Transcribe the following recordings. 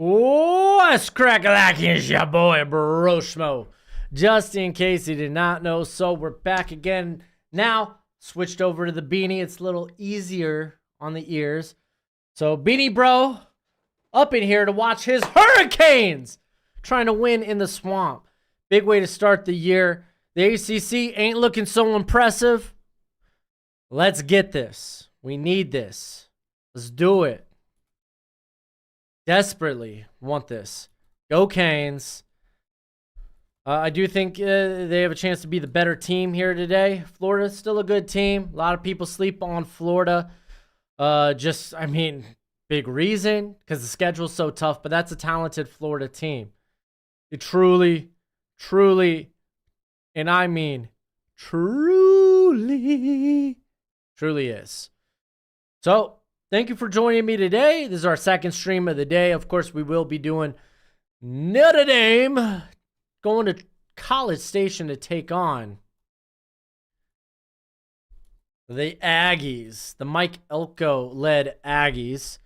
What's crack-a-lacking? It's your boy, Broshmo. Just in case you did not know, so we're back again. Now, switched over to the beanie. It's a little easier on the ears. So, Beanie Bro, up in here to watch his Hurricanes trying to win in the swamp. Big way to start the year. The ACC ain't looking so impressive. Let's get this. We need this. Let's do it. Desperately want this. Go Canes. I do think they have a chance to be the better team here today. Florida's still a good team. A lot of people sleep on Florida. Big reason because the schedule's so tough, but that's a talented Florida team. It truly, and I mean truly is. So, thank you for joining me today. This is our second stream of the day. Of course, we will be doing Notre Dame going to College Station to take on the Aggies, the Mike Elko-led Aggies.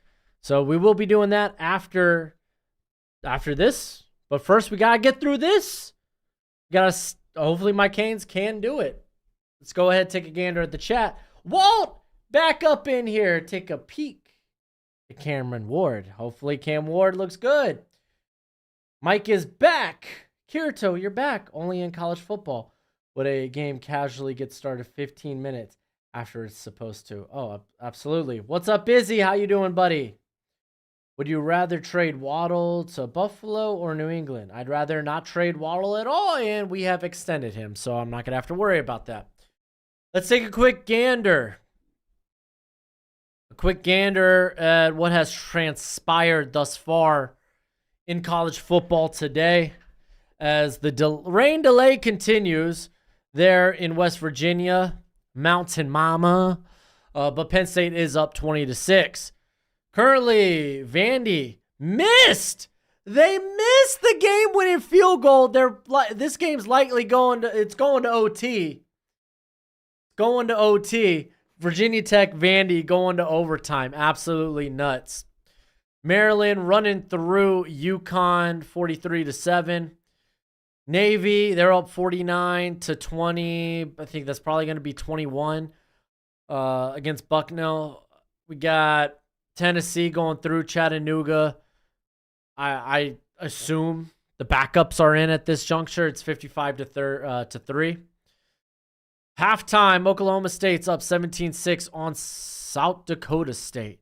So we will be doing that after this. But first, we got to get through this. Hopefully my Canes can do it. Let's go ahead and take a gander at the chat. Walt! Back up in here, take a peek at Cameron Ward. Hopefully Cam Ward looks good. Mike is back. Kirito, you're back. Only in college football would a game casually get started 15 minutes after it's supposed to. Oh, absolutely. What's up, Busy? How you doing, buddy? Would you rather trade Waddle to Buffalo or New England? I'd rather not trade Waddle at all, and we have extended him, so I'm not going to have to worry about that. Let's take a quick gander. A quick gander at what has transpired thus far in college football today as the rain delay continues there in West Virginia, Mountain Mama, but Penn State is up 20-6. Currently, Vandy missed. They missed the game-winning field goal. This game's likely going to OT. Going to OT. Virginia Tech, Vandy going to overtime. Absolutely nuts. Maryland running through UConn 43-7. Navy, they're up 49-20. I think that's probably going to be 21 against Bucknell. We got Tennessee going through Chattanooga. I assume the backups are in at this juncture. It's 55-3. Halftime, Oklahoma State's up 17-6 on South Dakota State.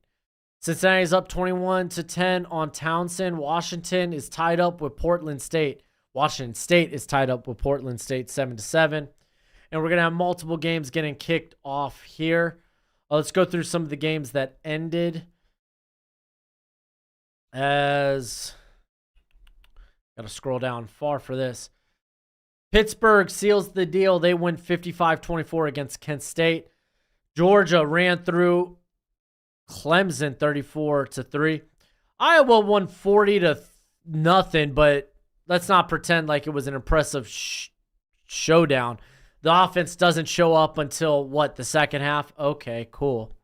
Cincinnati's up 21-10 on Townsend. Washington is tied up with Portland State. Washington State is tied up with Portland State 7-7. And we're going to have multiple games getting kicked off here. Let's go through some of the games that ended. Got to scroll down far for this. Pittsburgh seals the deal. They win 55-24 against Kent State. Georgia ran through Clemson 34-3. Iowa won 40-0, but let's not pretend like it was an impressive showdown. The offense doesn't show up until, the second half? Okay, cool.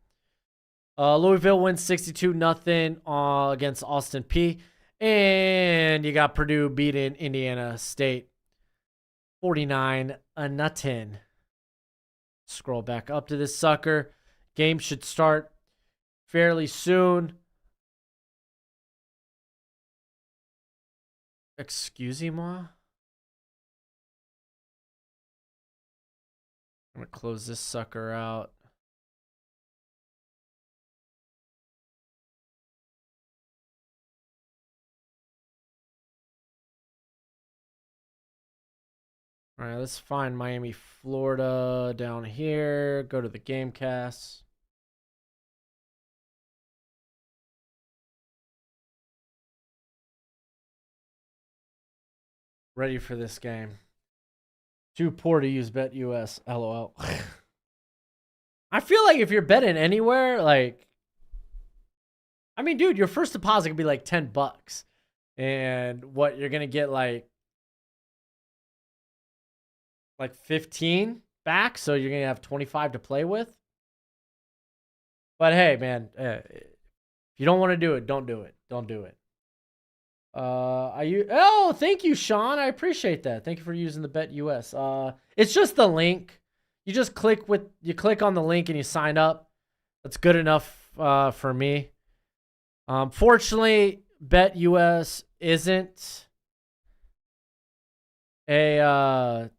Louisville wins 62-0 against Austin Peay. And you got Purdue beating Indiana State 49-0. Scroll back up to this sucker. Game should start fairly soon. Excusez-moi. I'm going to close this sucker out. All right, let's find Miami, Florida down here. Go to the Gamecast. Ready for this game. Too poor to use BetUS. LOL. I feel like if you're betting anywhere, dude, your first deposit could be like $10. And what you're going to get like 15 back, so you're going to have 25 to play with. But hey, man, if you don't want to do it, don't do it. Don't do it. Oh, thank you, Sean. I appreciate that. Thank you for using the Bet US. It's just the link. You just click on the link and you sign up. That's good enough for me. Fortunately, Bet US isn't a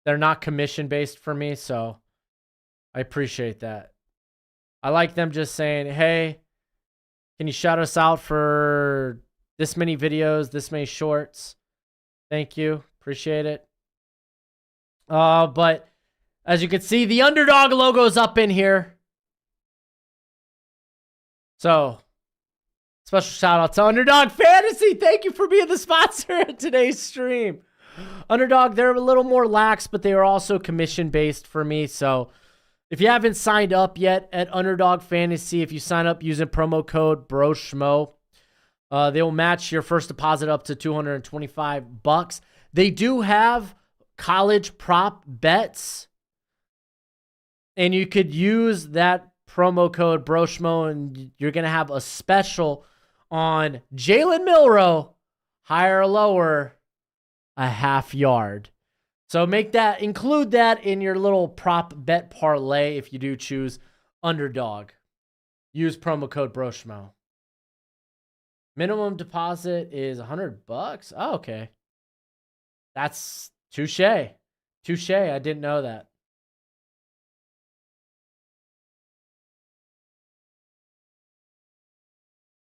they're not commission based for me, so I appreciate that. I like them just saying, "Hey, can you shout us out for this many videos, this many shorts?" Thank you. Appreciate it. But as you can see, the underdog logo's up in here. So, special shout out to Underdog Fantasy. Thank you for being the sponsor of today's stream. Underdog, they're a little more lax, but they are also commission based for me. So, if you haven't signed up yet at Underdog Fantasy, if you sign up using promo code Broshmo, they will match your first deposit up to $225. They do have college prop bets, and you could use that promo code Broshmo, and you're going to have a special on Jalen Milroe, higher or lower, a half yard. So include that in your little prop bet parlay if you do choose Underdog. Use promo code Broshmo. Minimum deposit is $100. Oh, okay. That's touche. Touche. I didn't know that.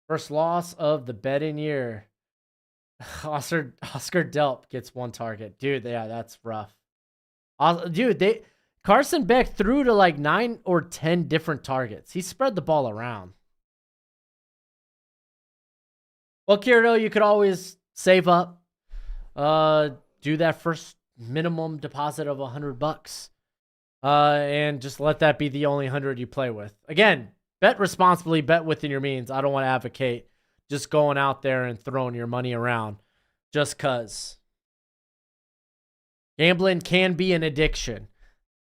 First loss of the betting year. Oscar Delp gets one target. Dude, yeah, that's rough. Dude, Carson Beck threw to like 9 or 10 different targets. He spread the ball around. Well, Kirito, you could always save up. Do that first minimum deposit of $100. And just let that be the only 100 you play with. Again, bet responsibly, bet within your means. I don't want to advocate just going out there and throwing your money around just cuz. Gambling can be an addiction.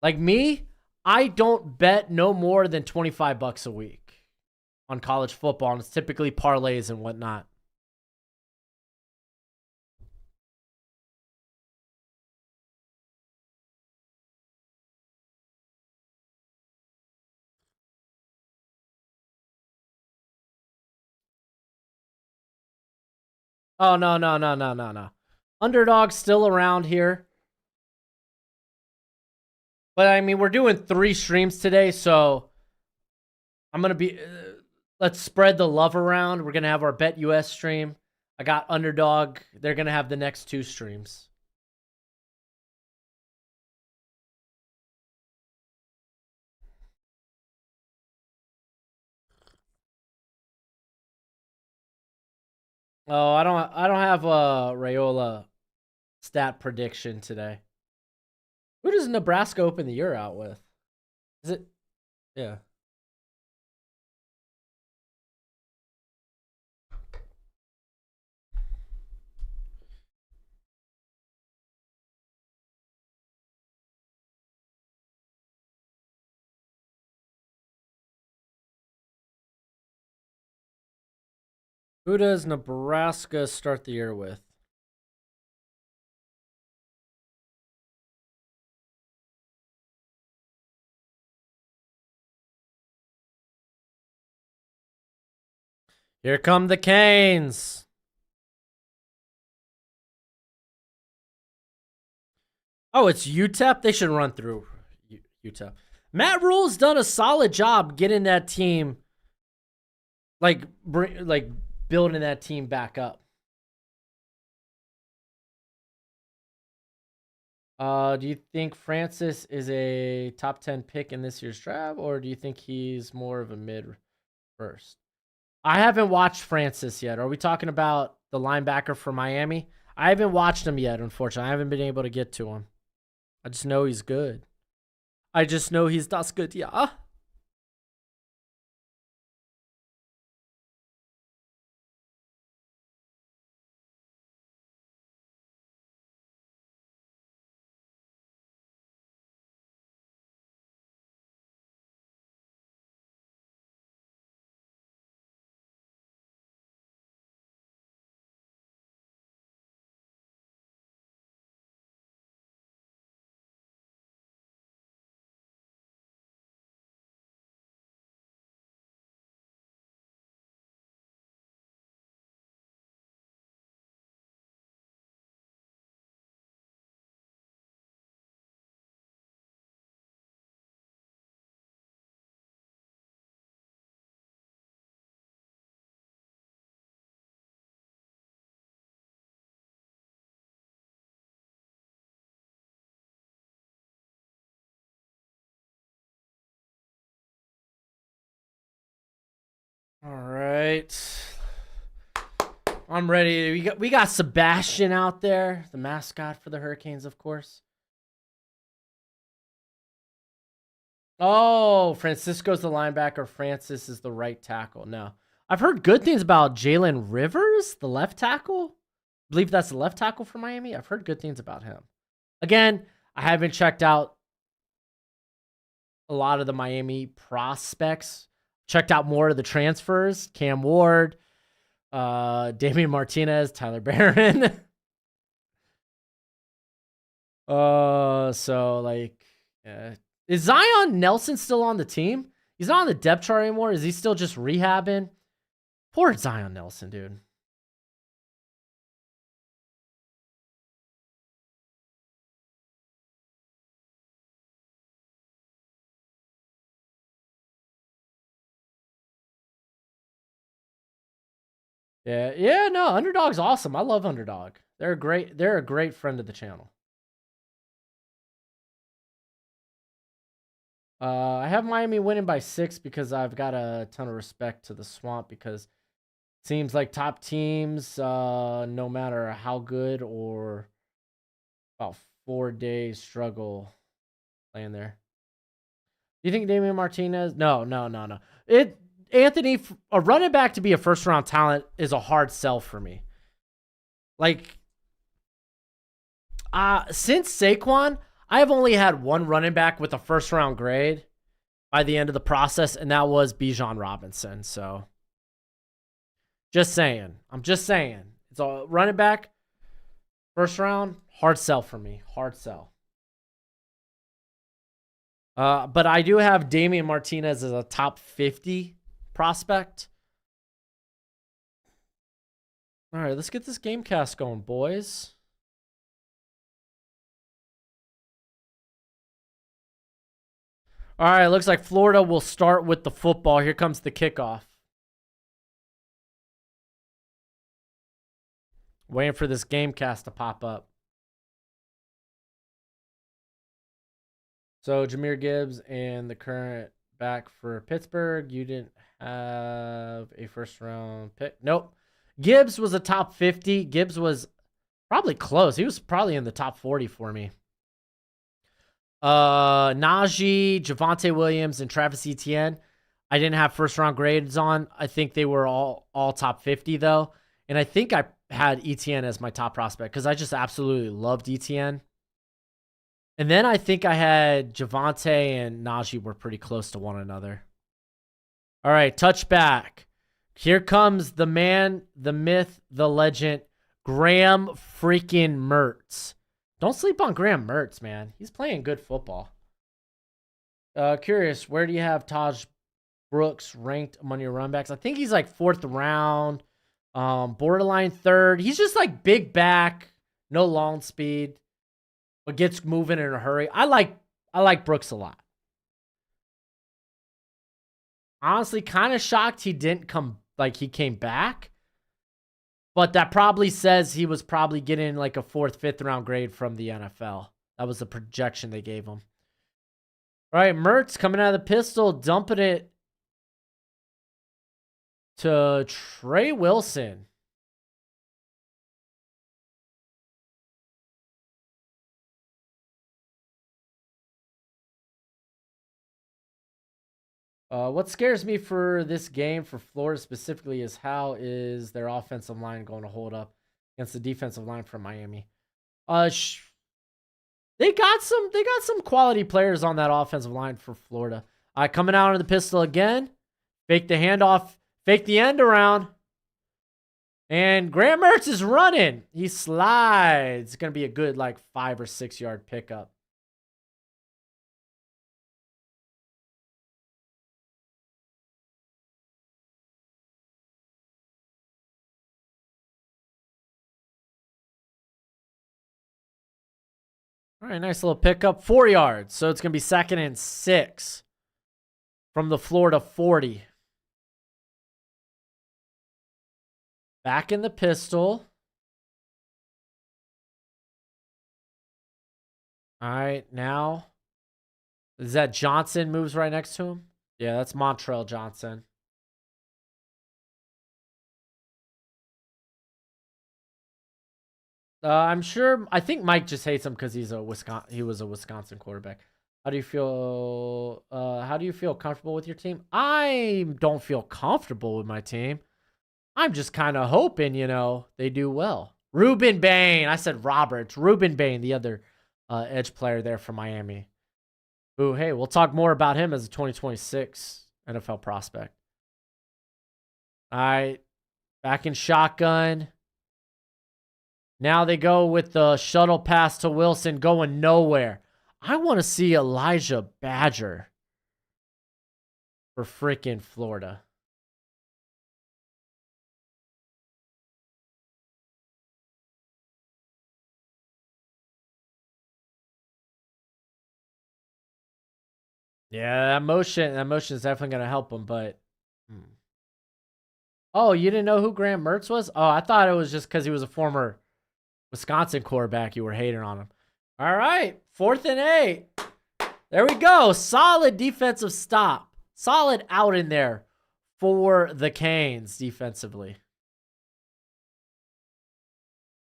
Like me, I don't bet no more than $25 a week on college football, and it's typically parlays and whatnot. Oh, no. Underdog's still around here. But I mean, we're doing 3 streams today, so I'm going to be let's spread the love around. We're going to have our Bet US stream. I got Underdog. They're going to have the next 2 streams. Oh, I don't have a Rayola stat prediction today. Who does Nebraska open the year out with? Is it? Yeah. Who does Nebraska start the year with? Here come the Canes. Oh, it's UTEP? They should run through UTEP. Matt Rule's done a solid job getting that team, like building that team back up. Do you think Francis is a top 10 pick in this year's draft, or do you think he's more of a mid first? I haven't watched Francis yet. Are we talking about the linebacker for Miami? I haven't watched him yet, unfortunately. I haven't been able to get to him. I just know he's good. I just know he's das good, yeah. right. I'm ready. We got Sebastian out there, the mascot for the Hurricanes, of course. Oh, Francisco's the linebacker. Francis is the right tackle. No. I've heard good things about Jalen Rivers, the left tackle. I believe that's the left tackle for Miami. I've heard good things about him. Again, I haven't checked out a lot of the Miami prospects. Checked out more of the transfers. Cam Ward, Damian Martinez, Tyler Barron. So like, is Zion Nelson still on the team? He's not on the depth chart anymore. Is he still just rehabbing? Poor Zion Nelson, dude. Yeah, no, Underdog's awesome. I love Underdog. They're a great friend of the channel. I have Miami winning by 6 because I've got a ton of respect to the Swamp because it seems like top teams, no matter how good or about 4 days struggle playing there. Do you think Damian Martinez? No. Anthony, a running back to be a first round talent is a hard sell for me. Like, since Saquon, I have only had one running back with a first round grade by the end of the process, and that was Bijan Robinson. So, just saying. I'm just saying. It's a running back, first round, hard sell for me. Hard sell. But I do have Damian Martinez as a top 50 prospect. All right, let's get this game cast going, boys. All right, looks like Florida will start with the football. Here comes the kickoff. Waiting for this game cast to pop up. So, Jahmyr Gibbs and the current back for Pittsburgh. You didn't have a first round pick. Nope. Gibbs was a top 50. Gibbs was probably close. He was probably in the top 40 for me. Najee, Javonte Williams, and Travis Etienne. I didn't have first round grades on. I think they were all top 50 though. And I think I had Etienne as my top prospect because I just absolutely loved Etienne. And then I think I had Javonte and Najee were pretty close to one another. All right, touchback. Here comes the man, the myth, the legend, Graham freaking Mertz. Don't sleep on Graham Mertz, man. He's playing good football. Curious, where do you have Taj Brooks ranked among your runbacks? I think he's like 4th round, borderline 3rd. He's just like big back, no long speed, but gets moving in a hurry. I like Brooks a lot. Honestly, kind of shocked he didn't come, like he came back. But that probably says he was probably getting like a 4th, 5th round grade from the NFL. That was the projection they gave him. All right, Mertz coming out of the pistol, dumping it to Trey Wilson. What scares me for this game for Florida specifically is how is their offensive line going to hold up against the defensive line from Miami. They got some quality players on that offensive line for Florida. Coming out of the pistol again, fake the handoff, fake the end around, and Graham Mertz is running. He slides. It's gonna be a good like 5 or 6 yard pickup. All right, nice little pickup. 4 yards. So it's going to be 2nd and 6 from the Florida 40. Back in the pistol. All right, now. Is that Johnson moves right next to him? Yeah, that's Montrell Johnson. I'm sure. I think Mike just hates him because he was a Wisconsin quarterback. How do you feel? How do you feel comfortable with your team? I don't feel comfortable with my team. I'm just kind of hoping, they do well. Ruben Bain. I said Roberts. Ruben Bain, the other edge player there from Miami. Who, hey, we'll talk more about him as a 2026 NFL prospect. All right, back in shotgun. Now they go with the shuttle pass to Wilson, going nowhere. I want to see Elijah Badger for freaking Florida. Yeah, that motion is definitely going to help him, but... Oh, you didn't know who Graham Mertz was? Oh, I thought it was just because he was a former Wisconsin quarterback. You were hating on him. All right, 4th and 8. There we go. Solid defensive stop. Solid out in there for the Canes defensively.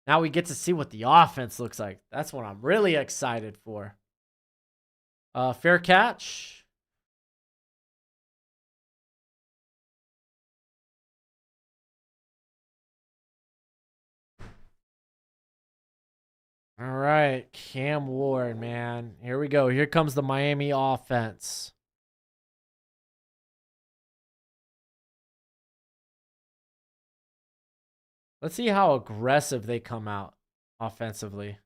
Now we get to see what the offense looks like. That's what I'm really excited for. Fair catch. All right, Cam Ward, man. Here we go. Here comes the Miami offense. Let's see how aggressive they come out offensively.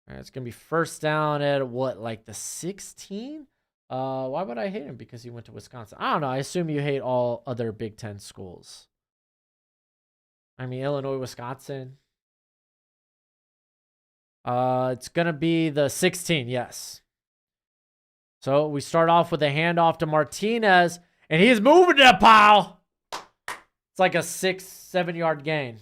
All right, it's going to be first down at what, like the 16? Why would I hate him? Because he went to Wisconsin. I don't know. I assume you hate all other Big Ten schools. I mean, Illinois, Wisconsin. It's going to be the 16, yes. So we start off with a handoff to Martinez, and he's moving that pile. It's like a 6-7 yard gain.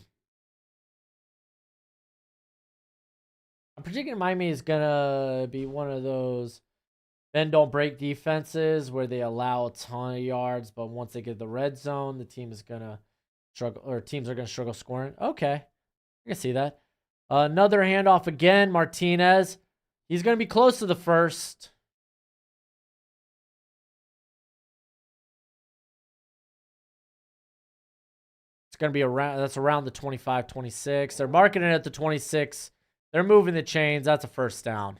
I'm predicting Miami is going to be one of those bend don't break defenses where they allow a ton of yards, but once they get the red zone, the team is going to struggle, or teams are going to struggle scoring. Okay. I can see that. Another handoff again, Martinez. He's going to be close to the first. It's going to be around the 25, 26. They're marking it at the 26. They're moving the chains. That's a first down.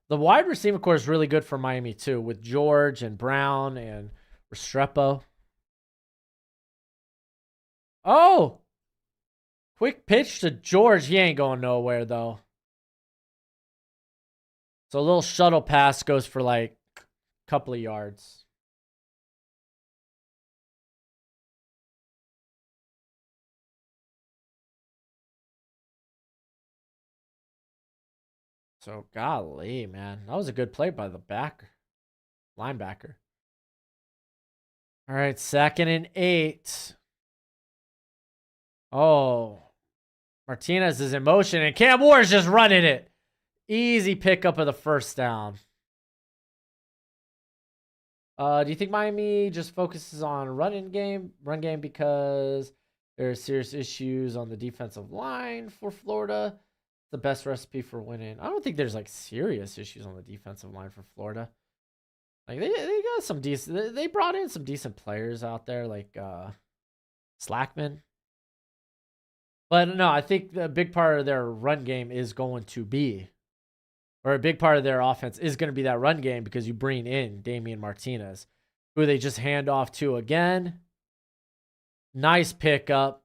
The wide receiver core is really good for Miami too, with George and Brown and Restrepo. Oh! Quick pitch to George. He ain't going nowhere, though. So a little shuttle pass goes for like a couple of yards. So, golly, man. That was a good play by the linebacker. All right, 2nd and 8. Oh, Martinez is in motion, and Cam Ward is just running it. Easy pickup of the first down. Do you think Miami just focuses on run game because there are serious issues on the defensive line for Florida? The best recipe for winning. I don't think there's like serious issues on the defensive line for Florida. Like they got some decent. They brought in some decent players out there, like Slackman. But no, I think the big part of their run game is going to be, or a big part of their offense is going to be that run game because you bring in Damian Martinez, who they just hand off to again. Nice pickup.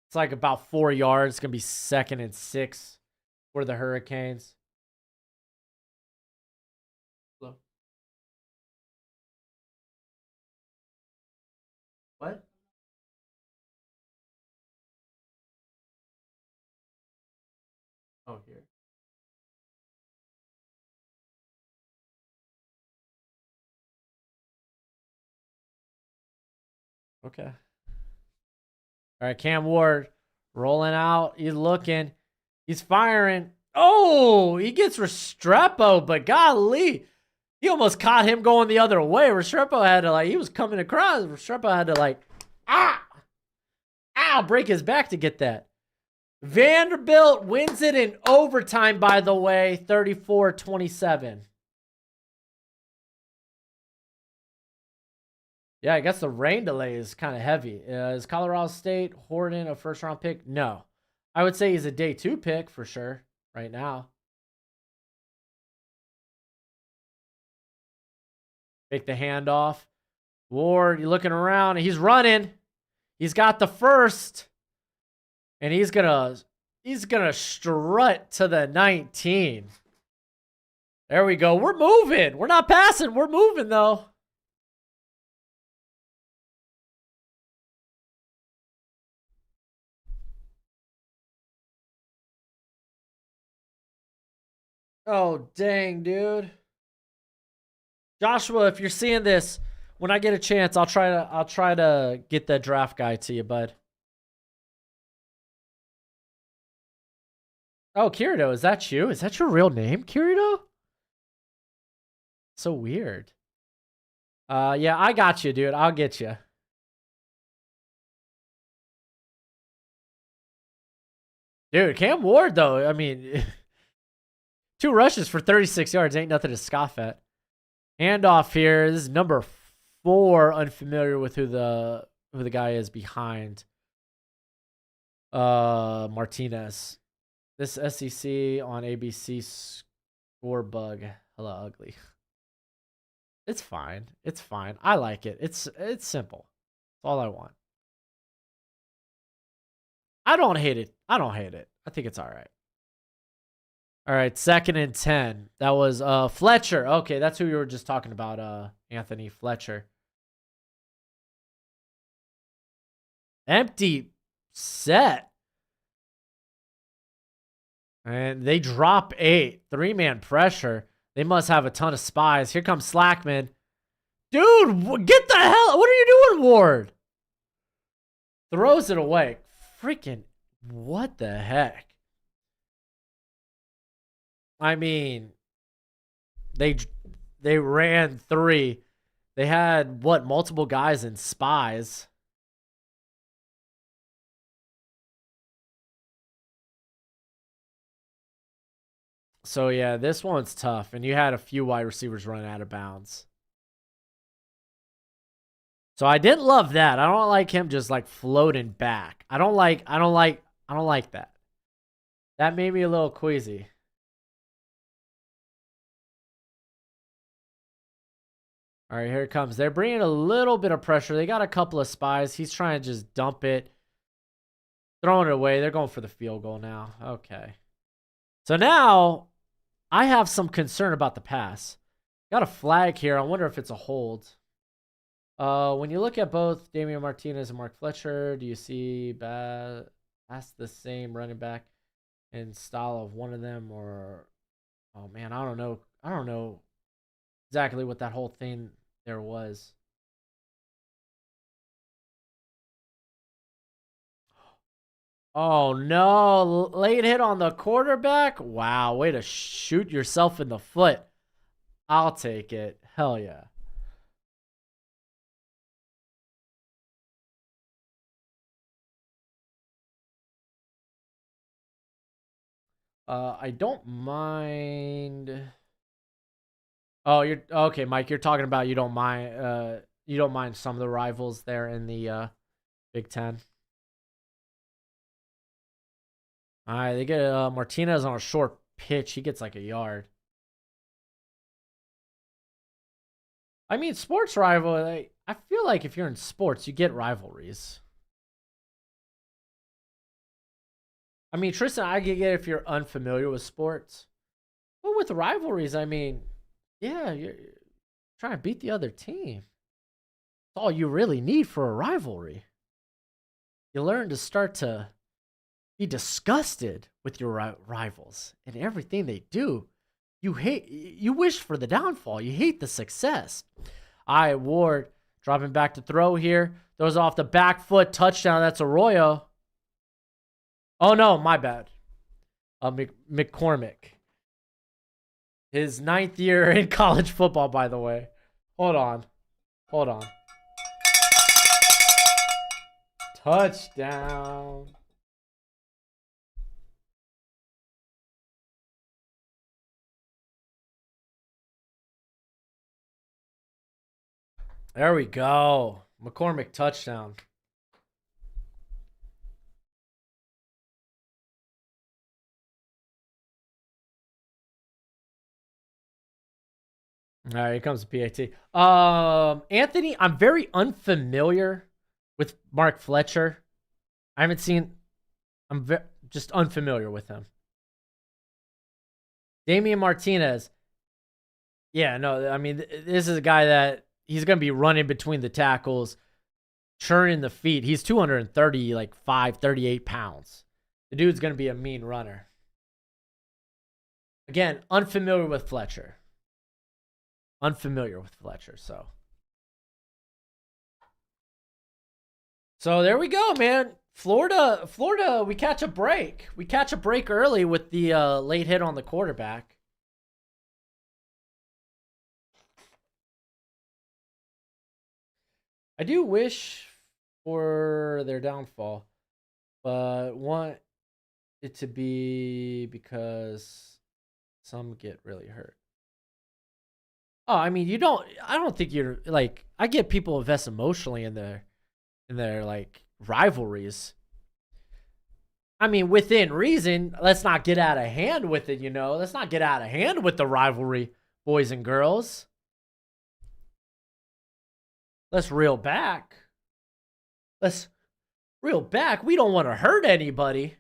It's like about 4 yards. It's going to be 2nd and 6 for the Hurricanes. Hello? What? Oh, here. Okay. All right, Cam Ward rolling out. He's looking. He's firing. Oh, he gets Restrepo, but golly. He almost caught him going the other way. Restrepo had to, he was coming across. Restrepo had to, break his back to get that. Vanderbilt wins it in overtime, by the way, 34-27. Yeah, I guess the rain delay is kind of heavy. Is Colorado State Horton a first-round pick? No. I would say he's a day 2 pick for sure right now. Take the handoff. Ward, you're looking around. He's running. He's got the first. And he's gonna strut to the 19. There we go. We're moving. We're not passing. We're moving, though. Oh, dang, dude. Joshua, if you're seeing this, when I get a chance, I'll try to get that draft guide to you, bud. Oh, Kirito, is that you? Is that your real name, Kirito? So weird. Yeah, I got you, dude. I'll get you. Dude, Cam Ward, though, I mean, 2 rushes for 36 yards ain't nothing to scoff at. Handoff here. This is number 4. Unfamiliar with who the guy is behind. Martinez. This SEC on ABC score bug. Hello, ugly. It's fine. It's fine. I like it. It's simple. That's all I want. I don't hate it. I don't hate it. I think it's all right. All right, 2nd and 10. That was Fletcher. Okay, that's who you were just talking about, Anthony Fletcher. Empty set. And they drop 8. 3-man pressure. They must have a ton of spies. Here comes Slackman. Dude, get the hell. What are you doing, Ward? Throws it away. Freaking, what the heck? I mean, they ran 3. They had, what, multiple guys in spies. So, yeah, this one's tough. And you had a few wide receivers running out of bounds. So I didn't love that. I don't like him just floating back. I don't like that. That made me a little queasy. All right, here it comes. They're bringing a little bit of pressure. They got a couple of spies. He's trying to just dump it. Throwing it away. They're going for the field goal now. Okay. So now I have some concern about the pass. Got a flag here. I wonder if it's a hold. When you look at both Damian Martinez and Mark Fletcher, do you see that's the same running back in style of one of them, or oh man, I don't know. I don't know exactly what that whole thing there was. Oh no, late hit on the quarterback. Wow, way to shoot yourself in the foot. I'll take it. Hell yeah. I don't mind. Oh, you're okay, Mike. You're talking about you don't mind some of the rivals there in the Big Ten. All right, they get Martinez on a short pitch. He gets like a yard. I mean, sports rival. I feel like if you're in sports, you get rivalries. I mean, Tristan, I get it if you're unfamiliar with sports. But with rivalries, I mean, yeah, you're trying to beat the other team. That's all you really need for a rivalry. You learn to start to be disgusted with your rivals and everything they do. You wish for the downfall. You hate the success. All right, Ward dropping back to throw here. Throws off the back foot. Touchdown. That's Arroyo. Oh, no, my bad. McCormick. His 9th year in college football, by the way. Hold on. Hold on. Touchdown. There we go. McCormick touchdown. All right, here comes the PAT. Anthony, I'm very unfamiliar with Mark Fletcher. I haven't seen. I'm just unfamiliar with him. Damian Martinez. Yeah, no, I mean, this is a guy that he's going to be running between the tackles, churning the feet. He's 230, like 38 pounds. The dude's going to be a mean runner. Again, unfamiliar with Fletcher. So there we go, man. Florida, we catch a break. We catch a break early with the late hit on the quarterback. I do wish for their downfall, but want it to be because some get really hurt. Oh, I mean, I don't think you're like, I get people invest emotionally in their like rivalries. I mean, within reason, let's not get out of hand with it, Let's not get out of hand with the rivalry, boys and girls. Let's reel back. Let's reel back. We don't want to hurt anybody.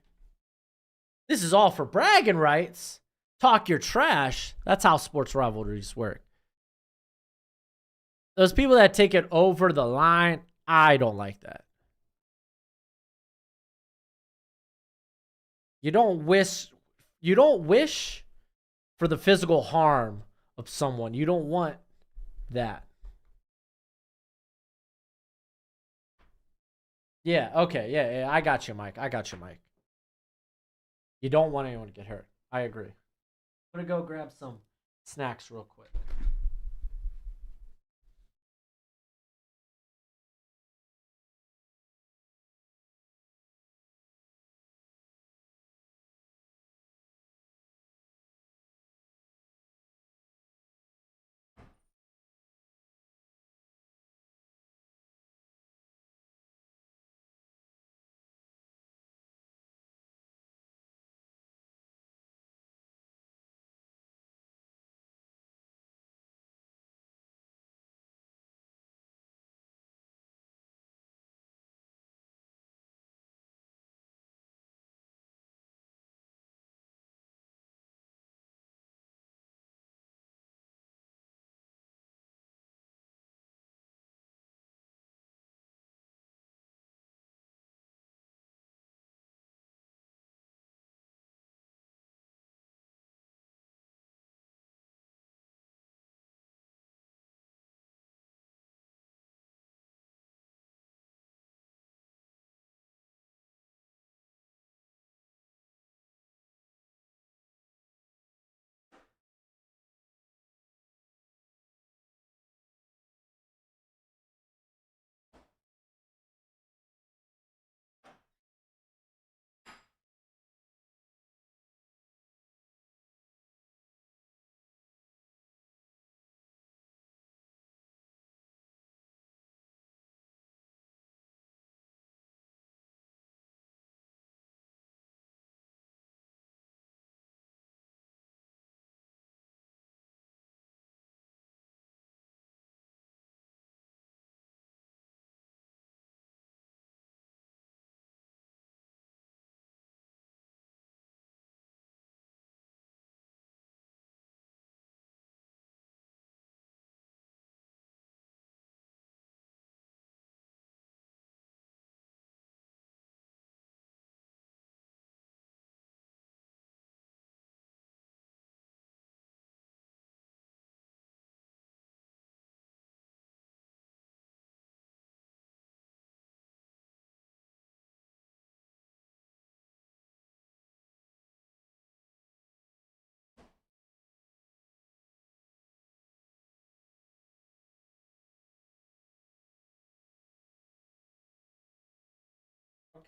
This is all for bragging rights. Talk your trash. That's how sports rivalries work. Those people that take it over the line, I don't like that. You don't wish for the physical harm of someone. You don't want that. Yeah, okay. Yeah, I got you, Mike. You don't want anyone to get hurt. I agree. I'm going to go grab some snacks real quick.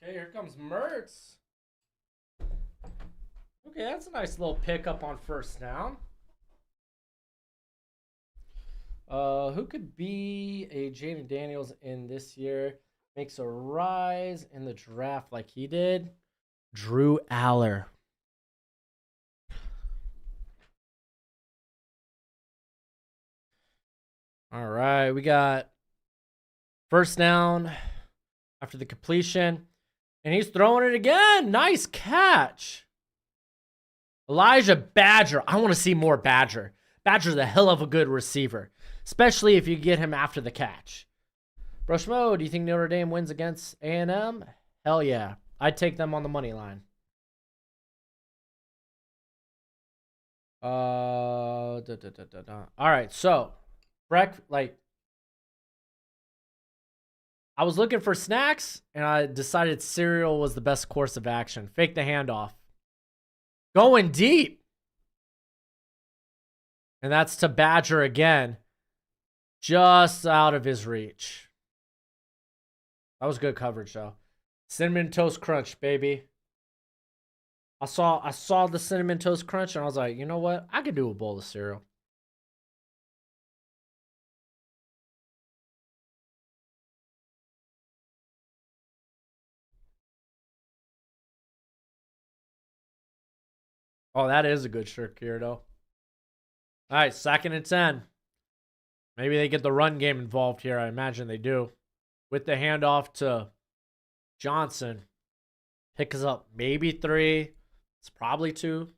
Okay, here comes Mertz. Okay, that's a nice little pickup on first down. Who could be a Jaden Daniels in this year? Makes a rise in the draft like he did. Drew Aller. All right, we got first down after the completion, and he's throwing it again. Nice catch. Elijah Badger. I want to see more Badger. Badger's a hell of a good receiver, especially if you get him after the catch. Broshmo, do you think Notre Dame wins against A&M? Hell yeah. I'd take them on the money line. All right, so I was looking for snacks, and I decided cereal was the best course of action. Fake the handoff. Going deep. And that's to Badger again. Just out of his reach. That was good coverage, though. Cinnamon Toast Crunch, baby. I saw the Cinnamon Toast Crunch, and I was like, you know what? I could do a bowl of cereal. Oh, that is a good shirt, Kierdo. All right, 2nd and 10. Maybe they get the run game involved here. I imagine they do. With the handoff to Johnson. Picks up maybe 3. It's probably 2.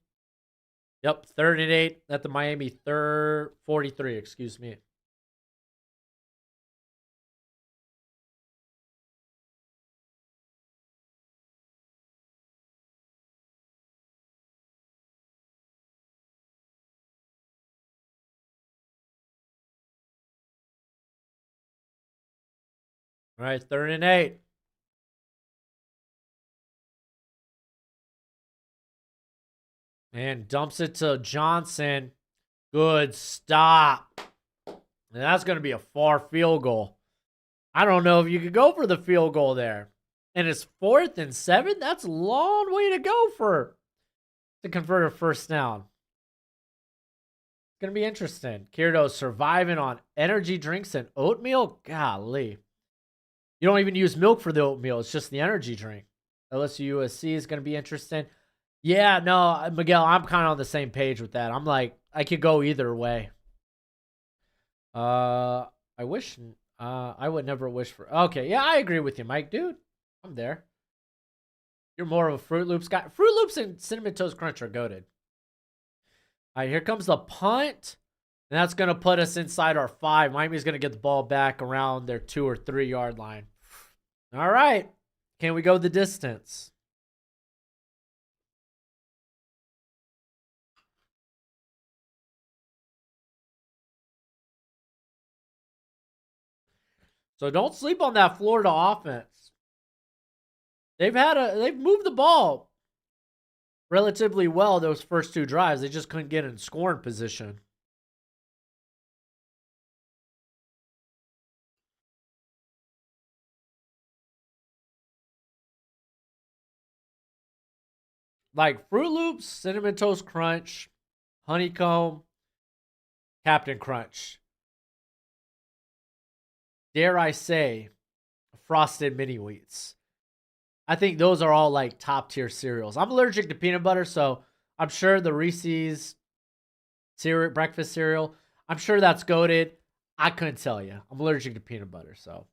Yep, 3rd and 8 at the Miami 43, excuse me. All right, 3rd and 8. And dumps it to Johnson. Good stop. And that's going to be a far field goal. I don't know if you could go for the field goal there. And it's 4th and 7. That's a long way to go to convert a first down. It's going to be interesting. Kirito's surviving on energy drinks and oatmeal. Golly. You don't even use milk for the oatmeal. It's just the energy drink. LSU USC is going to be interesting. Yeah, no, Miguel, I'm kind of on the same page with that. I'm like, I could go either way. I wish, I would never wish for. Okay, yeah, I agree with you, Mike, dude. I'm there. You're more of a Fruit Loops guy. Fruit Loops and Cinnamon Toast Crunch are goated. All right, here comes the punt. And that's going to put us inside our 5. Miami's going to get the ball back around their 2 or 3 yard line. All right. Can we go the distance? So don't sleep on that Florida offense. They've moved the ball relatively well those first 2 drives. They just couldn't get in scoring position. Like Fruit Loops, Cinnamon Toast Crunch, Honeycomb, Captain Crunch. Dare I say, Frosted Mini Wheats. I think those are all like top tier cereals. I'm allergic to peanut butter, so I'm sure the Reese's breakfast cereal, I'm sure that's goated. I couldn't tell you. I'm allergic to peanut butter, so.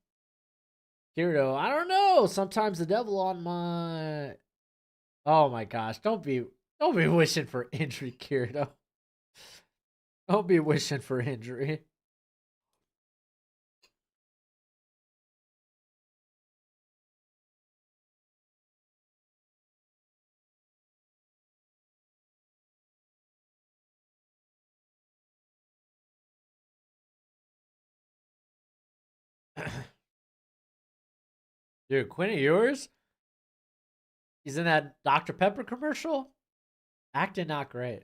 Kirito, I don't know. Sometimes the devil on my. Oh my gosh! Don't be wishing for injury, Kirito. Don't be wishing for injury. Dude, Quinn of yours? He's in that Dr. Pepper commercial? Acting not great.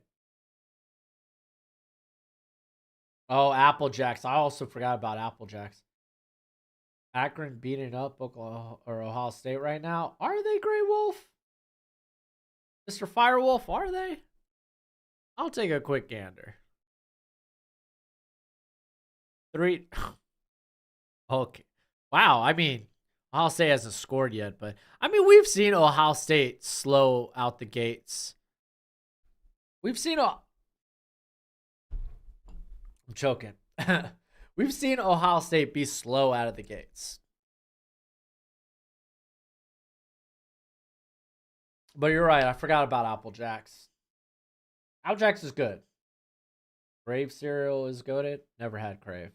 Oh, Apple Jacks. I also forgot about Apple Jacks. Akron beating up Oklahoma or Ohio State right now. Are they, Grey Wolf? Mr. Firewolf, are they? I'll take a quick gander. 3. Okay. Wow. I mean, Ohio State hasn't scored yet, but I mean, we've seen Ohio State slow out the gates. We've seen I'm choking. We've seen Ohio State be slow out of the gates. But you're right. I forgot about Apple Jacks. Apple Jacks is good. Crave cereal is goated. Never had Crave.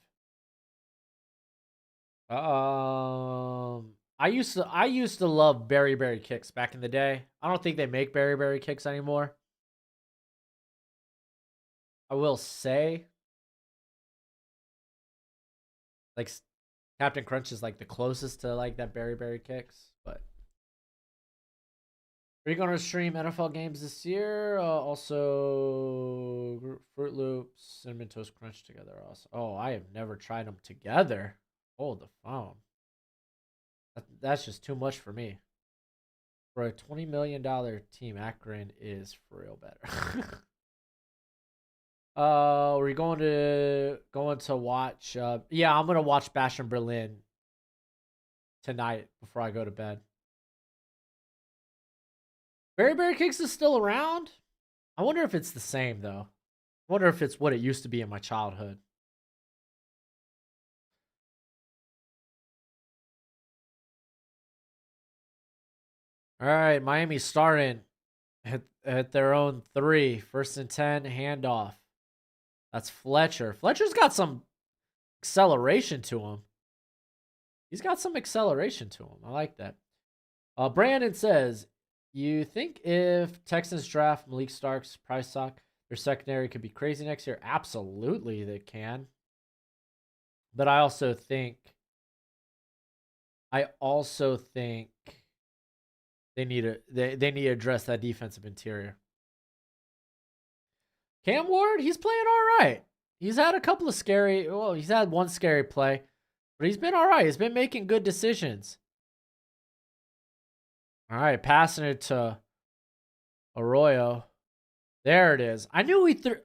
I used to love Berry Berry Kicks back in the day. I don't think they make Berry Berry Kicks anymore. I will say, like, Captain Crunch is like the closest to like that Berry Berry Kicks. But are you gonna stream NFL games this year? Also, Fruit Loops, Cinnamon Toast Crunch together. Also, oh, I have never tried them together. Hold the phone. That's just too much for me. For a $20 million team, Akron is for real better. We're going to watch. Yeah, I'm gonna watch Bash in Berlin tonight before I go to bed. Berry Berry Kicks is still around. I wonder if it's the same though. I wonder if it's what it used to be in my childhood. All right, Miami starting at their own 3. 1st and 10, handoff. That's Fletcher. Fletcher's got some acceleration to him. He's got some acceleration to him. I like that. Brandon says, you think if Texans draft Malik Starks, Price Sock, their secondary could be crazy next year? Absolutely, they can. But I also think they need to address that defensive interior. Cam Ward, he's playing all right. He's had a couple of he's had one scary play, but he's been all right. He's been making good decisions. All right, passing it to Arroyo. There it is. I knew he threw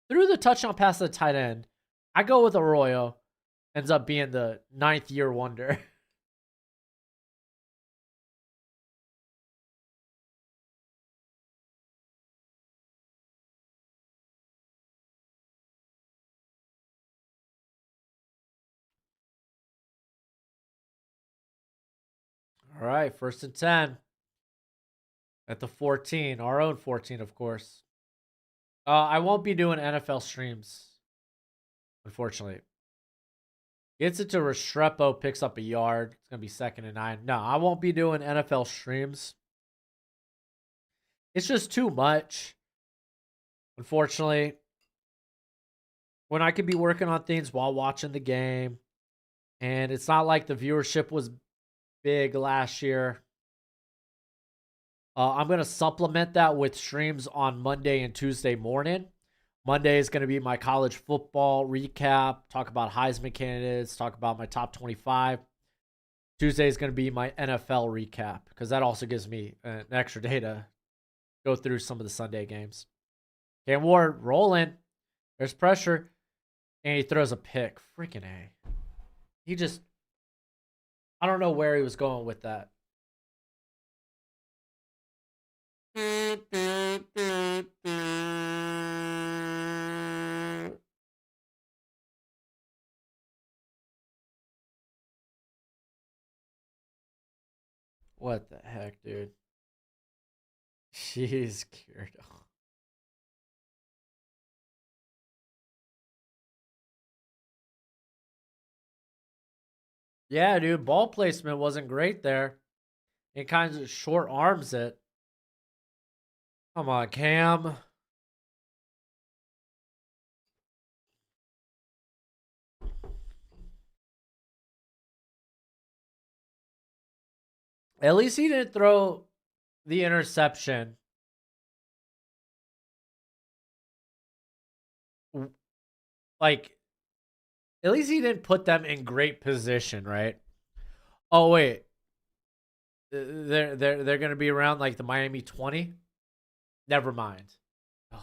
the touchdown pass to the tight end. I go with Arroyo. Ends up being the 9th year wonder. All right, 1st and 10 at the 14, our own 14, of course. I won't be doing NFL streams, unfortunately. Gets it to Restrepo, picks up a yard. It's gonna be 2nd and 9. No, I won't be doing NFL streams. It's just too much, unfortunately. When I could be working on things while watching the game, and it's not like the viewership was big last year. I'm going to supplement that with streams on Monday and Tuesday morning. Monday is going to be my college football recap, talk about Heisman candidates, talk about my top 25. Tuesday is going to be my NFL recap because that also gives me an extra day to go through some of the Sunday games. Cam Ward rolling. There's pressure. And he throws a pick. Freaking A. I don't know where he was going with that. What the heck, dude? She's cured. Yeah, dude. Ball placement wasn't great there. It kind of short arms it. Come on, Cam. At least he didn't throw the interception. Like, At least he didn't put them in great position, right? Oh wait, they're gonna be around like the Miami 20. Never mind. Ugh.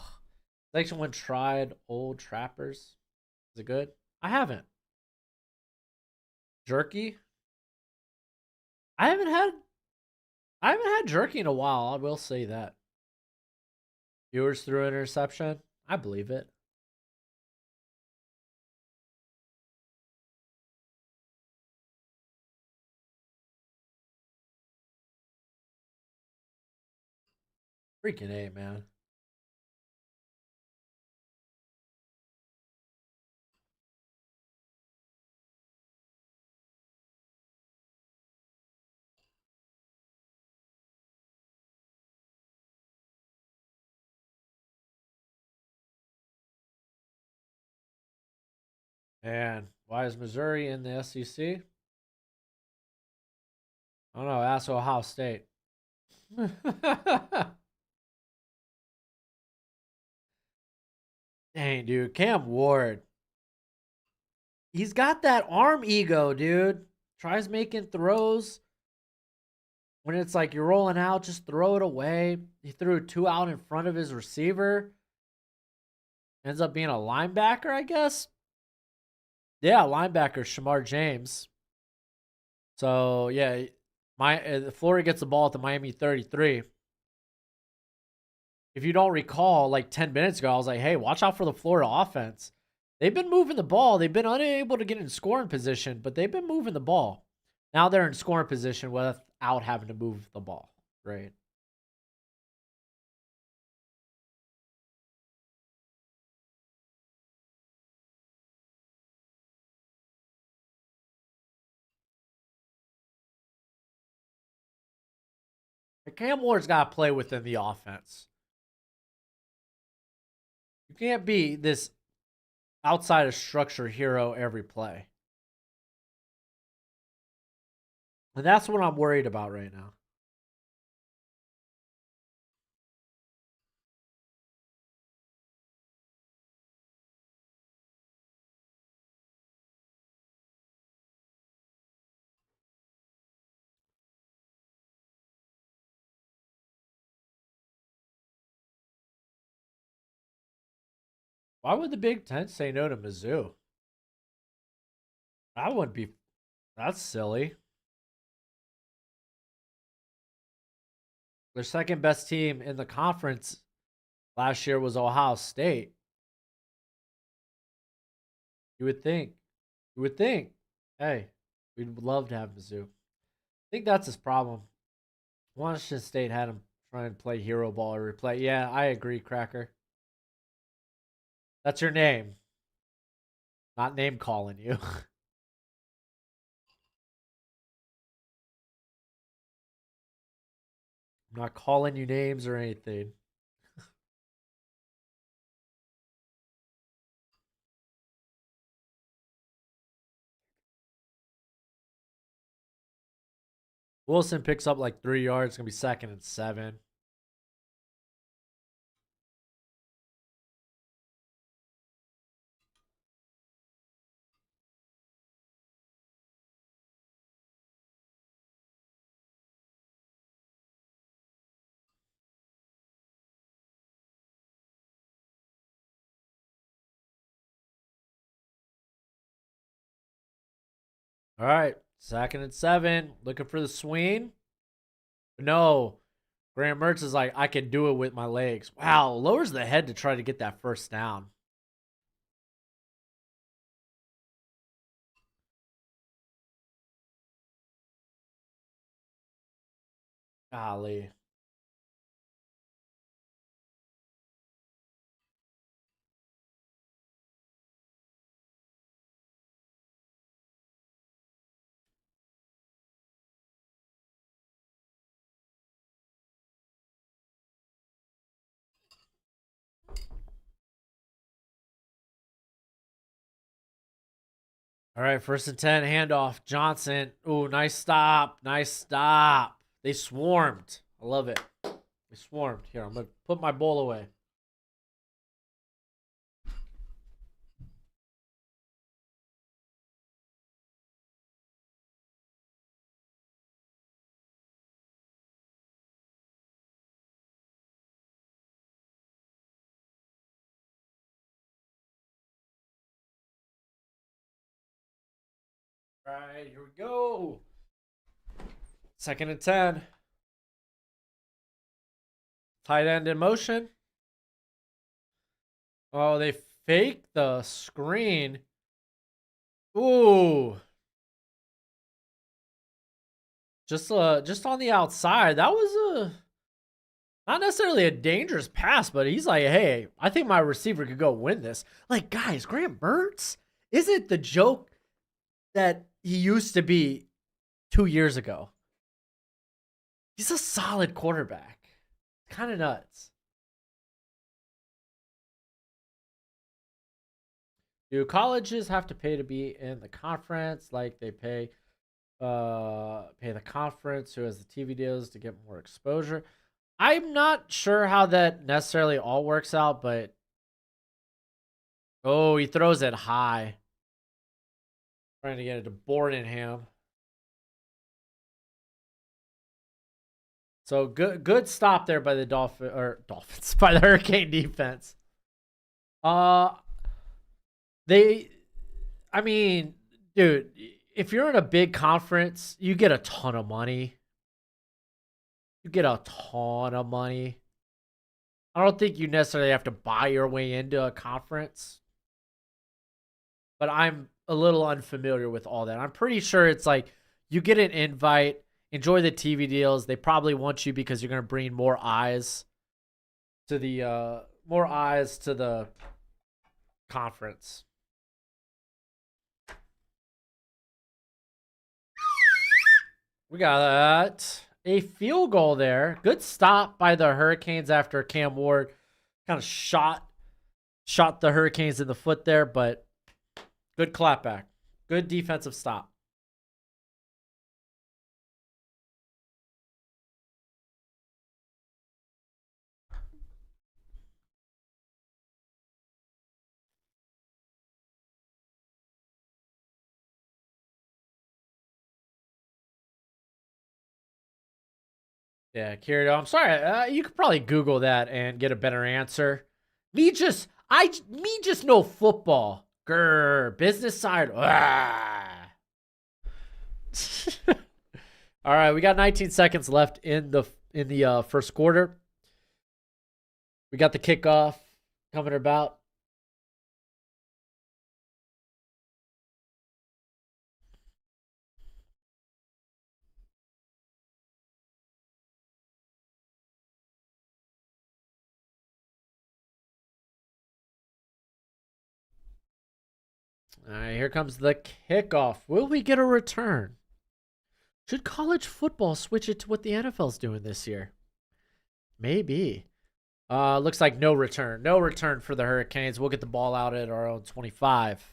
Section 1 tried old trappers. Is it good? I haven't. Jerky. I haven't had. I haven't had jerky in a while. I will say that. Viewers through interception. I believe it. Freaking A, man. And why is Missouri in the SEC? I don't know. Ask Ohio State. Dang, dude. Cam Ward. He's got that arm ego, dude. Tries making throws. When it's like you're rolling out, just throw it away. He threw 2 out in front of his receiver. Ends up being a linebacker, I guess. Yeah, linebacker Shamar James. So yeah, Florida gets the ball at the Miami 33. If you don't recall, like 10 minutes ago, I was like, hey, watch out for the Florida offense. They've been moving the ball. They've been unable to get in scoring position, but they've been moving the ball. Now they're in scoring position without having to move the ball. Right. Cam Ward's got to play within the offense. You can't be this outside of structure hero every play. And that's what I'm worried about right now. Why would the Big Ten say no to Mizzou? That wouldn't be. That's silly. Their second best team in the conference last year was Ohio State. You would think. You would think. Hey, we'd love to have Mizzou. I think that's his problem. Washington State had him trying to play hero ball or replay. Yeah, I agree, Cracker. That's your name. Not name calling you. I'm not calling you names or anything. Wilson picks up like 3 yards. It's going to be 2nd and 7. All right. 2nd and 7. Looking for the swing. No. Graham Mertz is like, I can do it with my legs. Wow. Lowers the head to try to get that first down. Golly. All right, 1st and 10, handoff. Johnson. Ooh, nice stop. Nice stop. They swarmed. I love it. They swarmed. Here, I'm going to put my ball away. All right, here we go. 2nd and 10. Tight end in motion. Oh, they fake the screen. Ooh. Just on the outside. That was not necessarily a dangerous pass, but he's like, hey, I think my receiver could go win this. Like, guys, Graham Mertz isn't the joke that he used to be 2 years ago. He's a solid quarterback. Kind of nuts. Do colleges have to pay to be in the conference like they pay the conference who has the TV deals to get more exposure? I'm not sure how that necessarily all works out, but oh, he throws it high. Trying to get it to Bordenham. So good stop there by the Dolphins by the Hurricane defense. Uh they I mean, dude, if you're in a big conference, you get a ton of money. You get a ton of money. I don't think you necessarily have to buy your way into a conference, but I'm a little unfamiliar with all that. I'm pretty sure it's like you get an invite, enjoy the TV deals. They probably want you because you're going to bring more eyes to the conference. We got a field goal there. Good stop by the Hurricanes after Cam Ward kind of shot the Hurricanes in the foot there, but good clapback. Good defensive stop. Yeah, Kirito, I'm sorry. You could probably Google that and get a better answer. Me just know football. Grr, business side. All right, we got 19 seconds left in the first quarter. We got the kickoff coming about. All right, here comes the kickoff. Will we get a return? Should college football switch it to what the NFL's doing this year? Maybe. Looks like no return. No return for the Hurricanes. We'll get the ball out at our own 25.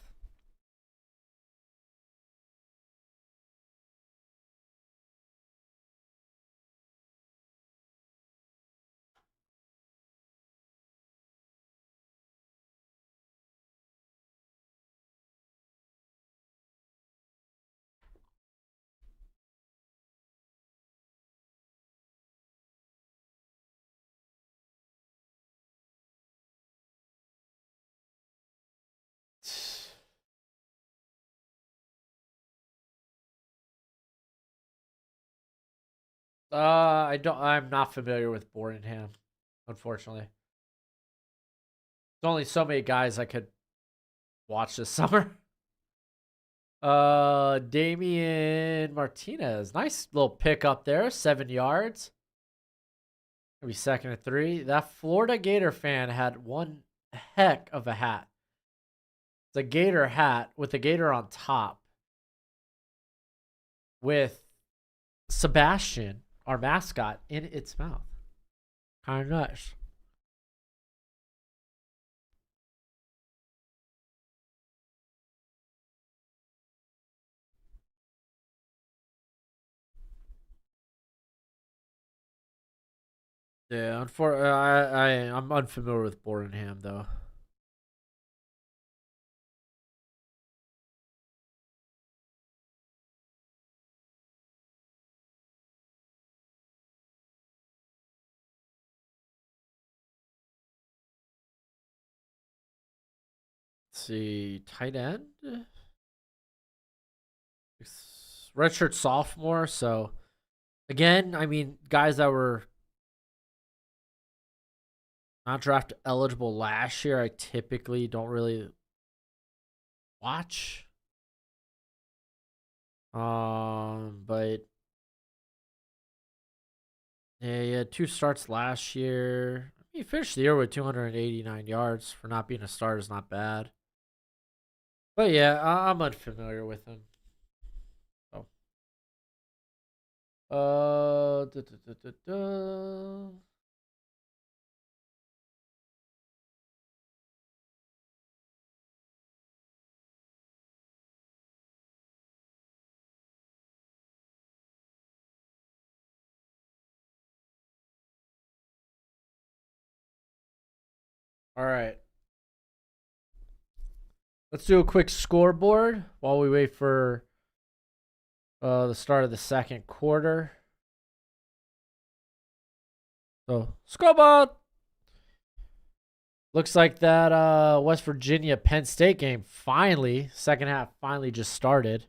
I'm not familiar with Bordenham, unfortunately. There's only so many guys I could watch this summer. Damian Martinez. Nice little pick up there. 7 yards. Gonna be 2nd and 3. That Florida Gator fan had one heck of a hat. It's a Gator hat with a Gator on top. With Sebastian, our mascot, in its mouth. Kind of nice. Yeah, I'm unfamiliar with Bordenham though. Let's see, tight end. Looks redshirt sophomore. So again, I mean, guys that were not draft eligible last year, I typically don't really watch. But yeah, he had 2 starts last year. He finished the year with 289 yards. For not being a starter is not bad. But yeah, I'm unfamiliar with him. So, da, da, da, da, da. All right. Let's do a quick scoreboard while we wait for the start of the second quarter. So, scoreboard. Looks like that West Virginia Penn State game finally, second half finally just started.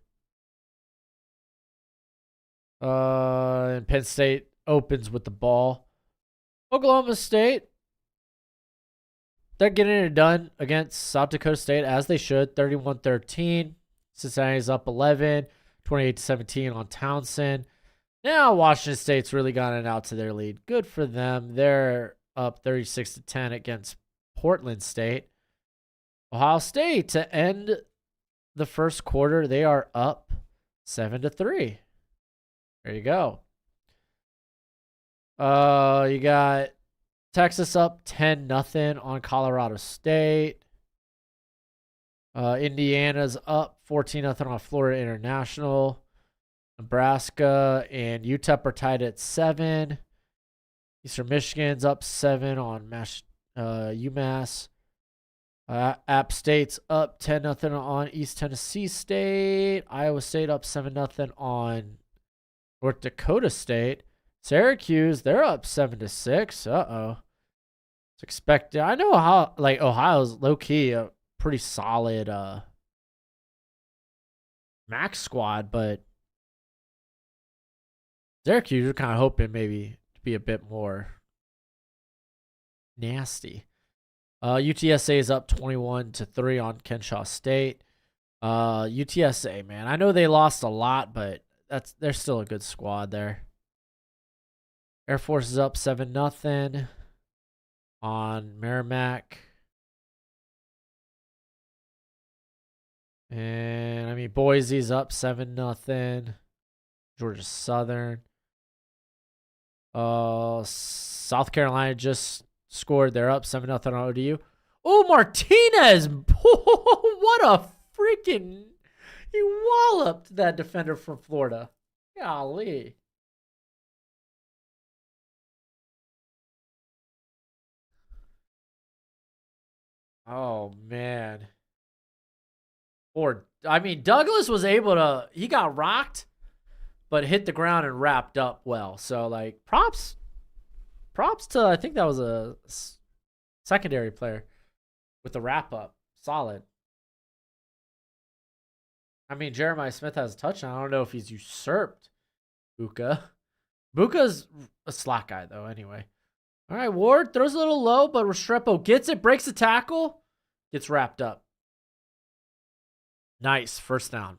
And Penn State opens with the ball. Oklahoma State, they're getting it done against South Dakota State as they should. 31-13. Cincinnati's up 11, 28-17 on Townsend. Now Washington State's really gotten out to their lead. Good for them. They're up 36-10 against Portland State. Ohio State to end the first quarter, they are up 7-3. There you go. You got Texas up 10-0 on Colorado State. Indiana's up 14-0 on Florida International. Nebraska and UTEP are tied at 7. Eastern Michigan's up 7 on UMass. App State's up 10-0 on East Tennessee State. Iowa State up 7-0 on North Dakota State. Syracuse, they're up 7-6. It's expected. I know how Ohio's low key a pretty solid max squad, but Syracuse, you're kind of hoping maybe to be a bit more nasty. UTSA is up 21-3 on Kennesaw State. UTSA, man, I know they lost a lot, but they're still a good squad there. Air Force is up 7-0 on Merrimack. And I mean Boise's up 7-0. Georgia Southern. South Carolina just scored. They're up 7-0 on ODU. Oh, Martinez! What a freaking... He walloped that defender from Florida. Golly. Oh, man. Douglas was able to... He got rocked, but hit the ground and wrapped up well. So, like, props to... I think that was a secondary player with the wrap-up. Solid. I mean, Jeremiah Smith has a touchdown. I don't know if he's usurped Buka. Buka's a slot guy, though, anyway. All right, Ward throws a little low, but Restrepo gets it, breaks the tackle, gets wrapped up. Nice. First down.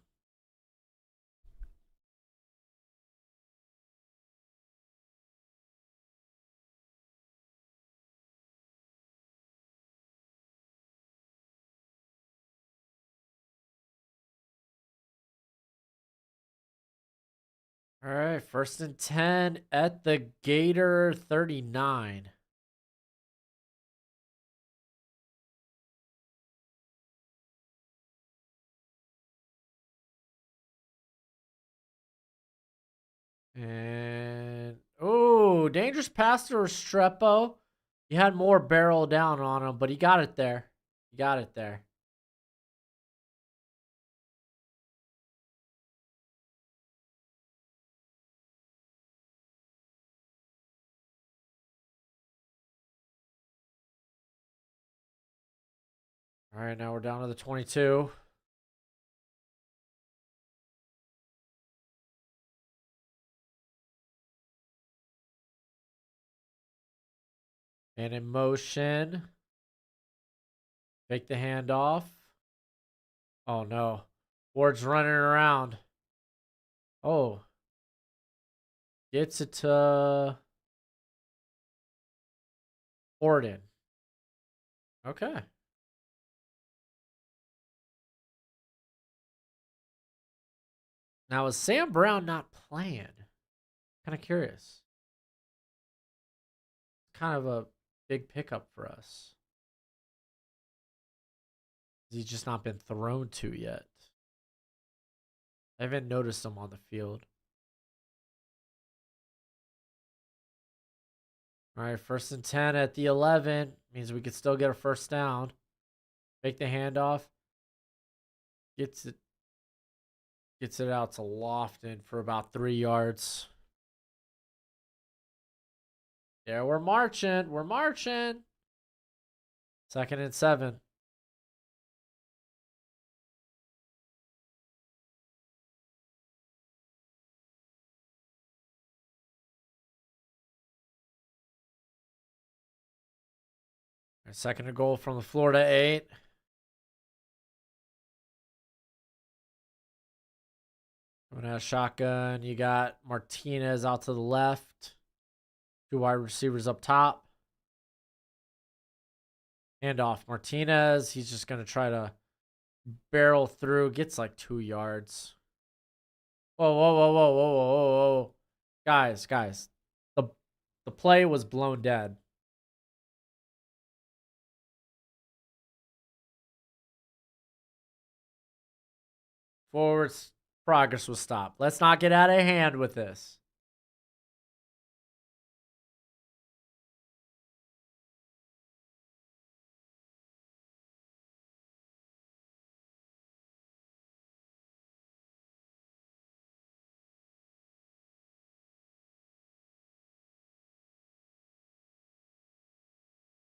All right, 1st and 10 at the Gator 39. And, oh, dangerous pass to Restrepo. He had more barrel down on him, but he got it there. He got it there. All right, now we're down to the 22. And in motion. Take the handoff. Oh, no. Ward's running around. Oh. Gets it to Orden. Okay. Now, is Sam Brown not playing? Kind of curious. Kind of a big pickup for us. He's just not been thrown to yet. I haven't noticed him on the field. All right, 1st and 10 at the 11. Means we could still get a first down. Make the handoff. Gets it out to Lofton for about 3 yards. Yeah, we're marching. We're marching. 2nd and 7. Second and goal from the Florida 8. Coming out of shotgun. You got Martinez out to the left. 2 wide receivers up top. Handoff. Martinez. He's just going to try to barrel through. Gets like 2 yards. Whoa, whoa, whoa, whoa, whoa, whoa, whoa. Guys. The play was blown dead. Forwards progress was stopped. Let's not get out of hand with this.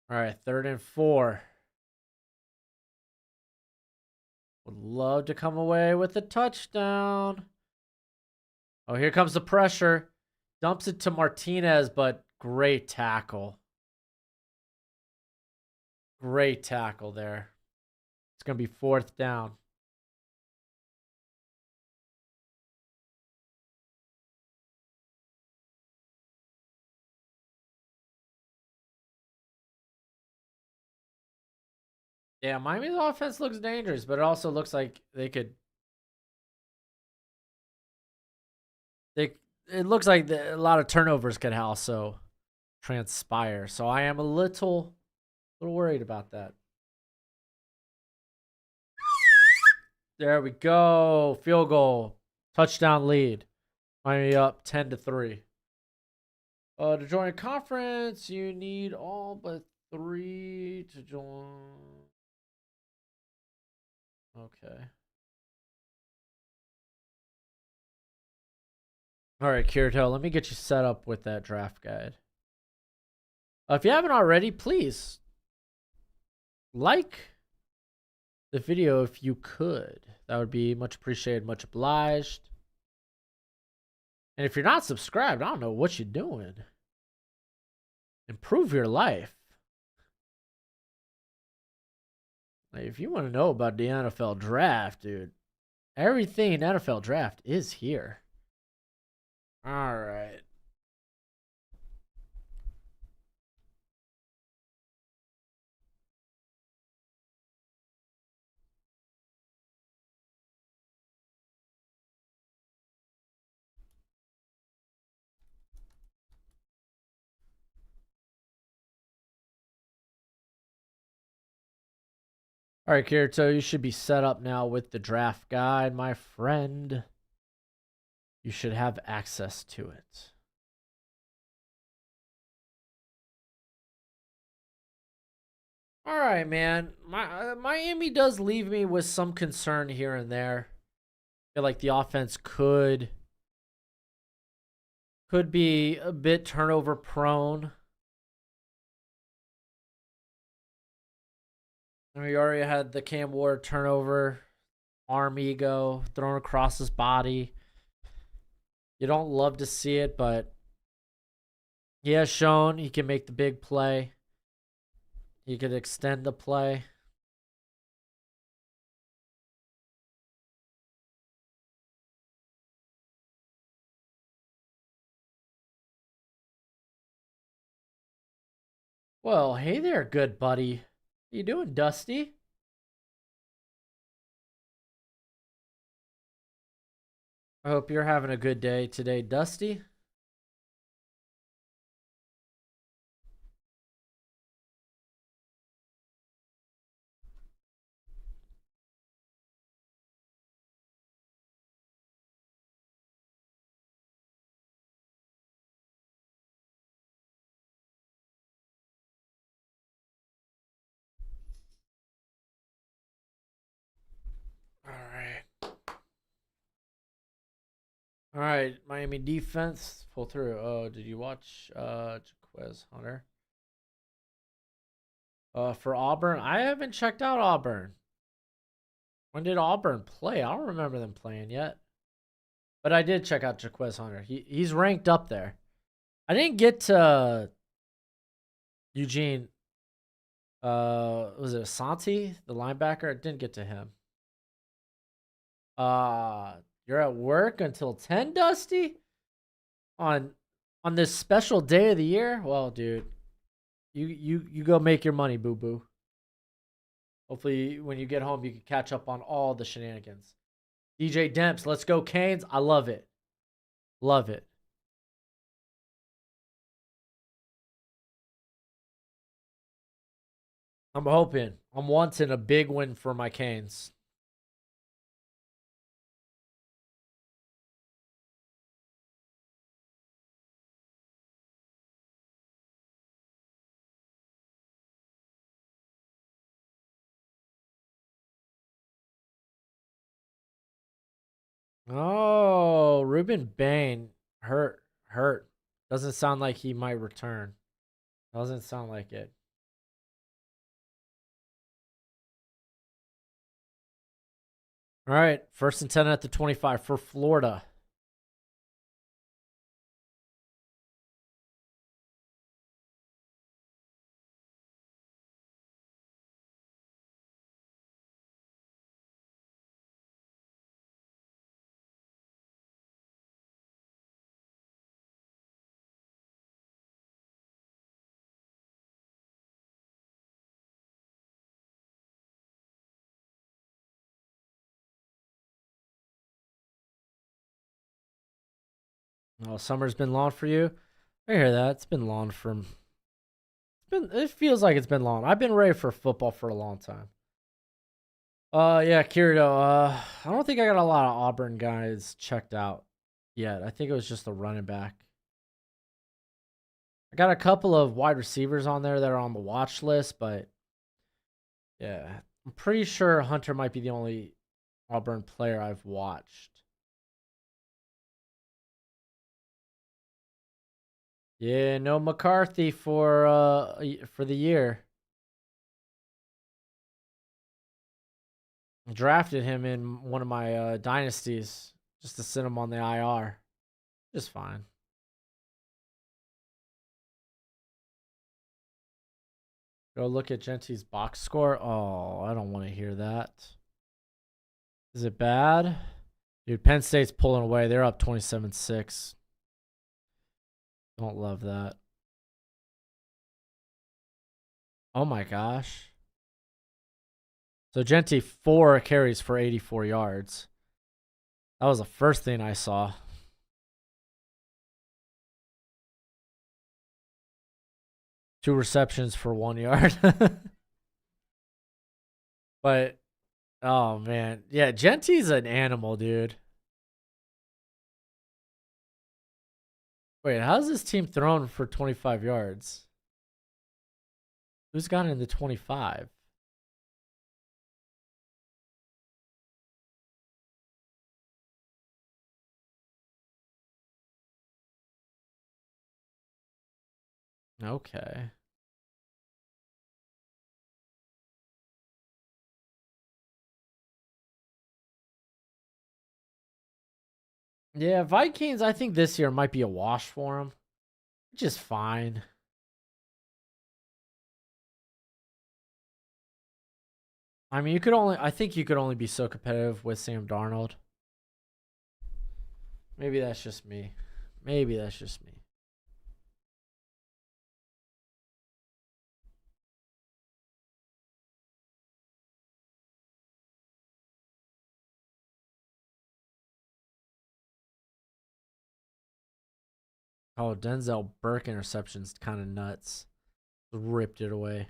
All right, 3rd and 4. Would love to come away with a touchdown. Oh, here comes the pressure. Dumps it to Martinez, but great tackle. Great tackle there. It's going to be 4th down. Yeah, Miami's offense looks dangerous, but it also looks like they could. It looks like a lot of turnovers could also transpire. So I am a little worried about that. There we go. Field goal. Touchdown lead. Miami up 10-3. To join a conference, you need all but 3 to join. Okay. All right, Kirito, let me get you set up with that draft guide. If you haven't already, please like the video if you could. That would be much appreciated, much obliged. And if you're not subscribed, I don't know what you're doing. Improve your life. Like, if you want to know about the NFL draft, dude, everything NFL draft is here. All right. All right, Kirito, you should be set up now with the draft guide, my friend. You should have access to it. All right, man. Miami does leave me with some concern here and there. I feel like the offense could be a bit turnover prone. We already had the Cam Ward turnover, arm ego thrown across his body. You don't love to see it, but he has shown he can make the big play. He could extend the play. Well, hey there, good buddy. How you doing, Dusty? I hope you're having a good day today, Dusty. All right. All right, Miami defense pull through. Oh, did you watch Jaquez Hunter? For Auburn, I haven't checked out Auburn. When did Auburn play? I don't remember them playing yet. But I did check out Jaquez Hunter. He's ranked up there. I didn't get to Eugene. Was it Asante, the linebacker? I didn't get to him. You're at work until 10, Dusty? On this special day of the year? Well, dude, you go make your money, boo boo. Hopefully, when you get home, you can catch up on all the shenanigans. DJ Demps, let's go Canes. I love it. Love it. I'm hoping. I'm wanting a big win for my Canes. Oh, Ruben Bain hurt. Doesn't sound like he might return. Doesn't sound like it. All right, 1st and 10 at the 25 for Florida. Oh, summer's been long for you. I hear that. It's been long from. It feels like it's been long. I've been ready for football for a long time. Yeah, Kirito. I don't think I got a lot of Auburn guys checked out yet. I think it was just the running back. I got a couple of wide receivers on there that are on the watch list, but yeah, I'm pretty sure Hunter might be the only Auburn player I've watched. Yeah, no McCarthy for the year. Drafted him in one of my dynasties just to send him on the IR. Just fine. Go look at Gentie's box score. Oh, I don't want to hear that. Is it bad? Dude, Penn State's pulling away. They're up 27-6. Don't love that. Oh my gosh. So Gentie 4 carries for 84 yards. That was the first thing I saw. Two receptions for 1 yard. But oh man. Yeah, Gentie's an animal, dude. Wait, how's this team thrown for 25 yards? Who's got in the 25? Okay. Yeah, Vikings, I think this year might be a wash for them. Which is fine. I mean, I think you could only be so competitive with Sam Darnold. Maybe that's just me. Maybe that's just me. Oh, Denzel Burke interception's kind of nuts. Ripped it away.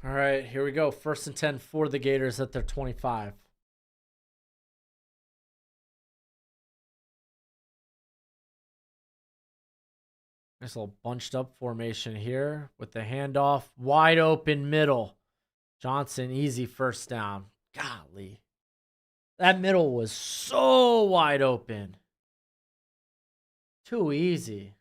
All right, here we go. 1st and 10 for the Gators at their 25. Nice little bunched up formation here with the handoff. Wide open middle. Johnson, easy first down. Golly. That middle was so wide open. Too easy.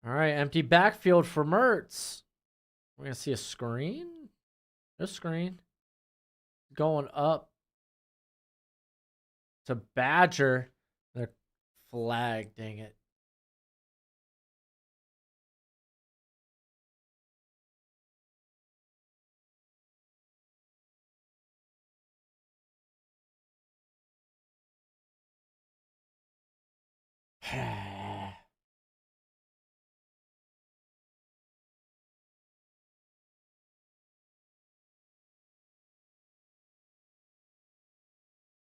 All right, empty backfield for Mertz. We're going to see a screen. A screen. Going up to Badger. They're flag, dang it.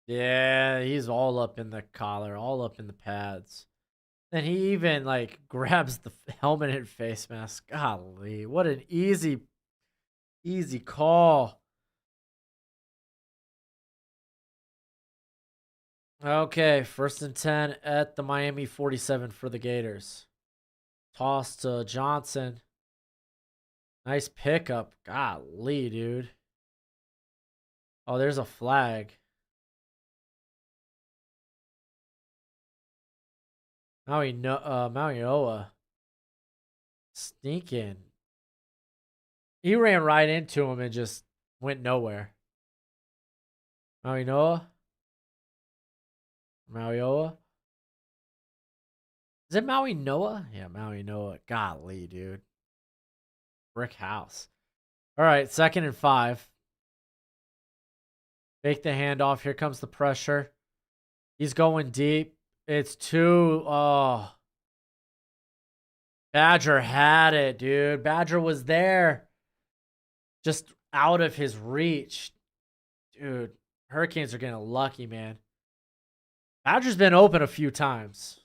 Yeah, he's all up in the collar, all up in the pads. And he even like grabs the helmet and face mask. Golly, what an easy call. Okay, 1st and 10 at the Miami 47 for the Gators. Toss to Johnson. Nice pickup. Golly, dude. Oh, there's a flag. Maui sneaking. He ran right into him and just went nowhere. Maui Noah? Is it Maui Noah? Yeah, Maui Noah. Golly, dude. Brick house. All right, 2nd and 5. Fake the handoff. Here comes the pressure. He's going deep. It's too. Oh. Badger had it, dude. Badger was there. Just out of his reach. Dude, Hurricanes are getting lucky, man. Badger's been open a few times.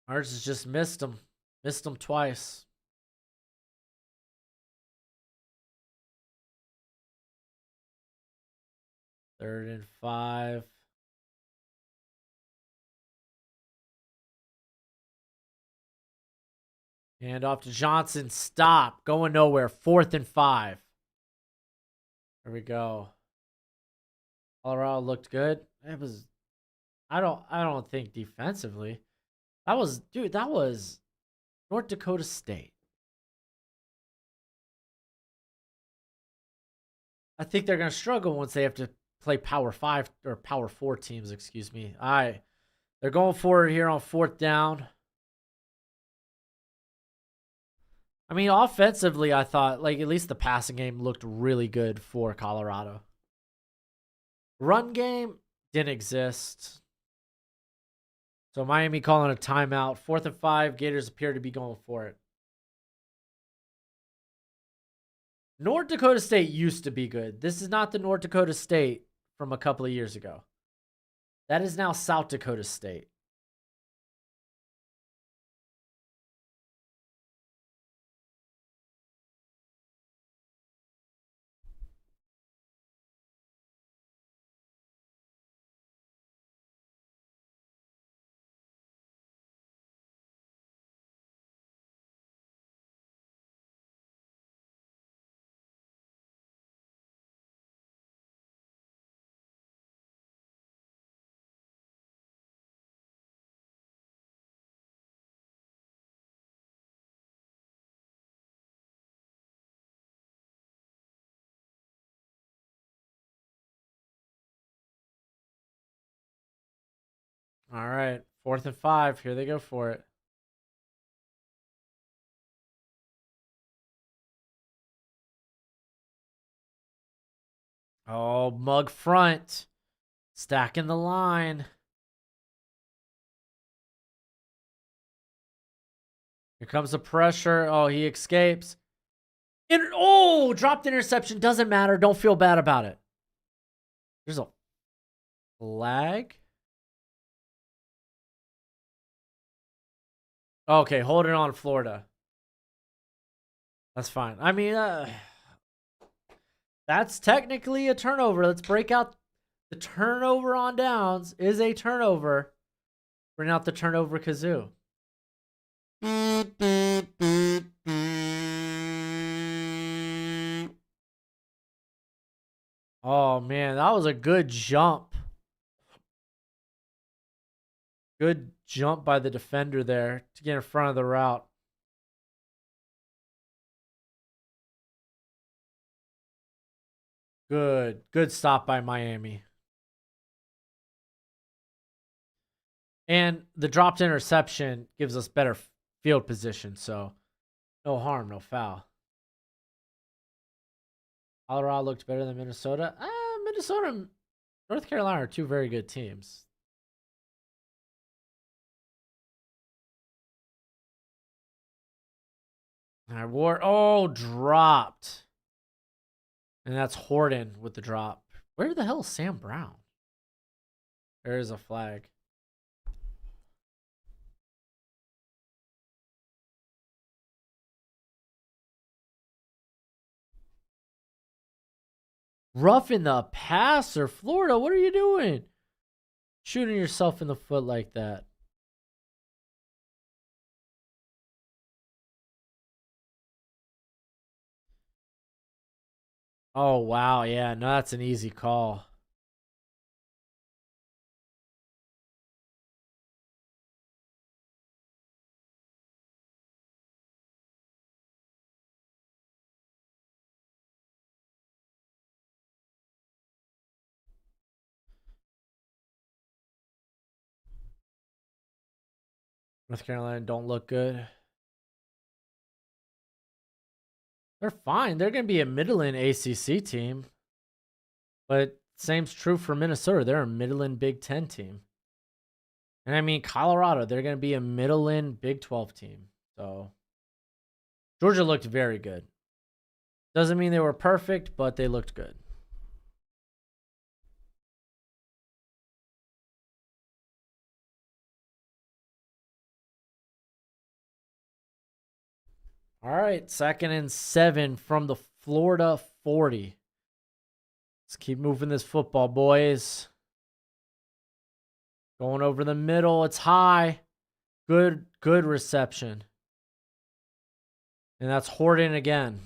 Ours has just missed him. Missed him twice. Third and 5. Hand off to Johnson. Stop. Going nowhere. 4th and 5. There we go. Colorado looked good. It was. I don't think defensively. That was North Dakota State. I think they're gonna struggle once they have to play Power 5 or Power 4 teams. Excuse me. All right, they're going for it here on 4th down. I mean, offensively, I thought like at least the passing game looked really good for Colorado. Run game didn't exist. So Miami calling a timeout. 4th and 5. Gators appear to be going for it. North Dakota State used to be good. This is not the North Dakota State from a couple of years ago. That is now South Dakota State. All right, 4th and 5. Here they go for it. Oh, mug front. Stacking the line. Here comes the pressure. Oh, he escapes. Dropped interception. Doesn't matter. Don't feel bad about it. There's a flag. Okay, hold it on, Florida. That's fine. I mean, that's technically a turnover. Let's break out the turnover on downs is a turnover. Bring out the turnover kazoo. Oh, man, that was a good jump. Good jump by the defender there to get in front of the route. Good stop by Miami. And the dropped interception gives us better field position, so no harm, no foul. Colorado looked better than Minnesota. Minnesota and North Carolina are two very good teams. All right, dropped. And that's Horton with the drop. Where the hell is Sam Brown? There is a flag. Roughing the passer. Florida, what are you doing? Shooting yourself in the foot like that. Oh, wow. Yeah, no, that's an easy call. North Carolina don't look good. They're fine. They're going to be a Midland ACC team. But same's true for Minnesota. They're a Midland Big 10 team. And I mean, Colorado, they're going to be a Midland Big 12 team. So Georgia looked very good. Doesn't mean they were perfect, but they looked good. All right, 2nd and 7 from the Florida 40. Let's keep moving this football, boys. Going over the middle. It's high. Good reception. And that's Horton again.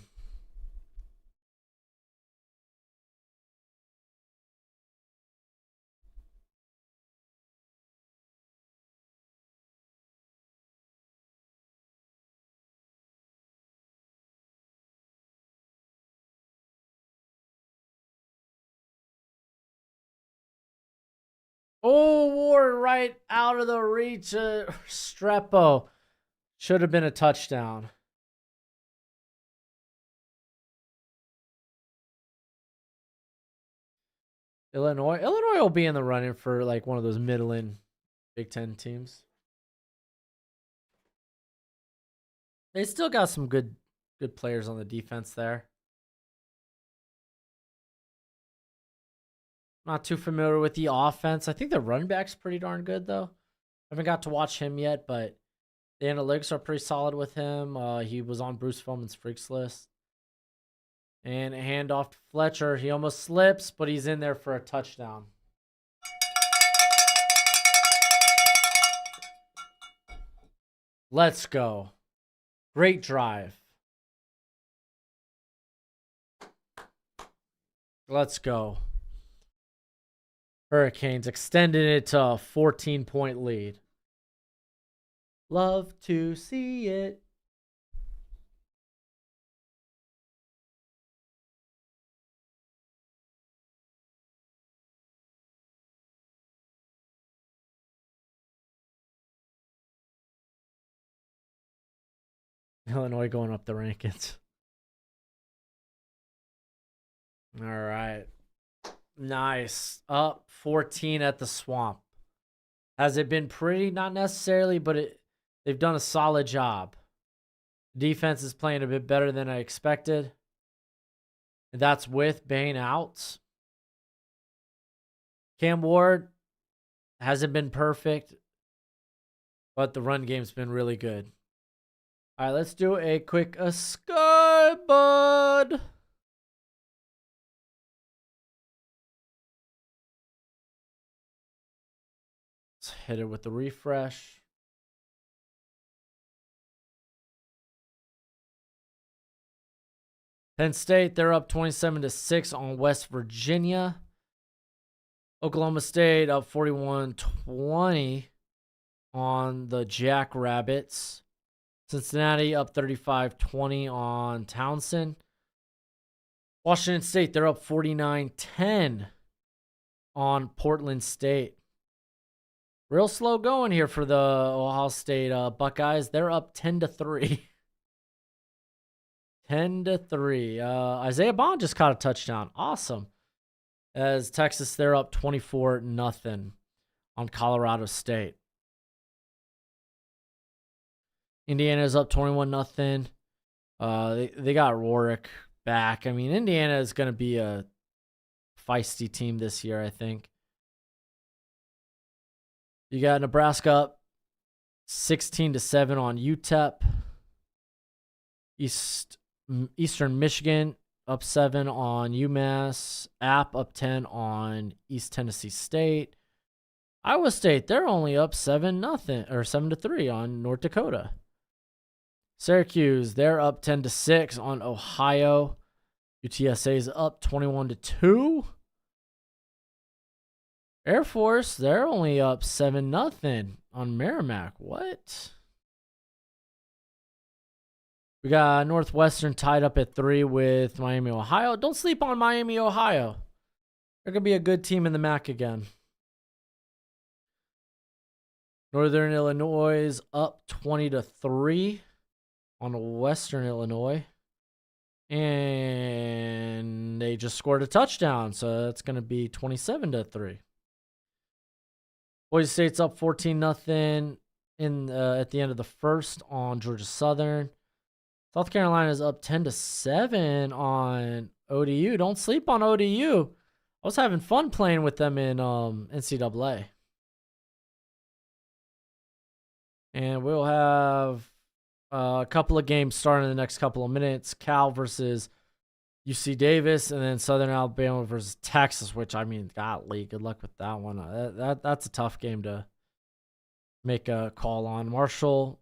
Oh, Ward right out of the reach of Strepo. Should have been a touchdown. Illinois will be in the running for like one of those Midland Big 10 teams. They still got some good players on the defense there. Not too familiar with the offense. I think the running back's pretty darn good, though. I haven't got to watch him yet, but the analytics are pretty solid with him. He was on Bruce Feldman's Freaks list. And a handoff to Fletcher. He almost slips, but he's in there for a touchdown. Let's go. Great drive. Let's go. Hurricanes extended it to a 14-point lead. Love to see it. Illinois going up the rankings. All right. Nice. Up 14 at the Swamp. Has it been pretty? Not necessarily, but they've done a solid job. Defense is playing a bit better than I expected. And that's with Bain out. Cam Ward hasn't been perfect, but the run game's been really good. All right, let's do a quick Sky Bud. Let's hit it with the refresh. Penn State, they're up 27-6 on West Virginia. Oklahoma State up 41-20 on the Jackrabbits. Cincinnati up 35-20 on Townsend. Washington State, they're up 49-10 on Portland State. Real slow going here for the Ohio State Buckeyes. They're up 10-3. 10-3. Isaiah Bond just caught a touchdown. Awesome. As Texas, they're up 24-0 on Colorado State. Indiana's up 21-0. They got Rorick back. I mean, Indiana is going to be a feisty team this year, I think. You got Nebraska up 16-7 on UTEP. Eastern Michigan up 7 on UMass. App up 10 on East Tennessee State. Iowa State, they're only up 7-0 or 7-3 on North Dakota. Syracuse, they're up 10-6 on Ohio. UTSA's up 21-2. Air Force, they're only up 7-0 on Merrimack. What? We got Northwestern tied up at 3 with Miami, Ohio. Don't sleep on Miami, Ohio. They're going to be a good team in the MAC again. Northern Illinois is up 20-3 on Western Illinois. And they just scored a touchdown, so that's going to be 27-3. Boise State's up 14-0 at the end of the first on Georgia Southern. South Carolina's up 10-7 on ODU. Don't sleep on ODU. I was having fun playing with them in NCAA. And we'll have a couple of games starting in the next couple of minutes. Cal versus UC Davis, and then Southern Alabama versus Texas, which, I mean, golly, good luck with that one. That's a tough game to make a call on. Marshall,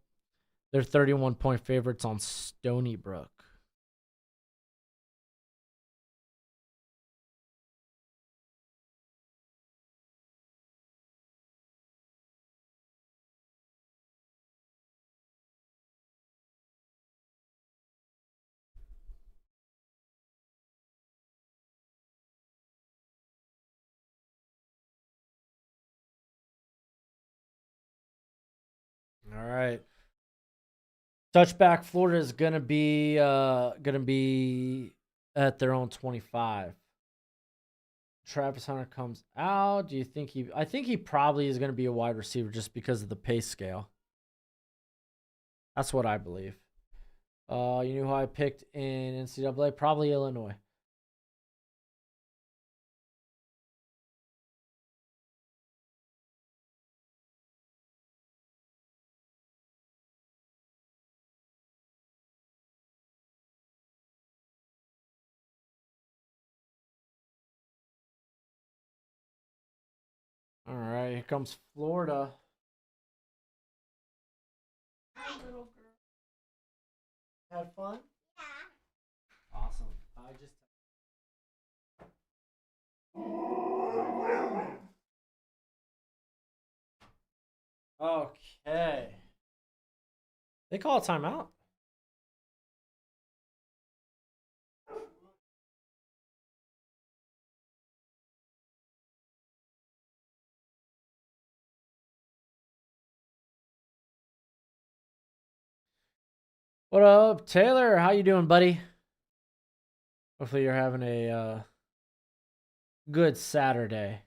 they're 31-point favorites on Stony Brook. All right. Touchback Florida is gonna be at their own 25. Travis Hunter comes out. Do you think I think he probably is gonna be a wide receiver just because of the pay scale. That's what I believe. You know who I picked in NCAA? Probably Illinois. All right, here comes Florida. Hi, little girl. Had fun? Yeah. Awesome. I just. Okay. They call a timeout. What up, Taylor? How you doing, buddy? Hopefully you're having a good Saturday.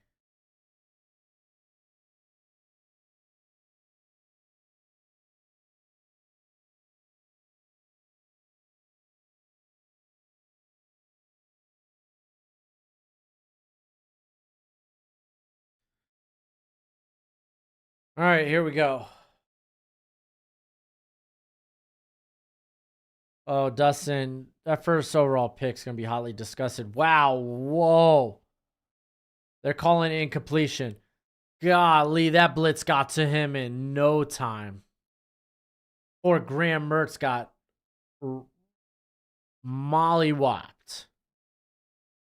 All right, here we go. Oh, Dustin, that first overall pick's going to be hotly discussed. Wow. Whoa. They're calling it incompletion. Golly, that blitz got to him in no time. Or Graham Mertz got mollywopped.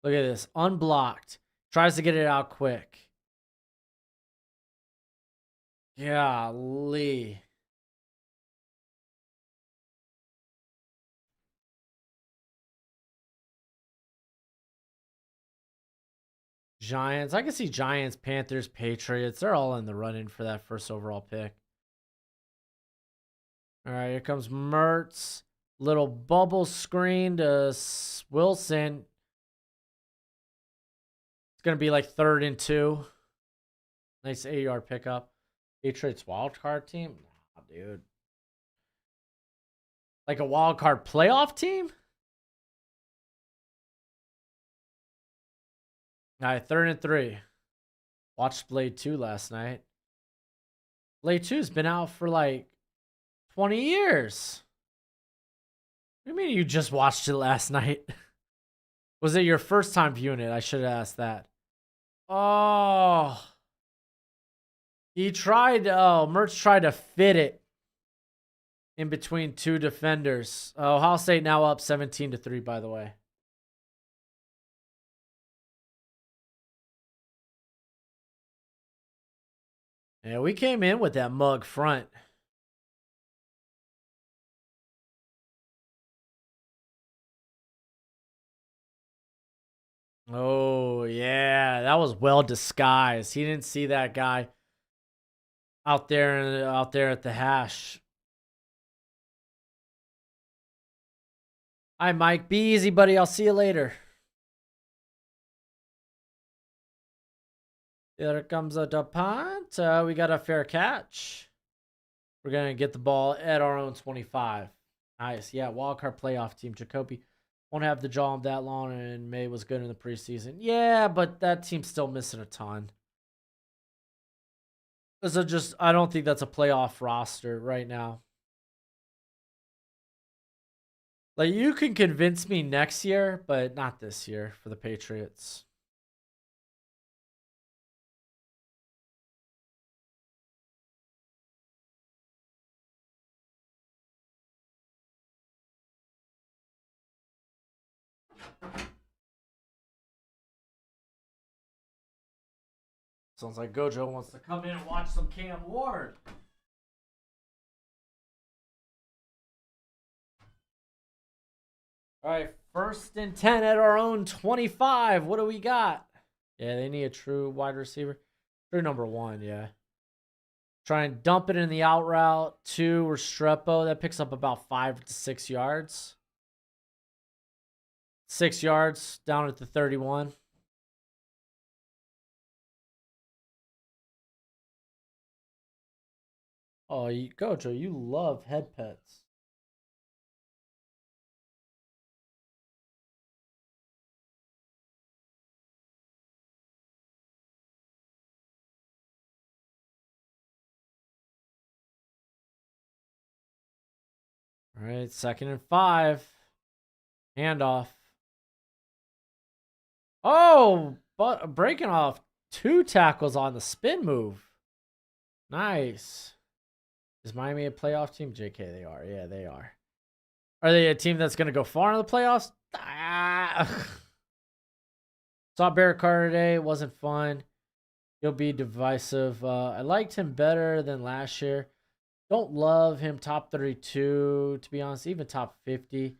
Look at this. Unblocked. Tries to get it out quick. Golly. Giants. I can see Giants, Panthers, Patriots. They're all in the running for that first overall pick. All right, here comes Mertz. Little bubble screen to Wilson. It's going to be like 3rd and 2. Nice 8-yard pickup. Patriots wildcard team? Nah, dude. Like a wildcard playoff team? All right, 3rd and 3. Watched Blade 2 last night. Blade 2's been out for like 20 years. What do you mean you just watched it last night? Was it your first time viewing it? I should have asked that. Oh. Mertz tried to fit it in between 2 defenders. Ohio State now up 17-3, by the way. Yeah, we came in with that mug front. Oh, yeah. That was well disguised. He didn't see that guy out there at the hash. Hi, Mike. Be easy, buddy. I'll see you later. There comes a punt. We got a fair catch. We're going to get the ball at our own 25. Nice. Yeah, wildcard playoff team. Jacoby won't have the job that long, and May was good in the preseason. Yeah, but that team's still missing a ton. I don't think that's a playoff roster right now. Like, you can convince me next year, but not this year for the Patriots. Sounds like Gojo wants to come in and watch some Cam Ward. All right, 1st and 10 at our own 25. What do we got? Yeah, they need a true wide receiver. True number 1, yeah. Try and dump it in the out route to Restrepo. That picks up about 5 to 6 yards. 6 yards down at the 31. Oh, Gojo, you love head pets. All right, 2nd and 5. Handoff. Oh, but breaking off 2 tackles on the spin move. Nice. Is Miami a playoff team? JK, they are. Yeah, they are. Are they a team that's going to go far in the playoffs? Saw Barrett Carter today. It wasn't fun. He'll be divisive. I liked him better than last year. Don't love him top 32, to be honest, even top 50.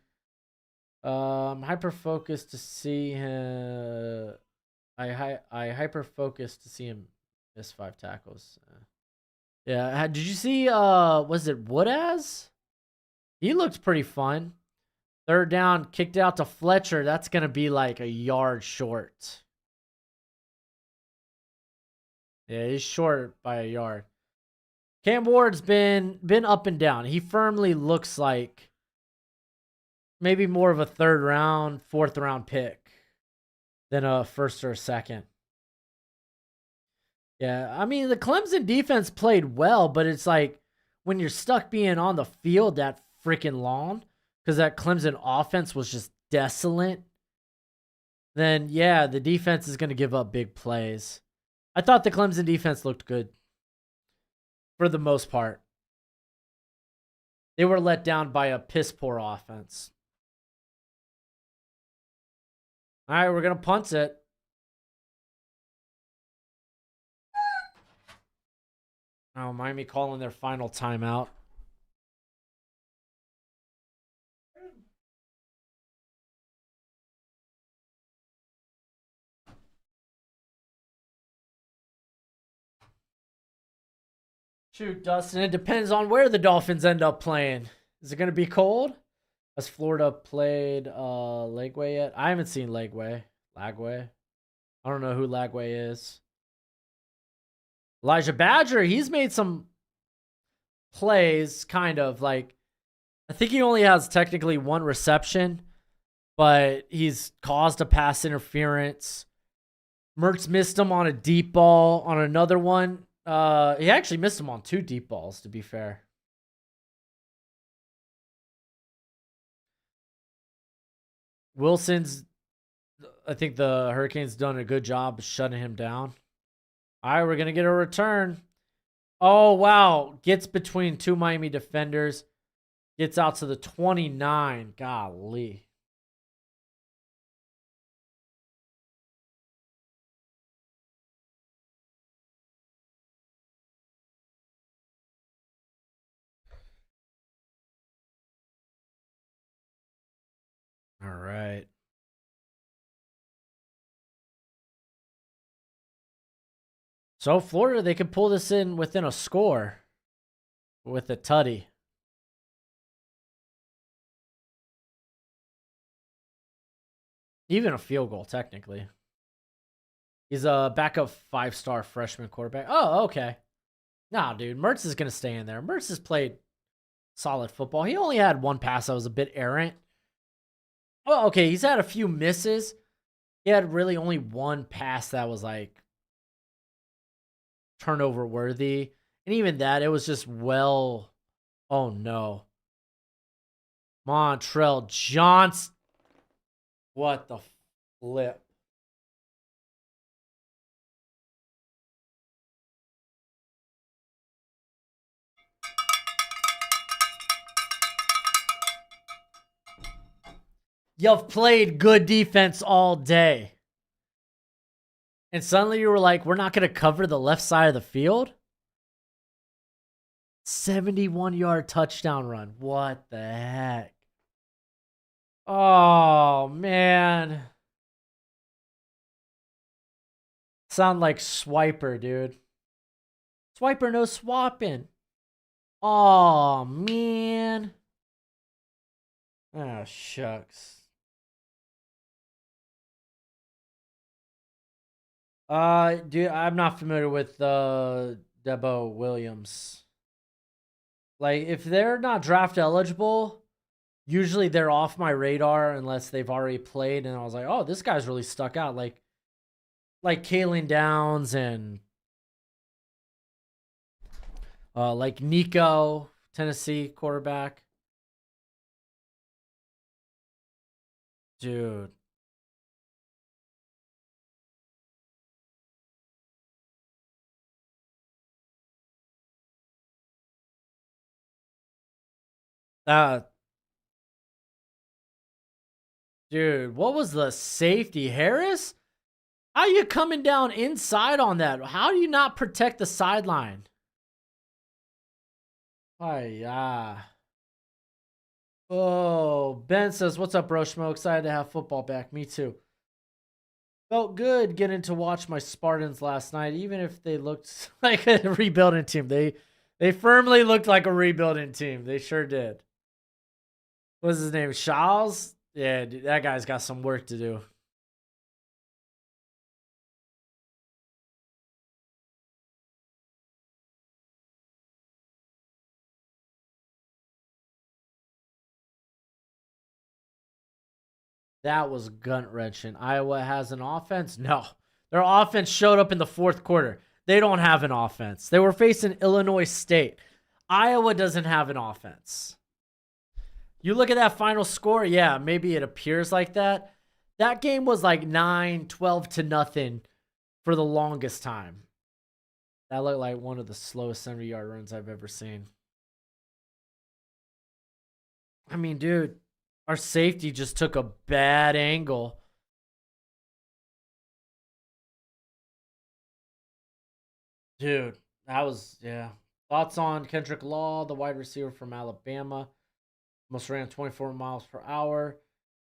Hyper focused to see him. I hyper focused to see him miss 5 tackles. Yeah, did you see? Was it Woodaz? He looked pretty fun. 3rd down, kicked out to Fletcher. That's gonna be like a yard short. Yeah, he's short by a yard. Cam Ward's been up and down. He firmly looks like maybe more of a 3rd round, 4th round pick than a 1st or a 2nd. Yeah, I mean, the Clemson defense played well, but it's like when you're stuck being on the field that freaking long because that Clemson offense was just desolate, then yeah, the defense is going to give up big plays. I thought the Clemson defense looked good for the most part. They were let down by a piss-poor offense. All right, we're going to punt it. Oh, Miami calling their final timeout. Shoot, Dustin, it depends on where the Dolphins end up playing. Is it going to be cold? Has Florida played Lagway yet? I haven't seen Lagway. Lagway? I don't know who Lagway is. Elijah Badger, he's made some plays, kind of. Like, I think he only has technically 1 reception, but he's caused a pass interference. Mertz missed him on a deep ball on another one. He actually missed him on 2 deep balls, to be fair. Wilson's, I think the Hurricanes done a good job shutting him down. All right, we're going to get a return. Oh, wow. Gets between 2 Miami defenders. Gets out to the 29. Golly. All right. So Florida, they could pull this in within a score with a tutty. Even a field goal, technically. He's a backup 5-star freshman quarterback. Oh, okay. Nah, dude. Mertz is going to stay in there. Mertz has played solid football. He only had 1 pass that was a bit errant. Oh, okay. He's had a few misses. He had really only 1 pass that was like turnover worthy. And even that, it was just well. Oh, no. Montrell Johnson. What the flip? You've played good defense all day. And suddenly you were like, we're not going to cover the left side of the field? 71-yard touchdown run. What the heck? Oh, man. Sound like Swiper, dude. Swiper, no swapping. Oh, man. Oh, shucks. Dude, I'm not familiar with Debo Williams. Like, if they're not draft eligible, usually they're off my radar unless they've already played. And I was like, oh, this guy's really stuck out. Like Kalen Downs and like Nico, Tennessee quarterback. Dude. Uh, dude, what was the safety? Harris? How are you coming down inside on that? How do you not protect the sideline? Oh, yeah. Oh, Ben says, "What's up, Broshmo? Excited to have football back. Me too. Felt good getting to watch my Spartans last night, even if they looked like a rebuilding team. They firmly looked like a rebuilding team. They sure did." What's his name? Charles? Yeah, dude, that guy's got some work to do. That was gut wrenching. Iowa has an offense? No. Their offense showed up in the fourth quarter. They don't have an offense. They were facing Illinois State. Iowa doesn't have an offense. You look at that final score, yeah, maybe it appears like that. That game was like 9-12 to nothing for the longest time. That looked like one of the slowest 70-yard runs I've ever seen. I mean, dude, our safety just took a bad angle. Dude, that was, yeah. Thoughts on Kendrick Law, the wide receiver from Alabama? Almost ran 24 miles per hour.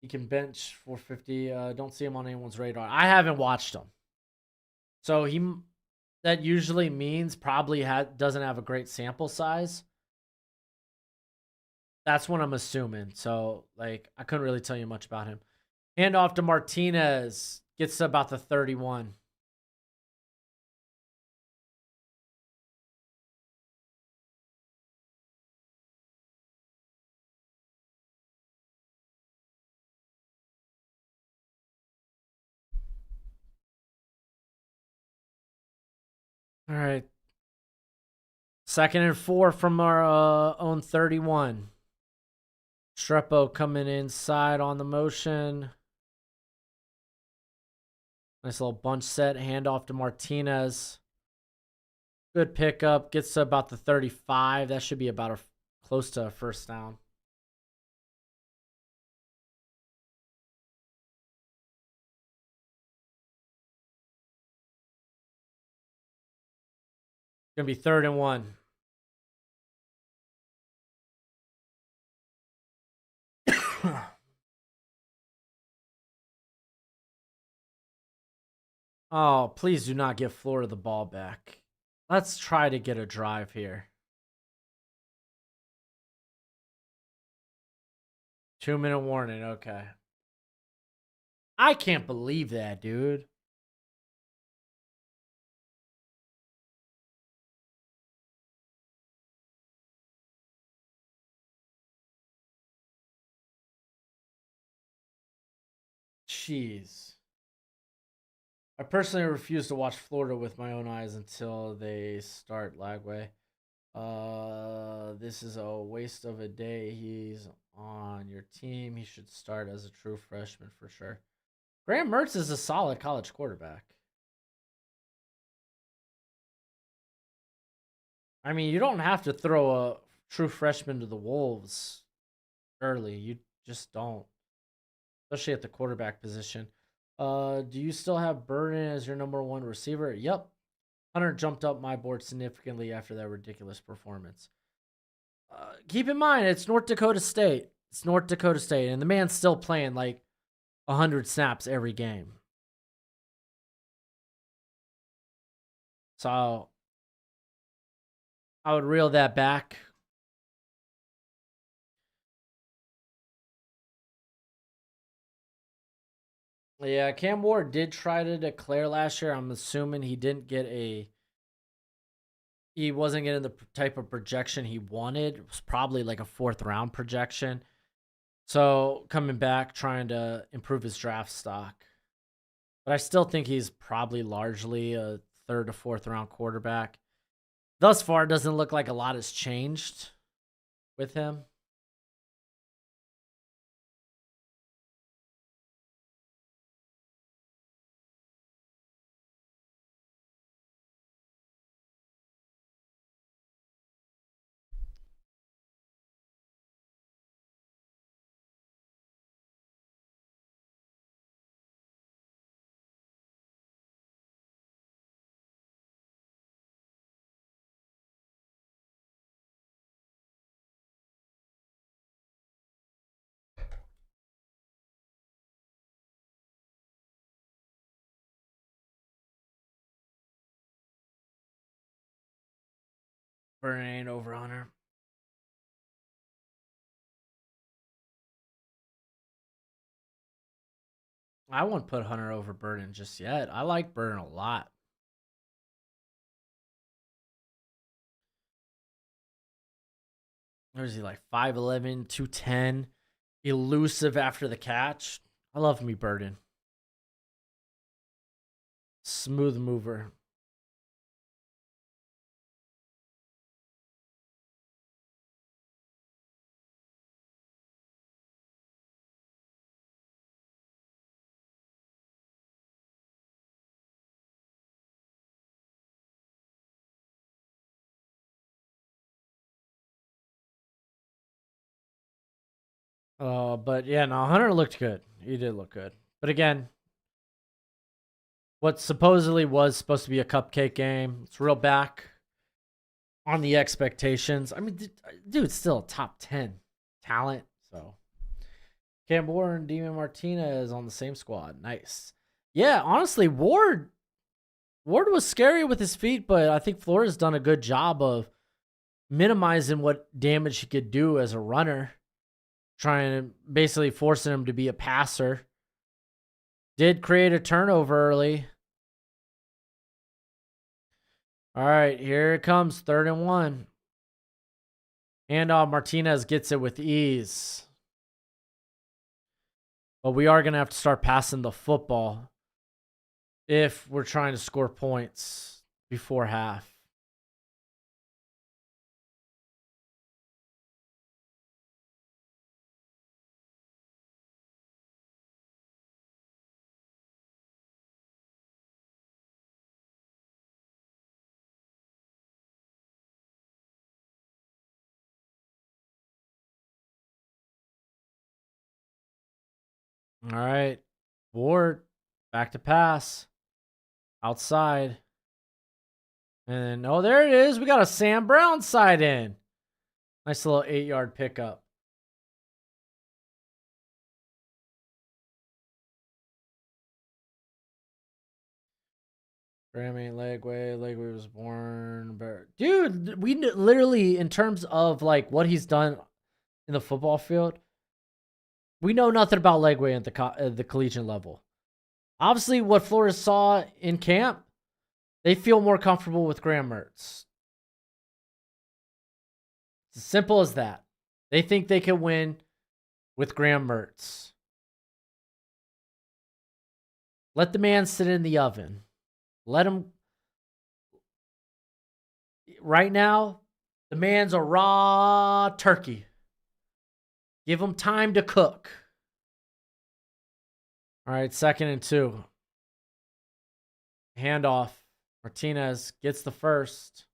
He can bench 450. Don't see him on anyone's radar. I haven't watched him. So that usually means probably doesn't have a great sample size. That's what I'm assuming. So, like, I couldn't really tell you much about him. Handoff to Martinez. Gets to about the 31. All right. 2nd and 4 from our own 31. Strepo coming inside on the motion. Nice little bunch set. Handoff to Martinez. Good pickup. Gets to about the 35. That should be about close to a first down. Gonna be 3rd and 1. Oh, please do not give Florida the ball back. Let's try to get a drive here. 2-minute warning. Okay. I can't believe that, dude. Jeez. I personally refuse to watch Florida with my own eyes until they start Lagway. This is a waste of a day. He's on your team. He should start as a true freshman for sure. Graham Mertz is a solid college quarterback. I mean, you don't have to throw a true freshman to the Wolves early. You just don't, especially at the quarterback position. Do you still have Burden as your number one receiver? Yep. Hunter jumped up my board significantly after that ridiculous performance. Keep in mind, it's North Dakota State. It's North Dakota State, and the man's still playing like 100 snaps every game. So I would reel that back. Yeah, Cam Ward did try to declare last year. I'm assuming he wasn't getting the type of projection he wanted. It was probably like a 4th-round projection. So coming back, trying to improve his draft stock. But I still think he's probably largely a 3rd to 4th-round quarterback. Thus far, it doesn't look like a lot has changed with him. Burden ain't over Hunter. I wouldn't put Hunter over Burden just yet. I like Burden a lot. Where's he like 5'11", 210, elusive after the catch. I love me Burden. Smooth mover. But yeah, no, Hunter looked good. He did look good. But again, what supposedly was supposed to be a cupcake game, it's real back on the expectations. I mean, dude, it's still a top 10 talent. So Cam Ward and Demon Martinez on the same squad. Nice. Yeah, honestly, Ward was scary with his feet, but I think Florida's done a good job of minimizing what damage he could do as a runner, trying to basically forcing him to be a passer. Did create a turnover early. All right, here it comes, 3rd and 1. And Martinez gets it with ease. But we are going to have to start passing the football if we're trying to score points before half. All right. Ward, back to pass. Outside. And, oh, there it is. We got a Sam Brown side in. Nice little 8-yard pickup. Pregame, Legway was born. Dude, we literally, in terms of like what he's done in the football field, we know nothing about Legway at the collegiate level. Obviously, what Florida saw in camp, they feel more comfortable with Graham Mertz. It's as simple as that. They think they can win with Graham Mertz. Let the man sit in the oven. Let him. Right now, the man's a raw turkey. Give him time to cook. All right, 2nd and 2. Handoff. Martinez gets the first.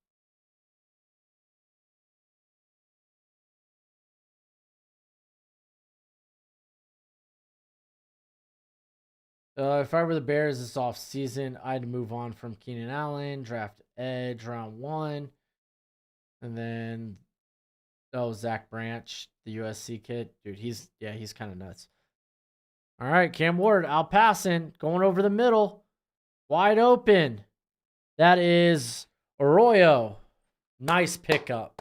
If I were the Bears this offseason, I'd move on from Keenan Allen, draft edge round 1. And then, Zach Branch, the USC kid. Dude, he's kind of nuts. All right, Cam Ward out passing, going over the middle. Wide open. That is Arroyo. Nice pickup.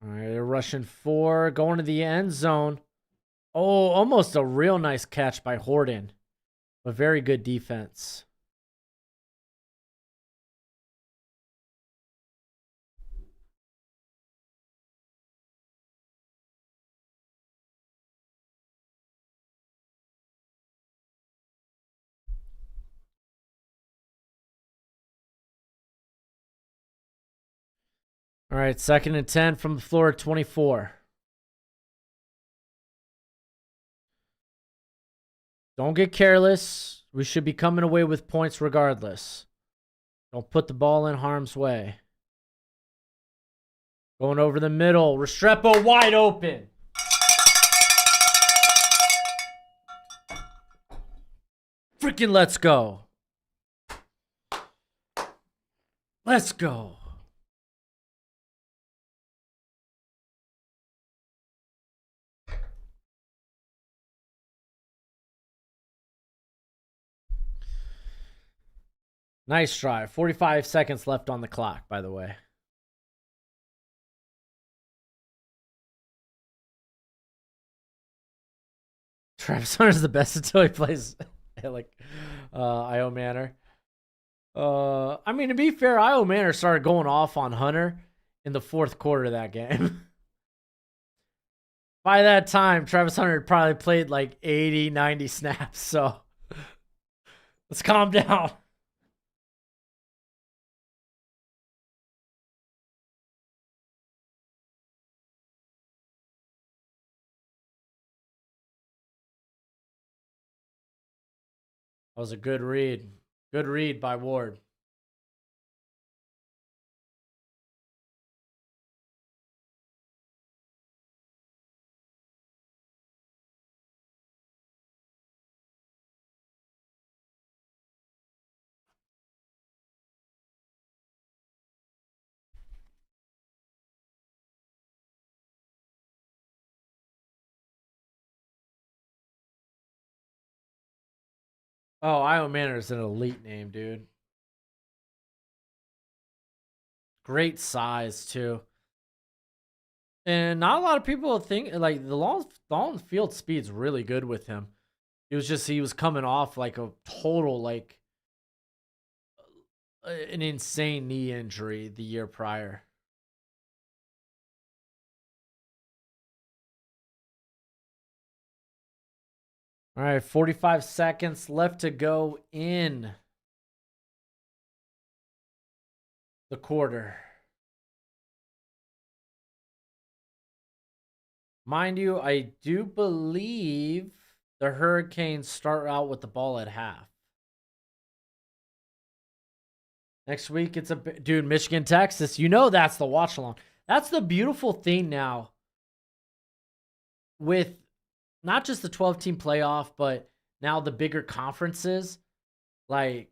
All right, they're rushing 4, going to the end zone. Oh, almost a real nice catch by Horton. A very good defense. All right, 2nd and 10 from the floor at 24. Don't get careless. We should be coming away with points regardless. Don't put the ball in harm's way. Going over the middle. Restrepo wide open. Freaking let's go. Let's go. Nice try. 45 seconds left on the clock, by the way. Travis Hunter's the best until he plays like Io Manor. I mean, to be fair, Io Manor started going off on Hunter in the fourth quarter of that game. By that time, Travis Hunter had probably played like 80, 90 snaps. So let's calm down. That was a good read. Good read by Ward. Oh, Io Manor is an elite name, dude. Great size, too. And not a lot of people think, like, the long field speed's really good with him. It was just, he was coming off, like, a total, like, an insane knee injury the year prior. All right, 45 seconds left to go in the quarter. Mind you, I do believe the Hurricanes start out with the ball at half. Next week, it's dude, Michigan, Texas. You know that's the watch along. That's the beautiful thing now with not just the 12-team playoff, but now the bigger conferences. Like,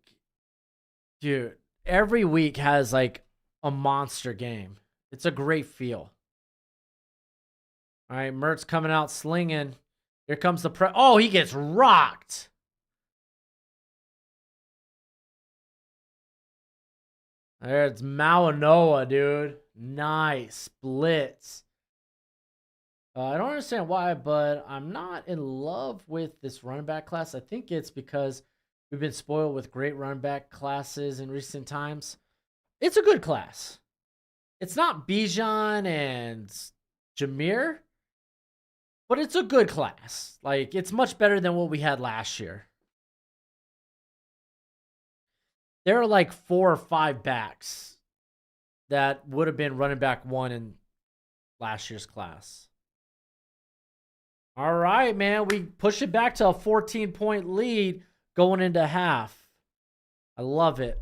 dude, every week has like a monster game. It's a great feel. All right, Mertz coming out slinging. Here comes the oh, he gets rocked. There's Malinoa, dude. Nice blitz. I don't understand why, but I'm not in love with this running back class. I think it's because we've been spoiled with great running back classes in recent times. It's a good class. It's not Bijan and Jameer, but it's a good class. Like, it's much better than what we had last year. There are like 4 or 5 backs that would have been running back 1 in last year's class. All right, man. We push it back to a 14-point lead going into half. I love it.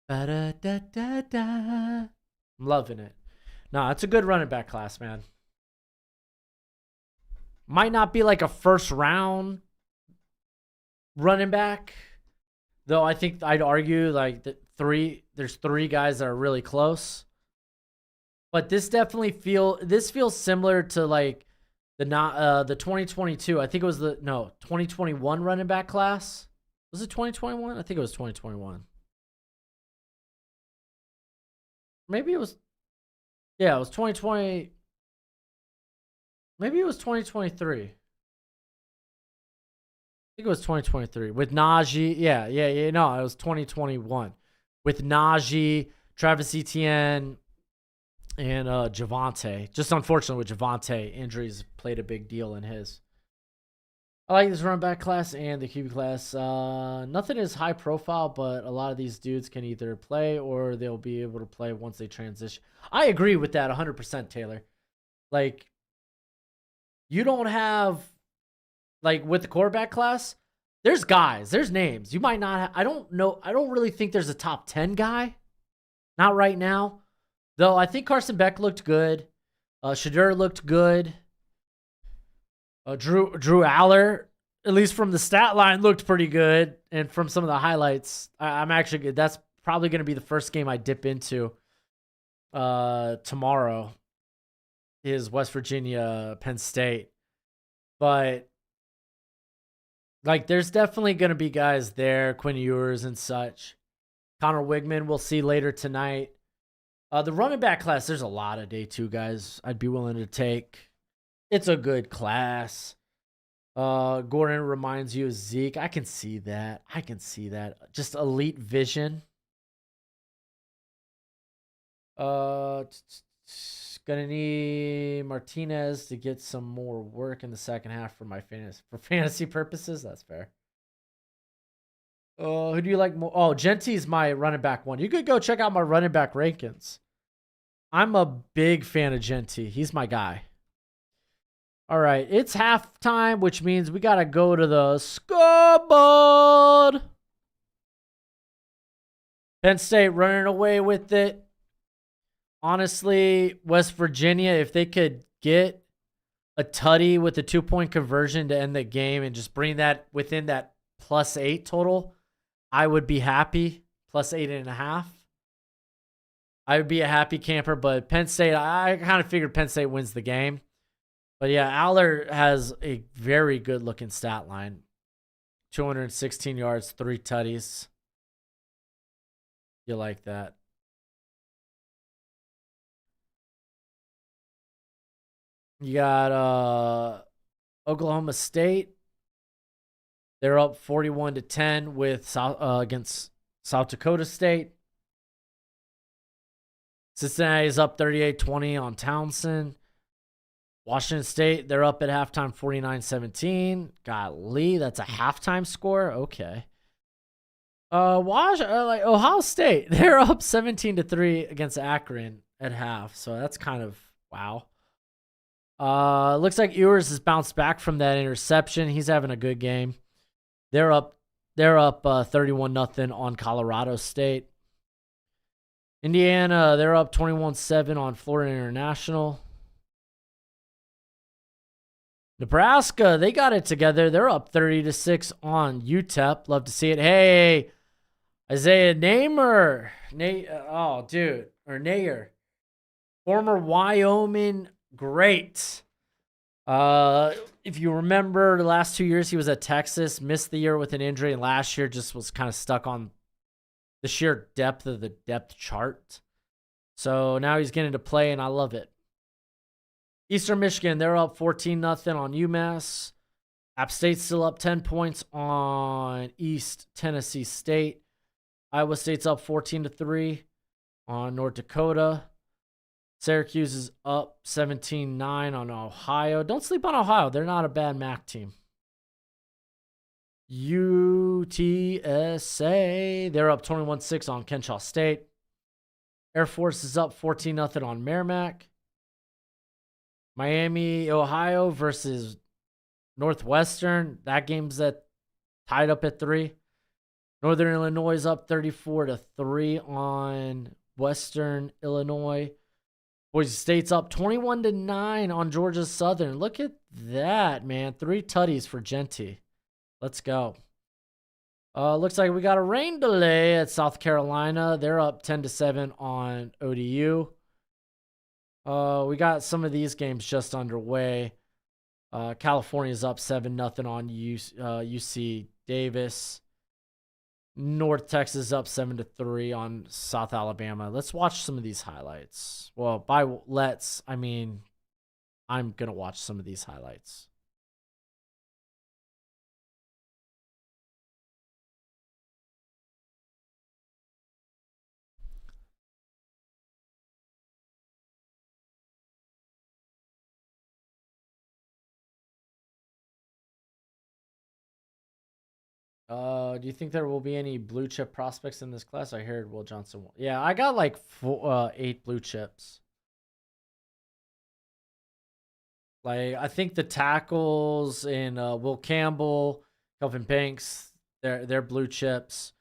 Ba-da-da-da-da. I'm loving it. No, it's a good running back class, man. Might not be like a first round running back, though. I think I'd argue like there's 3 guys that are really close. But this definitely feels similar to like the 2022. I think it was 2021 running back class. Was it 2021? I think it was 2021. Maybe it was. Yeah, it was 2020. Maybe it was 2023. I think it was 2023 with Najee. Yeah. No, it was 2021 with Najee, Travis Etienne, and Javonte. Just unfortunately with Javonte, injuries played a big deal in his. I like this running back class and the QB class. Nothing is high profile, but a lot of these dudes can either play or they'll be able to play once they transition. I agree with that 100%, Taylor. Like, you don't have, like, with the quarterback class, there's guys, there's names. You might not I don't know. I don't really think there's a top 10 guy. Not right now. Though I think Carson Beck looked good. Shadur looked good. Drew Aller, at least from the stat line, looked pretty good. And from some of the highlights, I'm actually good. That's probably going to be the first game I dip into tomorrow is West Virginia, Penn State. But Like, there's definitely going to be guys there, Quinn Ewers and such. Connor Wigman, we'll see later tonight. The running back class, there's a lot of day 2 guys I'd be willing to take. It's a good class. Gordon reminds you of Zeke. I can see that. Just elite vision. Gonna need Martinez to get some more work in the second half for fantasy purposes. That's fair. Who do you like more? Oh, Genti's my running back one. You could go check out my running back rankings. I'm a big fan of Genti. He's my guy. All right, it's halftime, which means we gotta go to the scoreboard. Penn State running away with it. Honestly, West Virginia, if they could get a tutty with a 2-point conversion to end the game and just bring that within that +8 total, I would be happy. +8.5. I would be a happy camper, but Penn State, I kind of figured Penn State wins the game. But yeah, Aller has a very good looking stat line. 216 yards, 3 tutties. You like that. You got Oklahoma State. They're up 41-10 with against South Dakota State. Cincinnati's up 38-20 on Townsend. Washington State, they're up at halftime 49-17. Golly, that's a halftime score? Okay. Ohio State, they're up 17-3 against Akron at half. So that's kind of wow. Looks like Ewers has bounced back from that interception. He's having a good game. They're up 31-0 on Colorado State. Indiana, they're up 21-7 on Florida International. Nebraska, they got it together. They're up 30-6 on UTEP. Love to see it. Hey, Isaiah Namer. Nayer. Former Wyoming great. If you remember the last 2 years, he was at Texas, missed the year with an injury, and last year just was kind of stuck on the sheer depth of the depth chart. So now he's getting to play, and I love it. Eastern Michigan, they're up 14-0 on UMass. App State's still up 10 points on East Tennessee State. Iowa State's up 14-3 on North Dakota. Syracuse is up 17-9 on Ohio. Don't sleep on Ohio. They're not a bad MAC team. UTSA, they're up 21-6 on Kennesaw State. Air Force is up 14-0 on Merrimack. Miami, Ohio versus Northwestern. That game's tied up at 3. Northern Illinois is up 34-3 on Western Illinois. Boise State's up 21-9 on Georgia Southern. Look at that, man. 3 tutties for Genti. Let's go. Looks like we got a rain delay at South Carolina. They're up 10-7 on ODU. We got some of these games just underway. California's up 7-0 on UC Davis. North Texas up 7-3 on South Alabama. Let's watch some of these highlights. Well, I mean, I'm going to watch some of these highlights. Do you think there will be any blue chip prospects in this class? I heard Will Johnson. Yeah, I got like 8 blue chips. Like, I think the tackles in Will Campbell, Kelvin Banks, they're blue chips.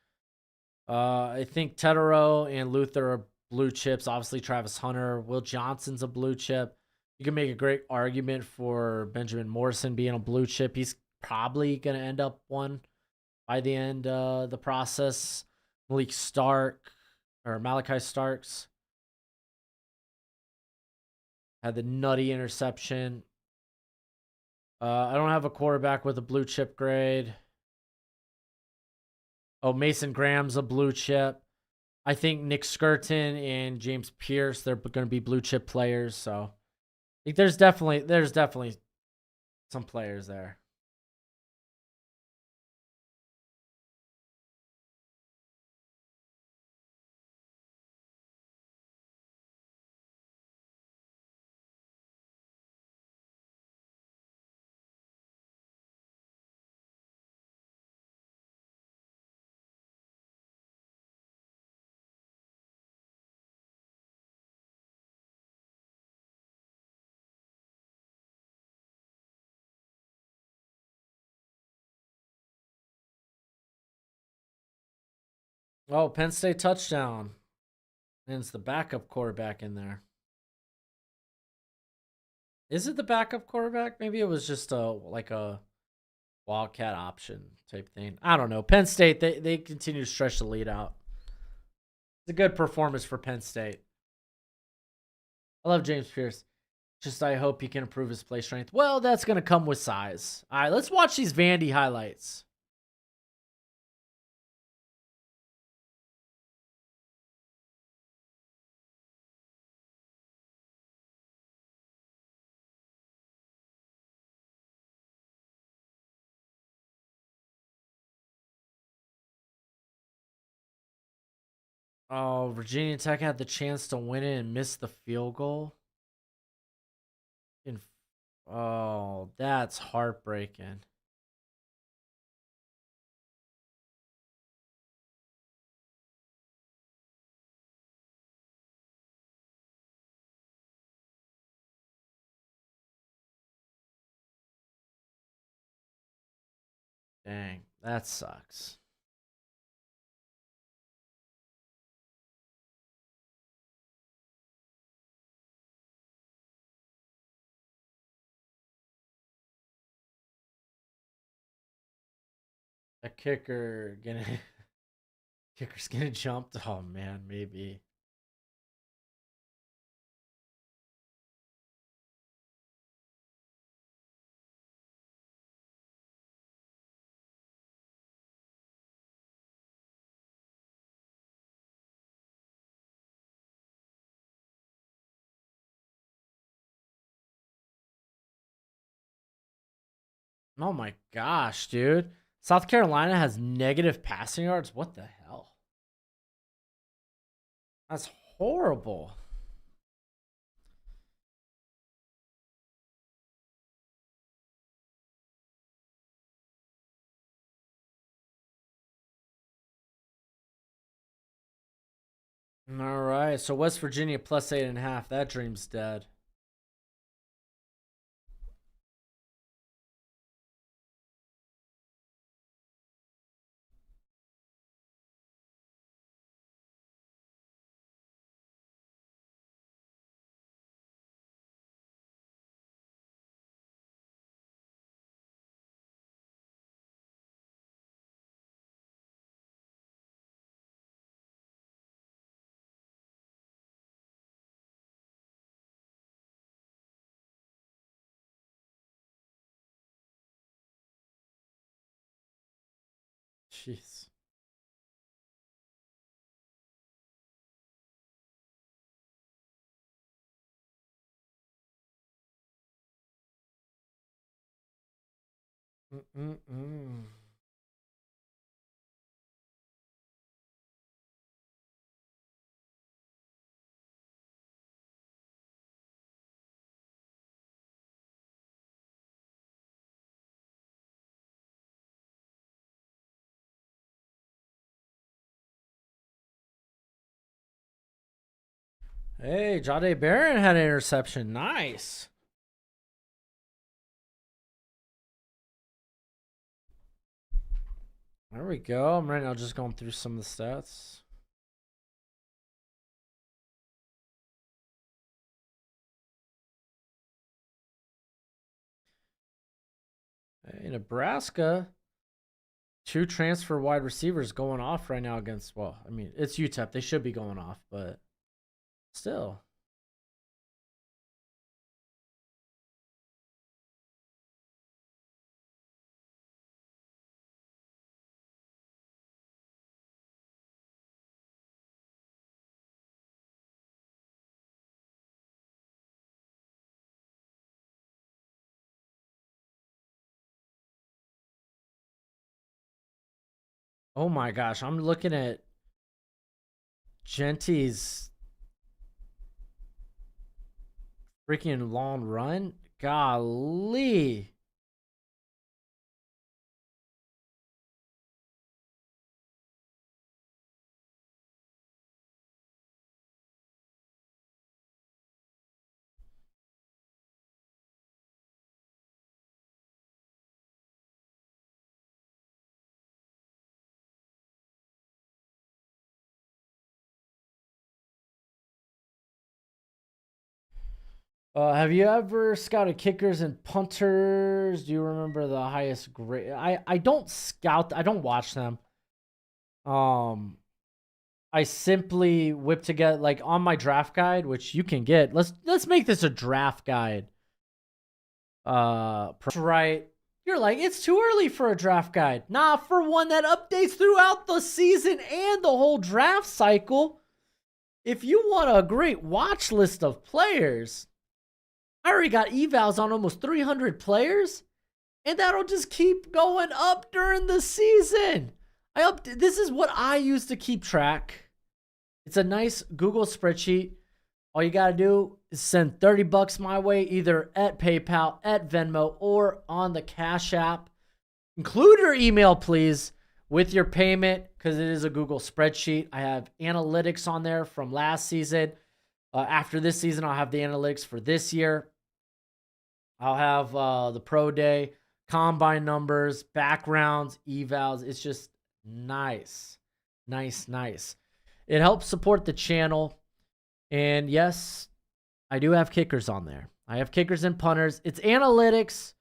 I think Tetero and Luther are blue chips. Obviously, Travis Hunter. Will Johnson's a blue chip. You can make a great argument for Benjamin Morrison being a blue chip. He's probably going to end up one by the end of the process. Malachi Starks had the nutty interception. I don't have a quarterback with a blue chip grade. Oh, Mason Graham's a blue chip. I think Nick Skirton and James Pierce, they're going to be blue chip players. So I think there's definitely some players there. Oh, Penn State touchdown. And it's the backup quarterback in there. Is it the backup quarterback? Maybe it was just a wildcat option type thing. I don't know. Penn State, they continue to stretch the lead out. It's a good performance for Penn State. I love James Pierce. Just I hope he can improve his play strength. Well, that's gonna come with size. All right, let's watch these Vandy highlights. Oh, Virginia Tech had the chance to win it and missed the field goal. In Oh, that's heartbreaking. Dang, that sucks. A kicker gonna kicker's gonna jump. Oh man, maybe. Oh my gosh, dude. South Carolina has negative passing yards. What the hell? That's horrible. All right, so West Virginia plus 8.5. That dream's dead. Jeez. Mm-mm-mm. Hey, Jade Barron had an interception. Nice. There we go. I'm right now just going through some of the stats. Hey, Nebraska, two transfer wide receivers going off right now against, well, I mean, it's UTEP. They should be going off, but still. Oh my gosh, I'm looking at Genti's freaking long run. Golly. Have you ever scouted kickers and punters? Do you remember the highest grade? I don't scout. I don't watch them. Um, I simply whip together like on my draft guide, which you can get. Let's make this a draft guide. Right. You're like, it's too early for a draft guide. Nah, for one that updates throughout the season and the whole draft cycle. If you want a great watch list of players, I already got evals on almost 300 players, and that'll just keep going up during the season. This is what I use to keep track. It's a nice Google spreadsheet. All you got to do is send $30 my way, either at PayPal, at Venmo, or on the Cash App. Include your email, please, with your payment because it is a Google spreadsheet. I have analytics on there from last season. After this season, I'll have the analytics for this year. I'll have the pro day, combine numbers, backgrounds, evals. It's just nice. Nice. It helps support the channel. And yes, I do have kickers on there. I have kickers and punters. It's analytics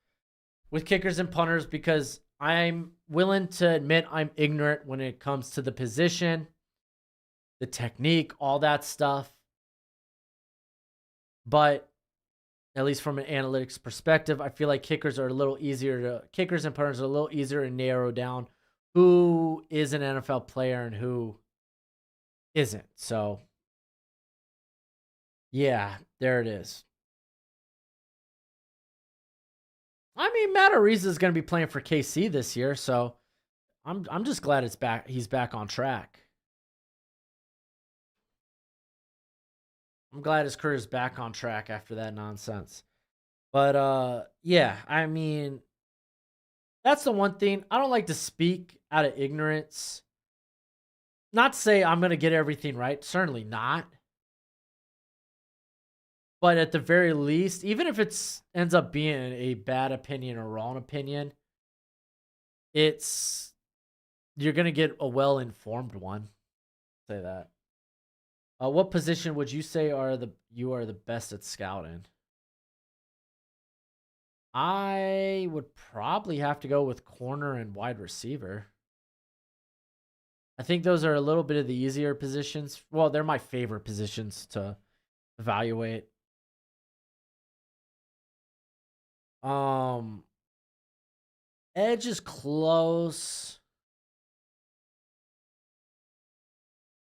with kickers and punters because I'm willing to admit I'm ignorant when it comes to the position, the technique, all that stuff. But at least from an analytics perspective, I feel like kickers and punters are a little easier to narrow down who is an NFL player and who isn't. So yeah, there it is. I mean, Matt Ariza is going to be playing for KC this year, so I'm just glad it's back. He's back on track. I'm glad his career is back on track after that nonsense. But yeah, I mean, that's the one thing. I don't like to speak out of ignorance. Not to say I'm going to get everything right, certainly not. But at the very least, even if it ends up being a bad opinion or wrong opinion, it's you're going to get a well-informed one. Say that. What position would you say you are the best at scouting? I would probably have to go with corner and wide receiver. I think those are a little bit of the easier positions. Well, they're my favorite positions to evaluate. Um, Edge is close.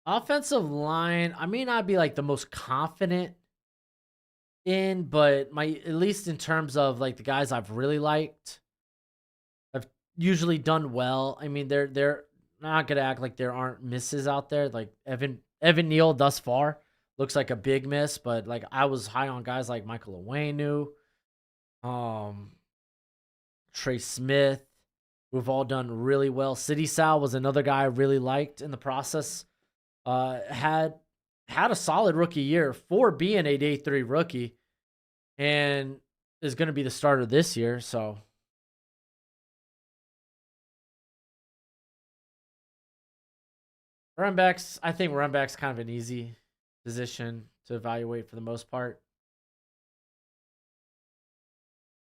Offensive line, I may not be like the most confident in, but at least in terms of like the guys I've really liked, have usually done well. I mean, they're not gonna act like there aren't misses out there. Like Evan Neal thus far looks like a big miss, but like I was high on guys like Michael Owenu, um, Trey Smith, who've all done really well. City Sal was another guy I really liked in the process. Had a solid rookie year for being a day 3 rookie, and is going to be the starter this year. So running backs, I think running backs kind of an easy position to evaluate for the most part.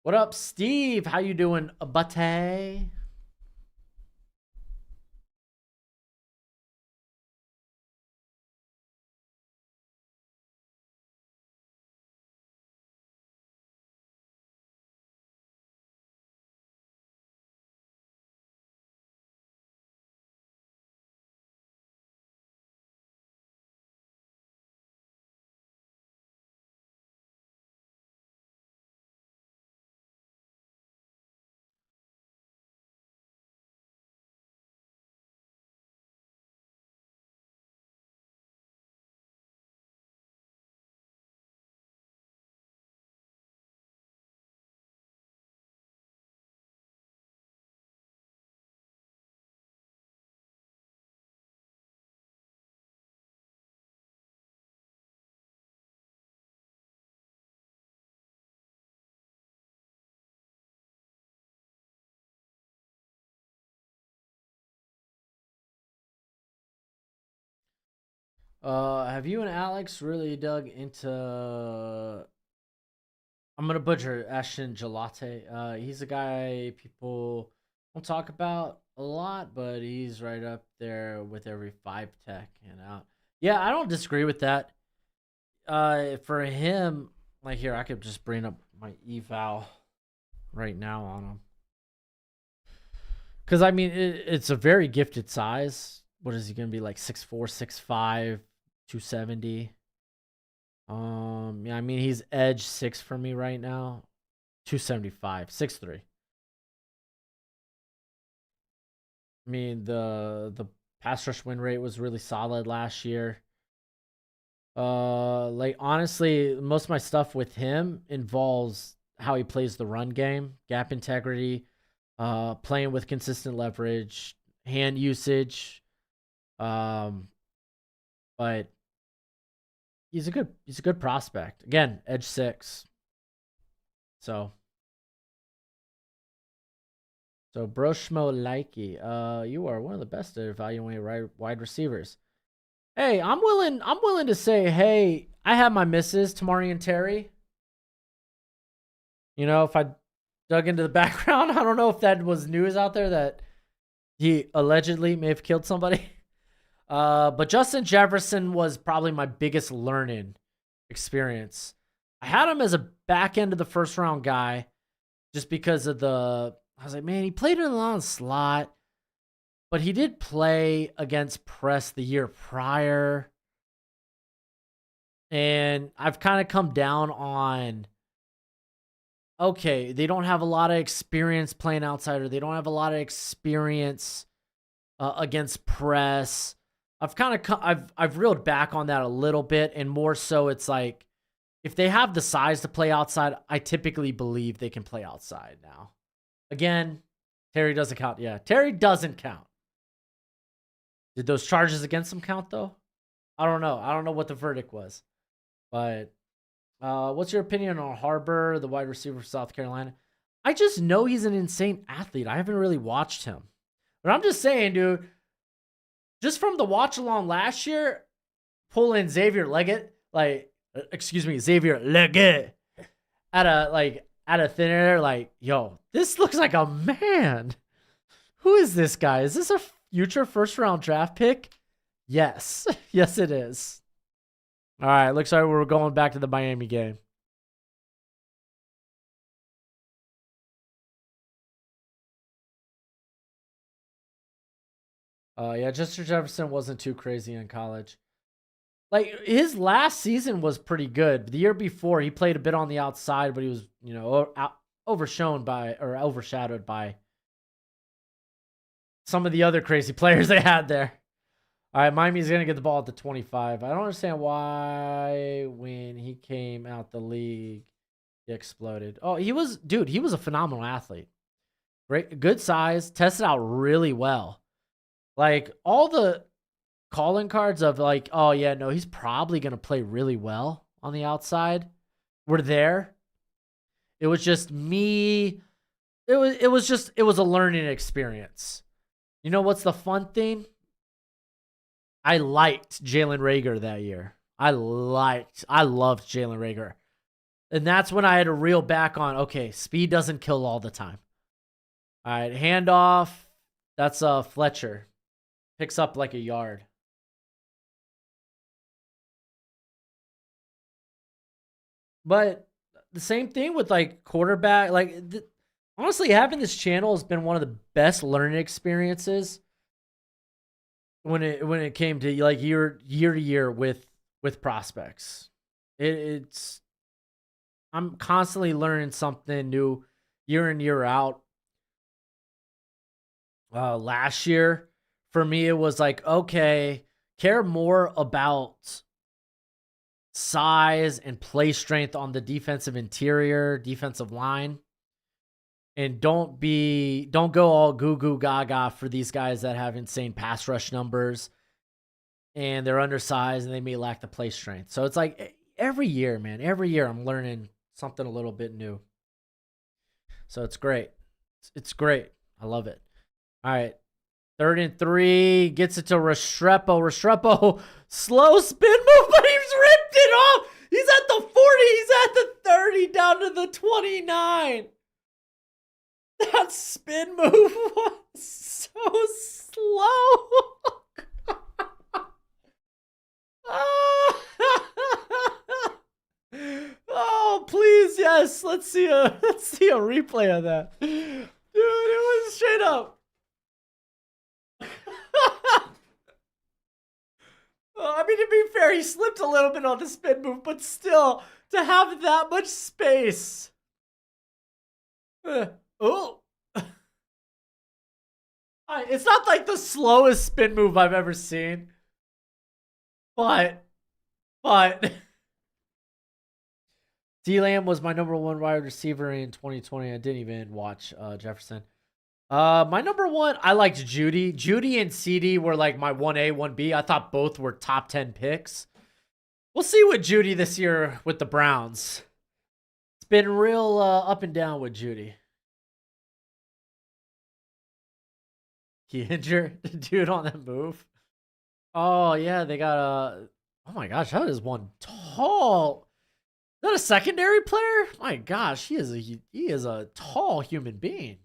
What up, Steve? How you doing, Abate? Have you and Alex really dug into? I'm gonna butcher Ashton Gelate. He's a guy people don't talk about a lot, but he's right up there with every 5 tech and out. Yeah, I don't disagree with that. For him, like here, I could just bring up my eval right now on him because I mean it's a very gifted size. What is he gonna be like 6'4", 6'5", 270? Yeah, I mean he's edge 6 for me right now. 275, 6'3". I mean the pass rush win rate was really solid last year. Like honestly, most of my stuff with him involves how he plays the run game, gap integrity, playing with consistent leverage, hand usage. Um, but he's a good prospect. Again, edge 6. So Broshmo likey, you are one of the best at evaluating wide receivers. Hey, I'm willing to say, hey, I have my misses, Tamari and Terry. You know, if I dug into the background, I don't know if that was news out there that he allegedly may have killed somebody. But Justin Jefferson was probably my biggest learning experience. I had him as a back end of the first round guy just because of I was like, man, he played in a lot of slot, but he did play against press the year prior. And I've kind of come down on, okay, they don't have a lot of experience playing outside, or they don't have a lot of experience against press. I've reeled back on that a little bit, and more so, it's like if they have the size to play outside, I typically believe they can play outside now. Again, Terry doesn't count. Yeah, Terry doesn't count. Did those charges against him count though? I don't know. I don't know what the verdict was, but what's your opinion on Harbor, the wide receiver for South Carolina? I just know he's an insane athlete. I haven't really watched him. But I'm just saying, dude, just from the watch along last year, pull in Xavier Leggett, Xavier Leggett out of thin air, like, yo, this looks like a man. Who is this guy? Is this a future first round draft pick? Yes. Yes, it is. All right, looks like we're going back to the Miami game. Yeah, Justin Jefferson wasn't too crazy in college. Like his last season was pretty good. The year before, he played a bit on the outside, but he was, overshadowed by some of the other crazy players they had there. All right, Miami's gonna get the ball at the 25. I don't understand why when he came out the league, he exploded. Oh, he was a phenomenal athlete. Great, good size, tested out really well. Like all the calling cards of like, oh yeah, no, he's probably gonna play really well on the outside were there. It was just me. It was a learning experience. You know what's the fun thing? I liked Jalen Reagor that year. I loved Jalen Reagor. And that's when I had to reel back on, okay, speed doesn't kill all the time. All right, handoff. That's Fletcher. Picks up like a yard. But the same thing with like quarterback. Honestly, having this channel has been one of the best learning experiences when it came to like year to year with prospects. It's I'm constantly learning something new year in year out. Last year for me it was like, okay, care more about size and play strength on the defensive interior, defensive line. And don't go all goo goo gaga for these guys that have insane pass rush numbers and they're undersized and they may lack the play strength. So it's like every year, man, every year I'm learning something a little bit new. So it's great. It's great. I love it. All right. 3rd and 3. Gets it to Restrepo. Restrepo, slow spin move, but he's ripped it off. He's at the 40. He's at the 30, down to the 29. That spin move was so slow. Oh, please, yes. Let's see a replay of that. Dude, it was straight up. I mean, to be fair, he slipped a little bit on the spin move, but still, to have that much space. Oh. It's not like the slowest spin move I've ever seen. But. D-Lamb was my number 1 wide receiver in 2020. I didn't even watch Jefferson. My number 1, I liked Judy. Judy and CD were like my 1A, 1B. I thought both were top 10 picks. We'll see with Judy this year with the Browns. It's been real up and down with Judy. He injured the dude on that move. Oh, yeah, they got a... Oh, my gosh, that is one tall... Is that a secondary player? My gosh, he is a tall human being.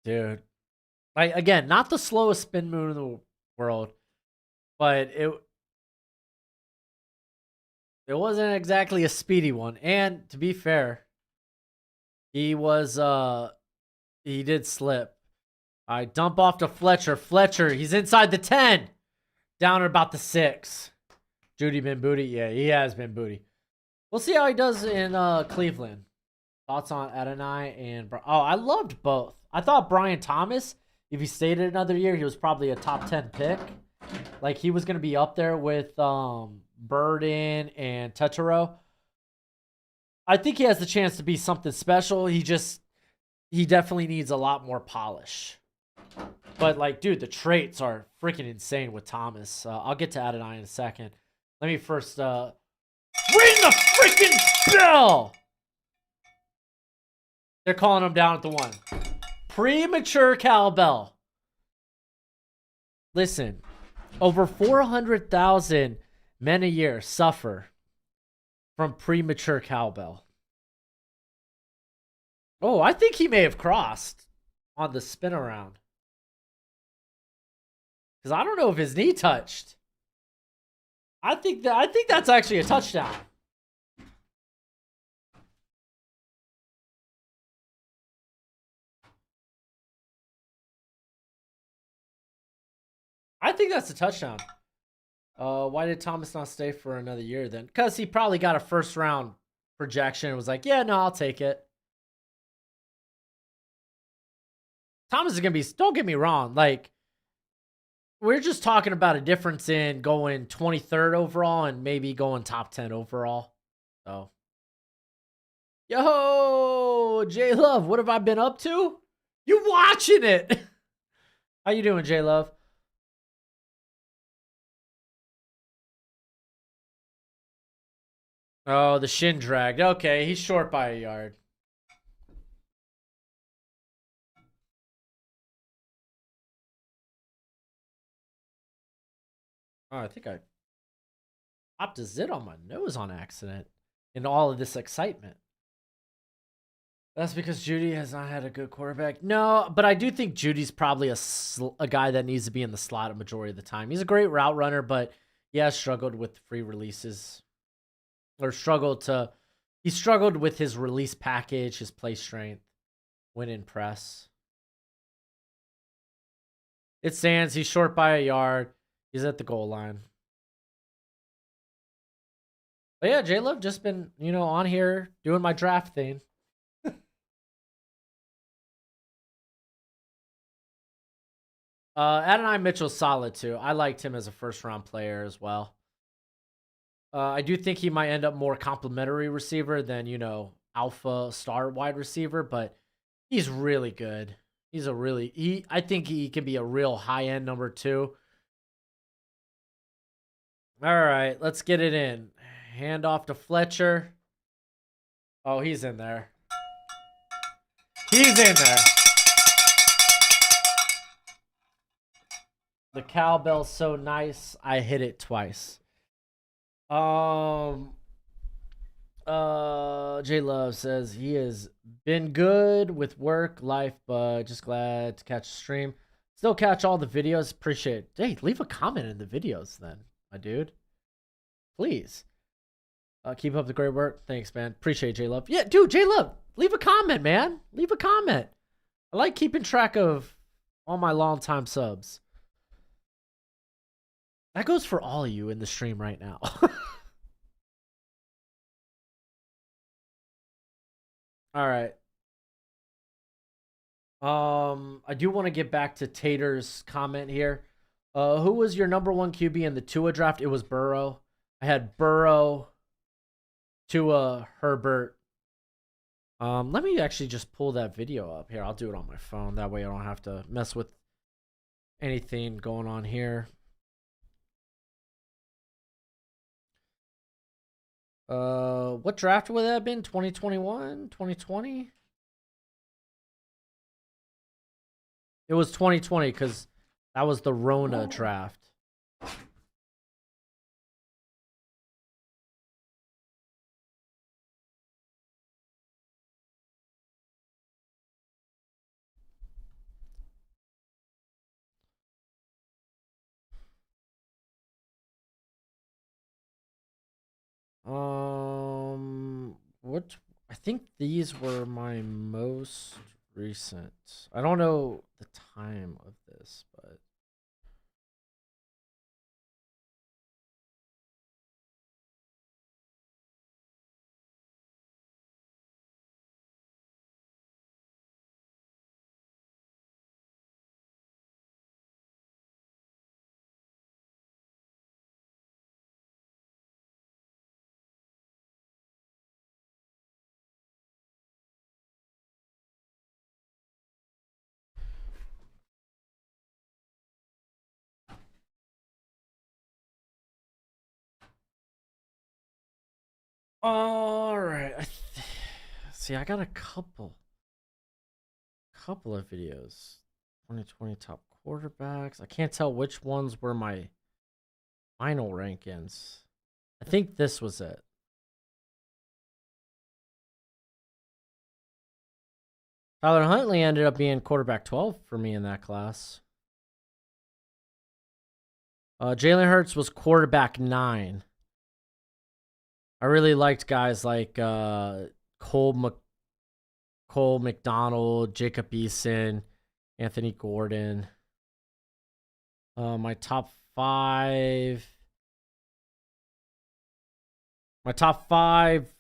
Dude. Again, not the slowest spin move in the world, but it wasn't exactly a speedy one. And to be fair, he did slip. I dump off to Fletcher. Fletcher, he's inside the 10. Down at about the 6. Judy been booty? Yeah, he has been booty. We'll see how he does in Cleveland. Thoughts on Adonai and... Oh, I loved both. I thought Brian Thomas, if he stayed another year, he was probably a top 10 pick. Like, he was going to be up there with Burden and Tetero. I think he has the chance to be something special. He definitely needs a lot more polish. But, like, dude, the traits are freaking insane with Thomas. I'll get to Adonai in a second. Let me first ring the freaking bell! They're calling him down at the 1. Premature cowbell. Listen, over 400,000 men a year suffer from premature cowbell. Oh, I think he may have crossed on the spin around. Because I don't know if his knee touched. I think that's actually a touchdown. I think that's a touchdown. Why did Thomas not stay for another year then? Because he probably got a first round projection and was like, yeah, no, I'll take it. Thomas is going to be, don't get me wrong, like, we're just talking about a difference in going 23rd overall and maybe going top 10 overall. So, yo, J Love, what have I been up to? You watching it? How you doing, J Love? Oh, the shin dragged. Okay, he's short by a yard. Oh, I think I popped a zit on my nose on accident in all of this excitement. That's because Judy has not had a good quarterback. No, but I do think Judy's probably a guy that needs to be in the slot a majority of the time. He's a great route runner, but he has struggled with free releases. Or he struggled with his release package, his play strength, when in press. It stands. He's short by a yard. He's at the goal line. But yeah, J-Love just been, on here doing my draft thing. Adonai Mitchell's solid too. I liked him as a first round player as well. I do think he might end up more complimentary receiver than, alpha star wide receiver, but he's really good. I think he can be a real high end number 2. All right, let's get it in. Hand off to Fletcher. Oh, he's in there. He's in there. The cowbell's so nice, I hit it twice. J Love says he has been good with work, life, but just glad to catch a stream. Still catch all the videos. Appreciate it. Hey, leave a comment in the videos then, my dude. Please. Keep up the great work. Thanks, man. Appreciate J Love. Yeah, dude, J Love, leave a comment, man. Leave a comment. I like keeping track of all my longtime subs. That goes for all of you in the stream right now. All right. I do want to get back to Tater's comment here. Who was your number one QB in the Tua draft? It was Burrow. I had Burrow, Tua, Herbert. Let me actually just pull that video up here. I'll do it on my phone. That way I don't have to mess with anything going on here. What draft would that have been? 2021? 2020? It was 2020 because that was the Rona draft. What? I think these were my most recent. I don't know the time of this, but all right. See, I got a couple of videos. 2020 top quarterbacks. I can't tell which ones were my final rankings. I think this was it. Tyler Huntley ended up being quarterback 12 for me in that class. Jalen Hurts was quarterback 9. I really liked guys like Cole McDonald, Jacob Eason, Anthony Gordon. My top 5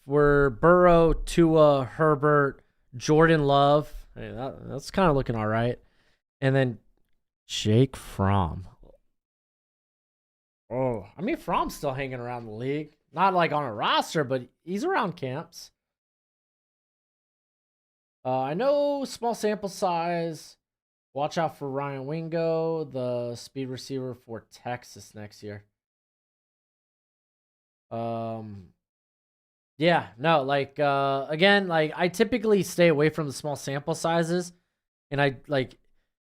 were Burrow, Tua, Herbert, Jordan Love. Hey, that's kind of looking all right. And then Jake Fromm. Oh, I mean, Fromm's still hanging around the league. Not like on a roster, but he's around camps. I know small sample size. Watch out for Ryan Wingo, the speed receiver for Texas next year. Yeah, no, like again, like I typically stay away from the small sample sizes, and I like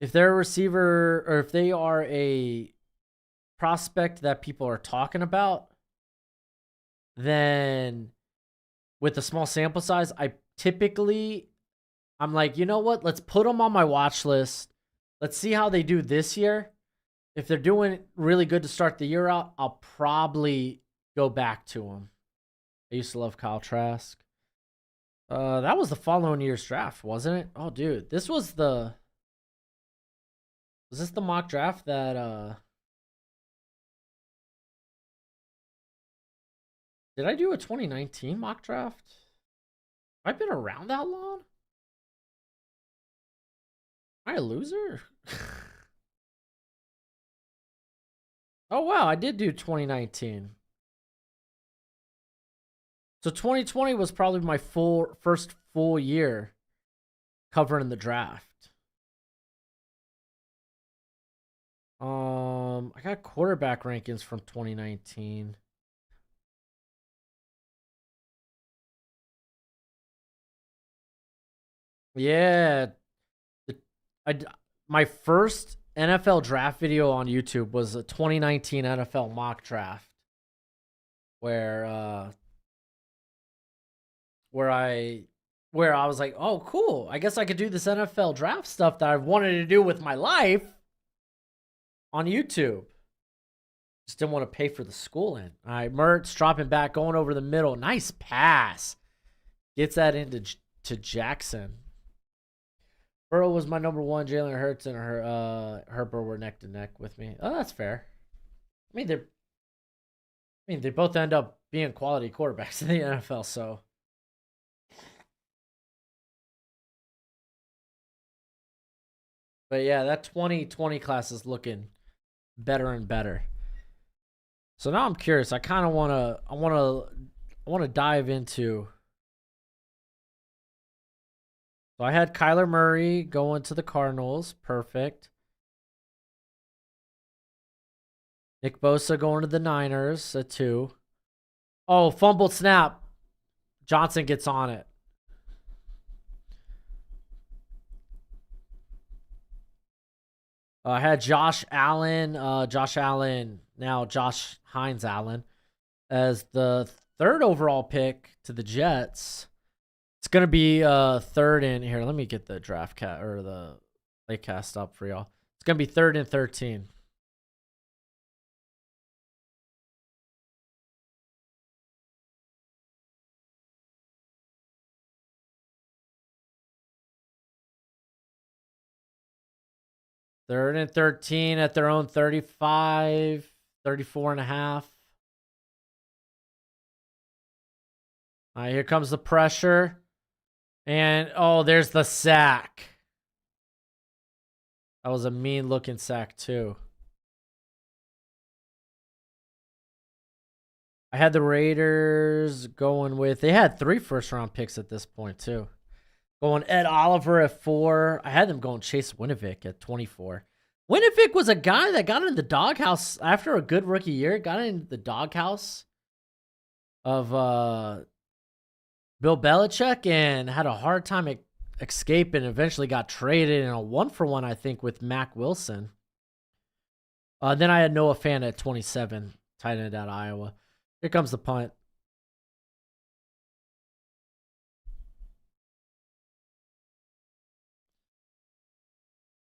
if they're a receiver or if they are a prospect that people are talking about, then with the small sample size, I'm like, you know what? Let's put them on my watch list. Let's see how they do this year. If they're doing really good to start the year out, I'll probably go back to them. I used to love Kyle Trask. That was the following year's draft, wasn't it? Oh, dude, was this the mock draft that did I do a 2019 mock draft? Have I been around that long? Am I a loser? Oh, wow, I did do 2019. So 2020 was probably my first full year covering the draft. I got quarterback rankings from 2019. Yeah, the- my first NFL draft video on YouTube was a 2019 NFL mock draft where where I where I was like, "Oh, cool. I guess I could do this NFL draft stuff that I've wanted to do with my life on YouTube." Just didn't want to pay for the schooling. All right, Mertz dropping back, going over the middle. Nice pass. Gets that into to Jackson. Burrow was my number one. Jalen Hurts and Herbert were neck to neck with me. Oh, that's fair. They both end up being quality quarterbacks in the NFL. So, but yeah, that 2020 class is looking better and better. So now I'm curious. I want to dive into. So I had Kyler Murray going to the Cardinals. Perfect. Nick Bosa going to the Niners at 2. Oh, fumbled snap. Johnson gets on it. I had Josh Allen, now Josh Hines Allen, as the 3rd overall pick to the Jets. It's going to be third in here. Let me get the draft cat or the play cast up for y'all. It's going to be 3rd and 13. Third and 13 at their own 35, 34 and a half. All right, here comes the pressure. And, oh, there's the sack. That was a mean-looking sack, too. I had the Raiders going with... They had 3 first-round picks at this point, too. Going Ed Oliver at 4. I had them going Chase Winovich at 24. Winovich was a guy that got in the doghouse after a good rookie year. Got in the doghouse of Bill Belichick and had a hard time escaping. Eventually got traded in a 1-for-1, I think, with Mac Wilson. Then I had Noah Fant at 27, tight end out of Iowa. Here comes the punt.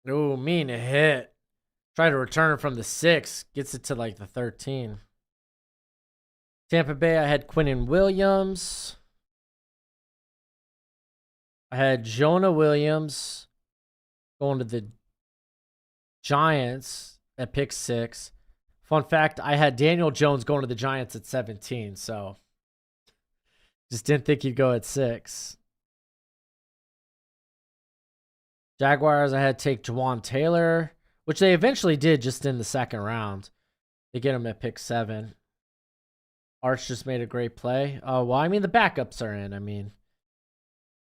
Ooh, mean hit. Try to return it from the 6. Gets it to like the 13. Tampa Bay, I had Quinnen Williams. I had Jonah Williams going to the Giants at pick 6. Fun fact, I had Daniel Jones going to the Giants at 17, so just didn't think he'd go at 6. Jaguars, I had to take Jawan Taylor, which they eventually did just in the 2nd round. They get him at pick 7. Arch just made a great play. Oh, well, I mean, the backups are in. I mean,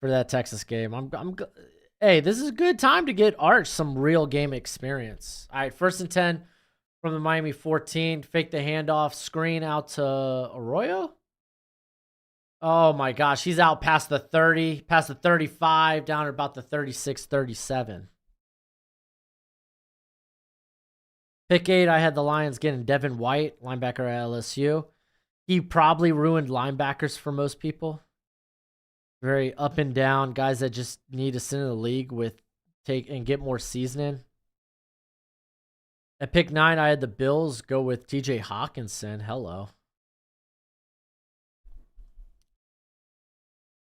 for that Texas game, hey, this is a good time to get Arch some real game experience. All right, 1st and 10 from the Miami 14. Fake the handoff, screen out to Arroyo. Oh my gosh, he's out past the 30, past the 35, down at about the 36, 37. Pick 8, I had the Lions getting Devin White, linebacker at LSU. He probably ruined linebackers for most people. Very up and down, guys that just need to sit in the league with and get more seasoning. At pick 9, I had the Bills go with TJ Hawkinson. Hello.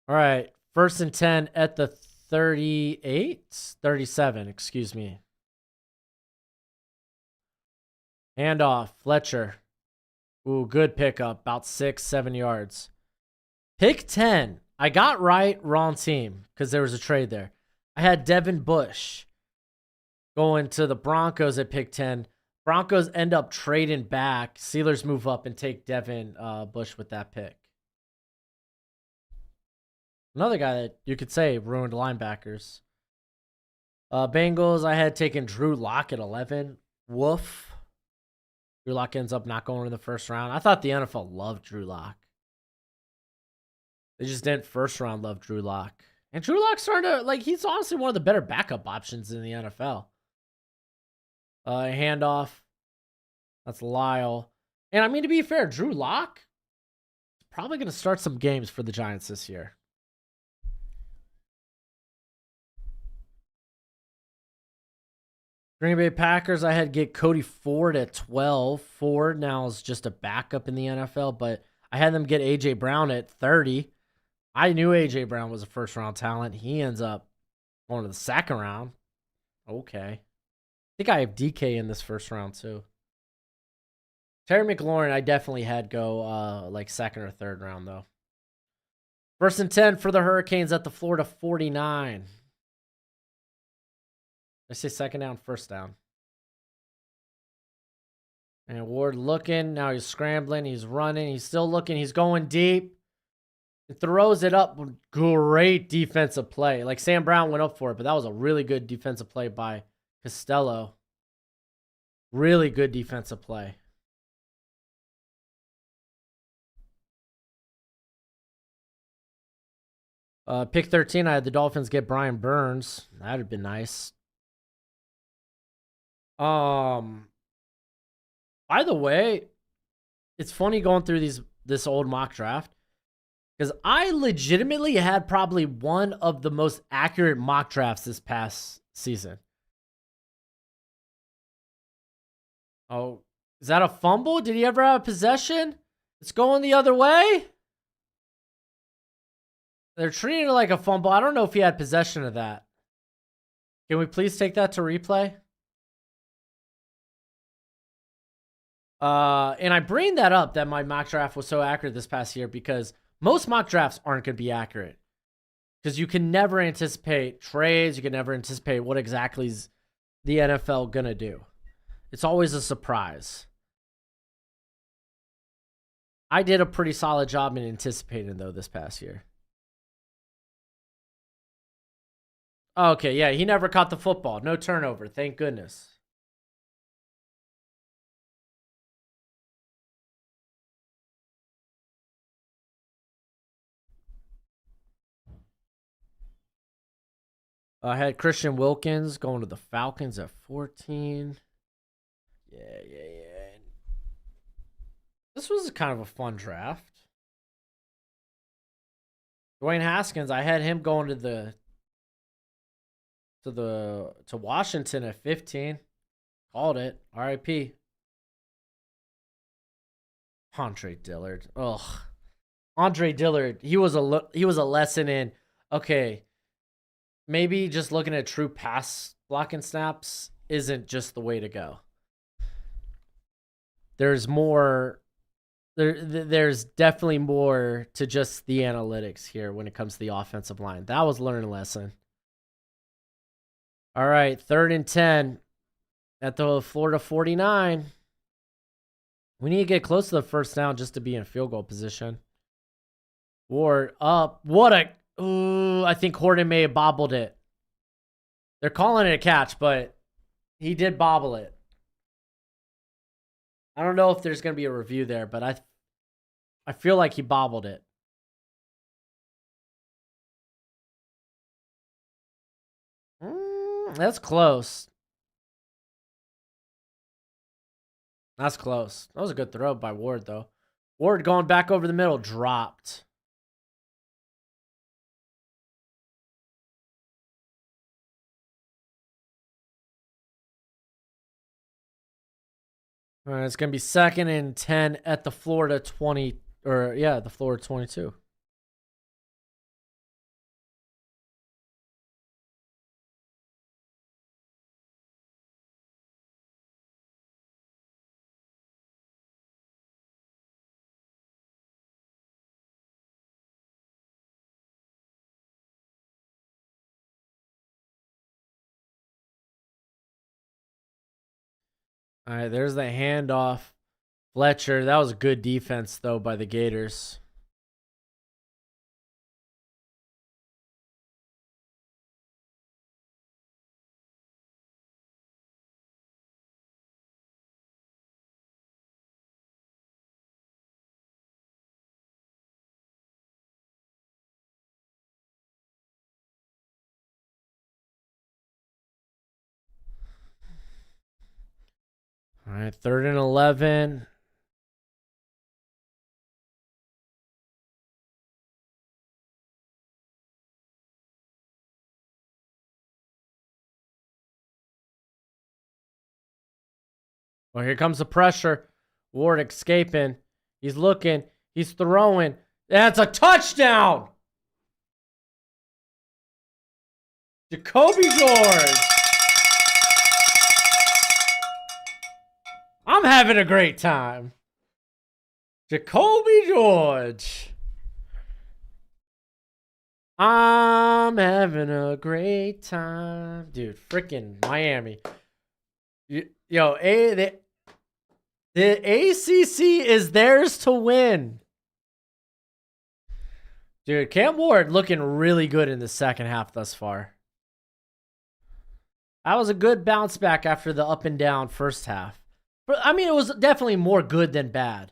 All right, 1st and 10 at the 37, excuse me. Handoff, Fletcher. Ooh, good pickup, about 6-7 yards. Pick 10, I got right, wrong team, because there was a trade there. I had Devin Bush going to the Broncos at pick 10. Broncos end up trading back. Steelers move up and take Devin Bush with that pick. Another guy that you could say ruined linebackers. Bengals, I had taken Drew Lock at 11. Woof. Drew Lock ends up not going to the first round. I thought the NFL loved Drew Lock. They just didn't first round love Drew Lock. And Drew Lock's starting to, like, he's honestly one of the better backup options in the NFL. Handoff. That's Lyle. And I mean, to be fair, Drew Lock is probably going to start some games for the Giants this year. Green Bay Packers, I had get Cody Ford at 12. Ford now is just a backup in the NFL, but I had them get A.J. Brown at 30. I knew A.J. Brown was a first-round talent. He ends up going to the second round. Okay. I think I have DK in this first round, too. Terry McLaurin, I definitely had go like second or third round, though. 1st and 10 for the Hurricanes at the Florida 49. I say second down, first down. And Ward looking. Now he's scrambling. He's running. He's still looking. He's going deep. He throws it up. Great defensive play. Like Sam Brown went up for it, but that was a really good defensive play by Costello. Really good defensive play. Pick 13, I had the Dolphins get Brian Burns. That'd have been nice. By the way, it's funny going through this old mock draft because I legitimately had probably one of the most accurate mock drafts this past season. Oh, is that a fumble? Did he ever have a possession? It's going the other way. They're treating it like a fumble. I don't know if he had possession of that. Can we please take that to replay? And I bring that up that my mock draft was so accurate this past year because most mock drafts aren't going to be accurate because you can never anticipate trades. You can never anticipate what exactly is the NFL going to do. It's always a surprise. I did a pretty solid job in anticipating, though, this past year. Okay, yeah, he never caught the football. No turnover, thank goodness. I had Christian Wilkins going to the Falcons at 14. Yeah. This was kind of a fun draft. Dwayne Haskins, I had him going to Washington at 15. Called it. RIP. Andre Dillard. Ugh. Andre Dillard, he was a lesson in, okay, maybe just looking at true pass blocking snaps isn't just the way to go. There's more. There's definitely more to just the analytics here when it comes to the offensive line. That was a learning lesson. All right, 3rd and 10 at the Florida 49. We need to get close to the first down just to be in field goal position. Ward up. What a... Ooh, I think Horton may have bobbled it. They're calling it a catch, but he did bobble it. I don't know if there's going to be a review there, but I feel like he bobbled it. That's close. That's close. That was a good throw by Ward, though. Ward going back over the middle, dropped. All right, it's going to be 2nd and 10 at the Florida 20, or yeah, the Florida 22. All right, there's the handoff. Fletcher, that was a good defense, though, by the Gators. All right, 3rd and 11. Well, here comes the pressure. Ward escaping. He's looking. He's throwing. That's a touchdown. Jacoby George. I'm having a great time. Jacoby George. I'm having a great time. Dude, freaking Miami. Yo, the ACC is theirs to win. Dude, Cam Ward looking really good in the second half thus far. That was a good bounce back after the up and down first half. But I mean, it was definitely more good than bad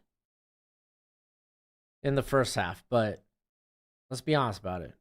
in the first half, but let's be honest about it.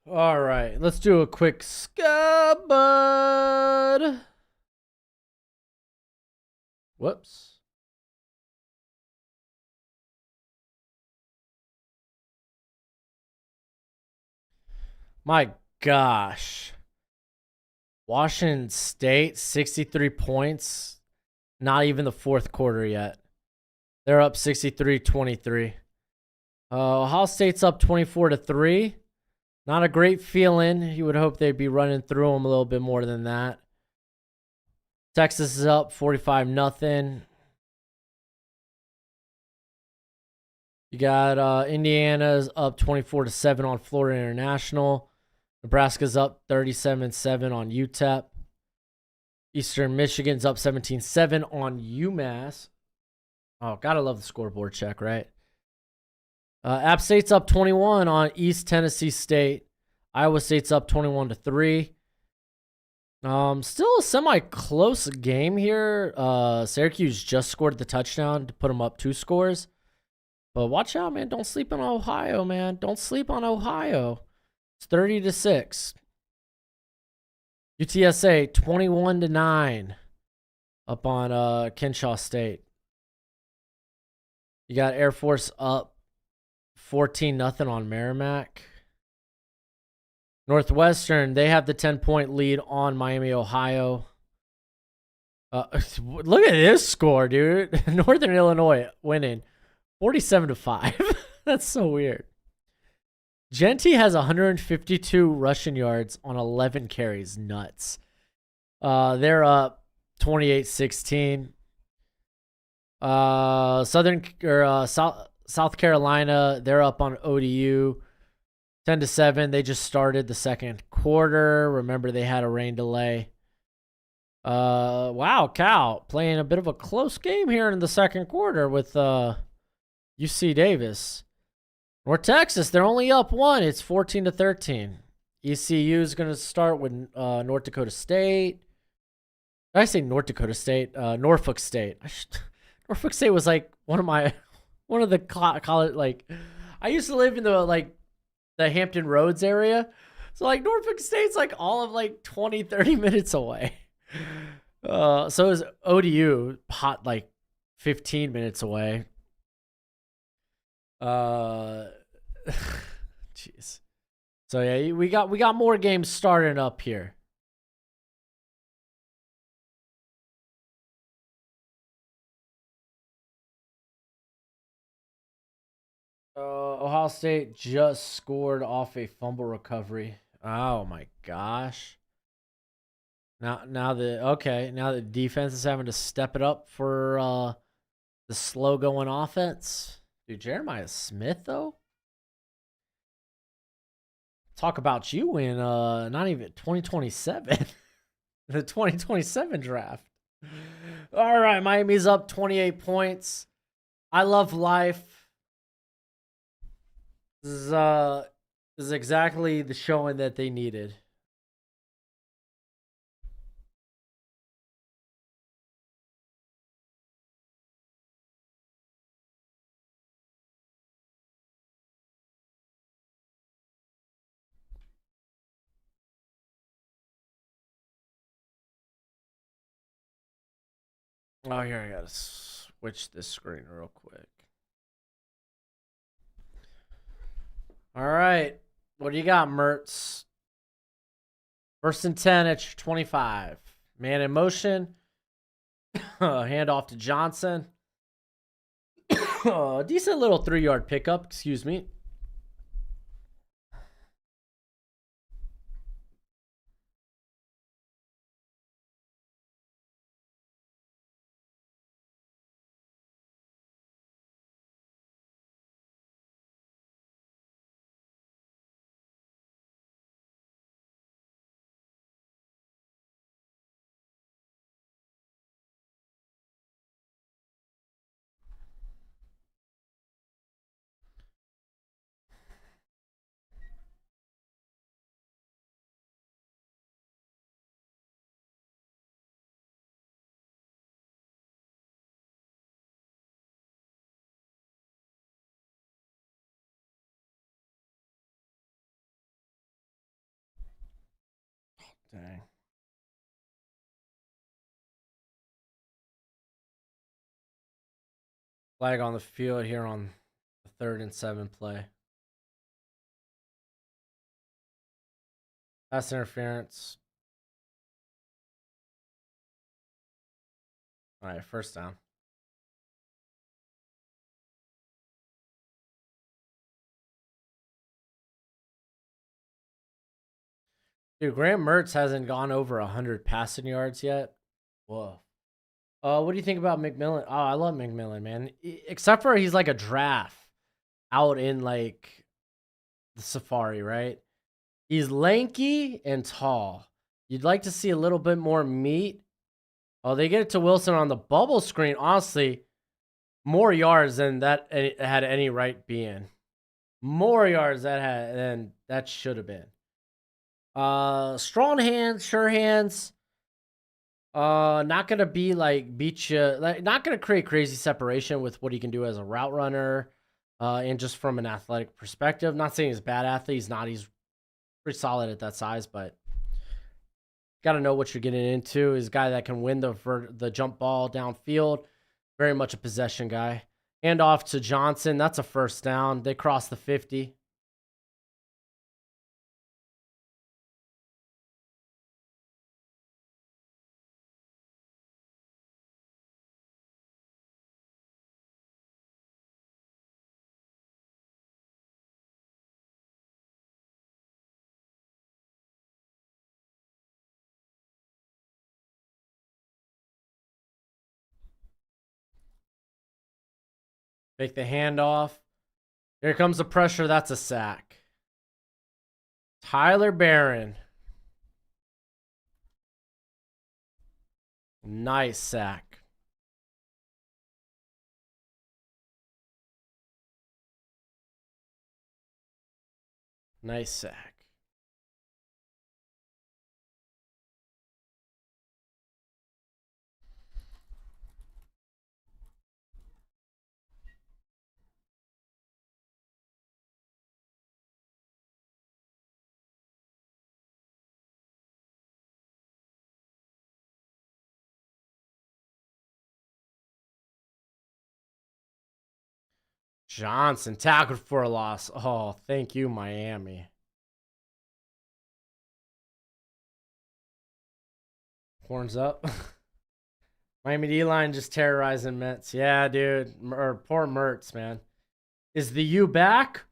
All right, let's do a quick scabud. Whoops. My gosh. Washington State, 63 points. Not even the fourth quarter yet. They're up 63-23. Ohio State's up 24-3. Not a great feeling. You would hope they'd be running through them a little bit more than that. Texas is up 45-0. You got Indiana's up 24-7 on Florida International. Nebraska's up 37-7 on UTEP. Eastern Michigan's up 17-7 on UMass. Oh, gotta love the scoreboard check, right? App State's up 21 on East Tennessee State. Iowa State's up 21-3. Still a semi-close game here. Syracuse just scored the touchdown to put them up 2 scores. But watch out, man. Don't sleep on Ohio, man. Don't sleep on Ohio. It's 30-6. UTSA 21-9 up on Kenshaw State. You got Air Force up 14-0 on Merrimack. Northwestern, they have the 10-point lead on Miami, Ohio. Look at this score, dude. Northern Illinois winning 47-5. That's so weird. Genty has 152 rushing yards on 11 carries. Nuts. They're up 28-16. South Carolina, they're up on ODU 10-7. They just started the second quarter. Remember, they had a rain delay. Wow, Cal playing a bit of a close game here in the second quarter with UC Davis. North Texas, they're only up 1. It's 14-13. ECU is going to start with North Dakota State. Did I say North Dakota State? Norfolk State. Norfolk State was like one of the college, like, I used to live in the Hampton Roads area. So like Norfolk State's like all of like 20-30 minutes away. So is ODU, hot like 15 minutes away. Jeez. So yeah, we got more games starting up here. Ohio State just scored off a fumble recovery. Oh my gosh. Now the defense is having to step it up for the slow going offense. Dude, Jeremiah Smith, though? Talk about you in not even 2027. The 2027 draft. All right, Miami's up 28 points. I love life. This is exactly the showing that they needed. Oh, here, I gotta switch this screen real quick. All right. What do you got, Mertz? First and 10 at your 25. Man in motion. Hand off to Johnson. Decent little 3-yard pickup. Excuse me. Dang. Flag on the field here on the 3rd and 7 play. Pass interference. All right, first down. Dude, Graham Mertz hasn't gone over 100 passing yards yet. Whoa. What do you think about McMillan? Oh, I love McMillan, man. Except for he's like a draft out in like the safari, right? He's lanky and tall. You'd like to see a little bit more meat. Oh, they get it to Wilson on the bubble screen. Honestly, more yards than that had any right being. More yards than that should have been. Strong hands, sure hands. Not gonna be like beat you. Like, not gonna create crazy separation with what he can do as a route runner. And just from an athletic perspective, not saying he's a bad athlete. He's not. He's pretty solid at that size, but got to know what you're getting into. He's a guy that can win the jump ball downfield. Very much a possession guy. Hand off to Johnson. That's a first down. They cross the 50. Make the handoff. Here comes the pressure. That's a sack. Tyler Barron. Nice sack. Nice sack. Johnson tackled for a loss. Oh, thank you, Miami. Horns up. Miami D-line just terrorizing Mets. Yeah, dude. Poor Mertz, man. Is the U back?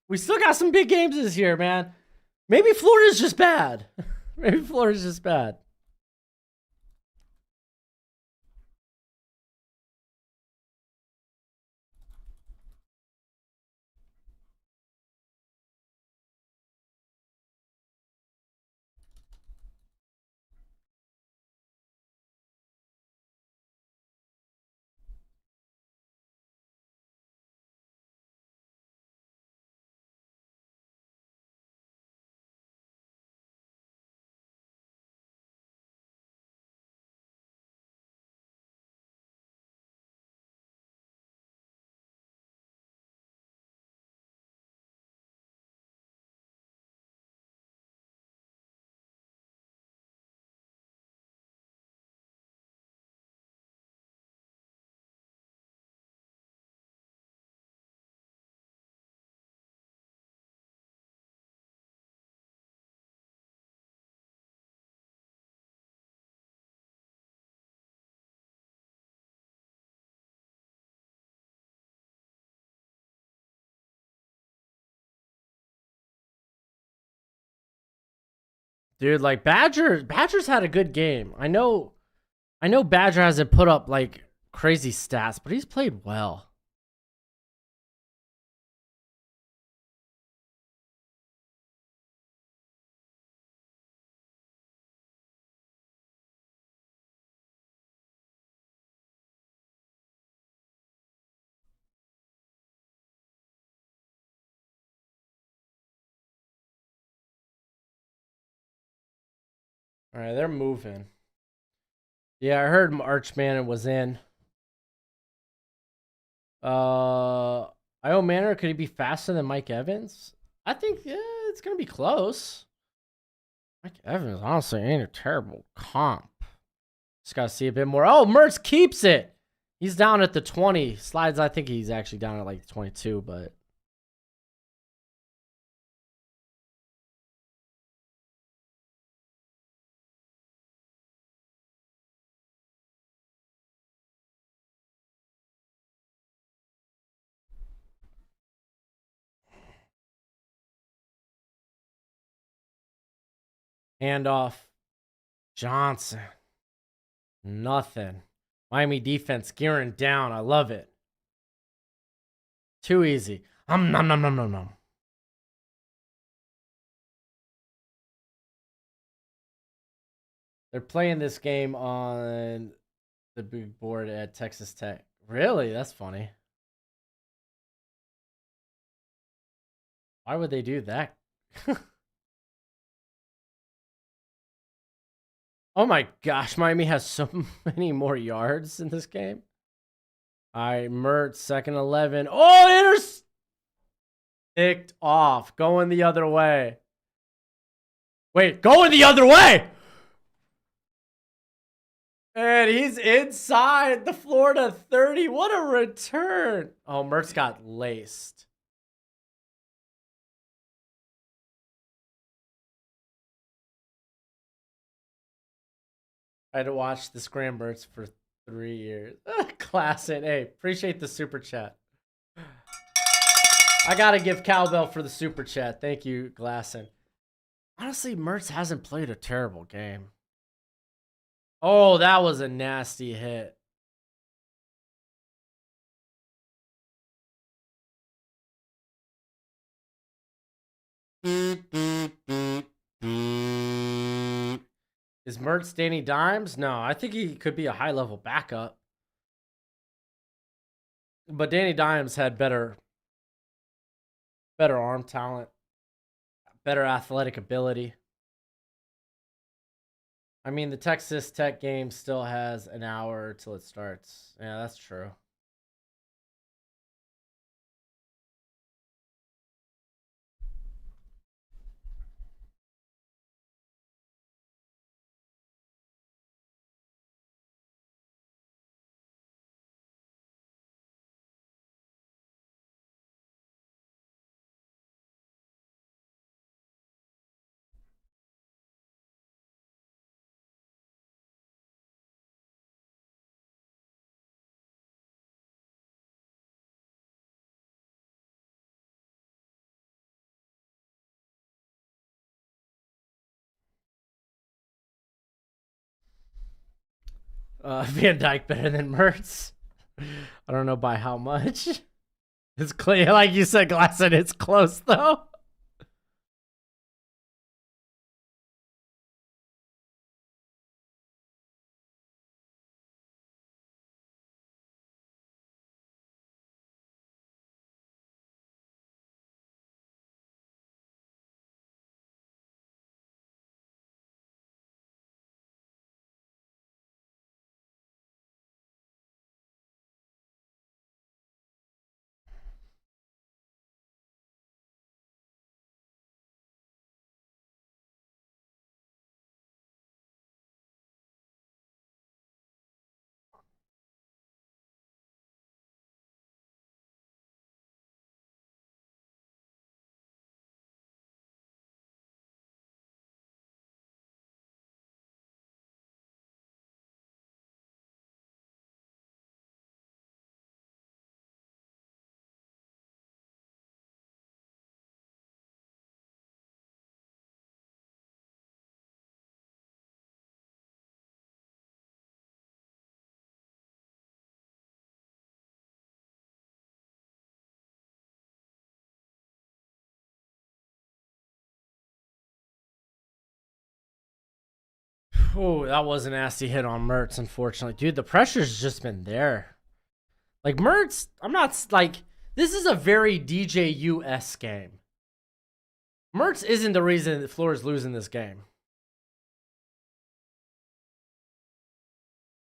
We still got some big games this year, man. Maybe Florida's just bad. Maybe Florida's just bad. Dude, like Badger's had a good game. I know Badger hasn't put up like crazy stats, but he's played well. All right, they're moving. Yeah, I heard Archman was in. Io Manor, could he be faster than Mike Evans? I think it's gonna be close. Mike Evans honestly ain't a terrible comp. Just gotta see a bit more. Oh, Mertz keeps it. He's down at the 20. Slides, I think he's actually down at like 22, but handoff. Johnson. Nothing. Miami defense gearing down. I love it. Too easy. Nom nom nom nom nom. They're playing this game on the big board at Texas Tech. Really? That's funny. Why would they do that? Oh my gosh, Miami has so many more yards in this game. All right, Mertz, second 11. Oh, picked off. Going the other way. Wait, going the other way! And he's inside the Florida 30. What a return. Oh, Mertz got laced. I had to watch the Scramblers for 3 years. Classic. Hey, appreciate the super chat. I got to give cowbell for the super chat. Thank you, Glasson. Honestly, Mertz hasn't played a terrible game. Oh, that was a nasty hit. Is Mertz Danny Dimes? No, I think he could be a high-level backup. But Danny Dimes had better arm talent, better athletic ability. I mean, the Texas Tech game still has an hour till it starts. Yeah, that's true. Van Dyke better than Mertz. I don't know by how much. It's clear, like you said, Glasson. It's close though. Oh, that was a nasty hit on Mertz, unfortunately. Dude, the pressure's just been there. Like, Mertz, I'm not, like, this is a very DJU-esque game. Mertz isn't the reason that Floor is losing this game.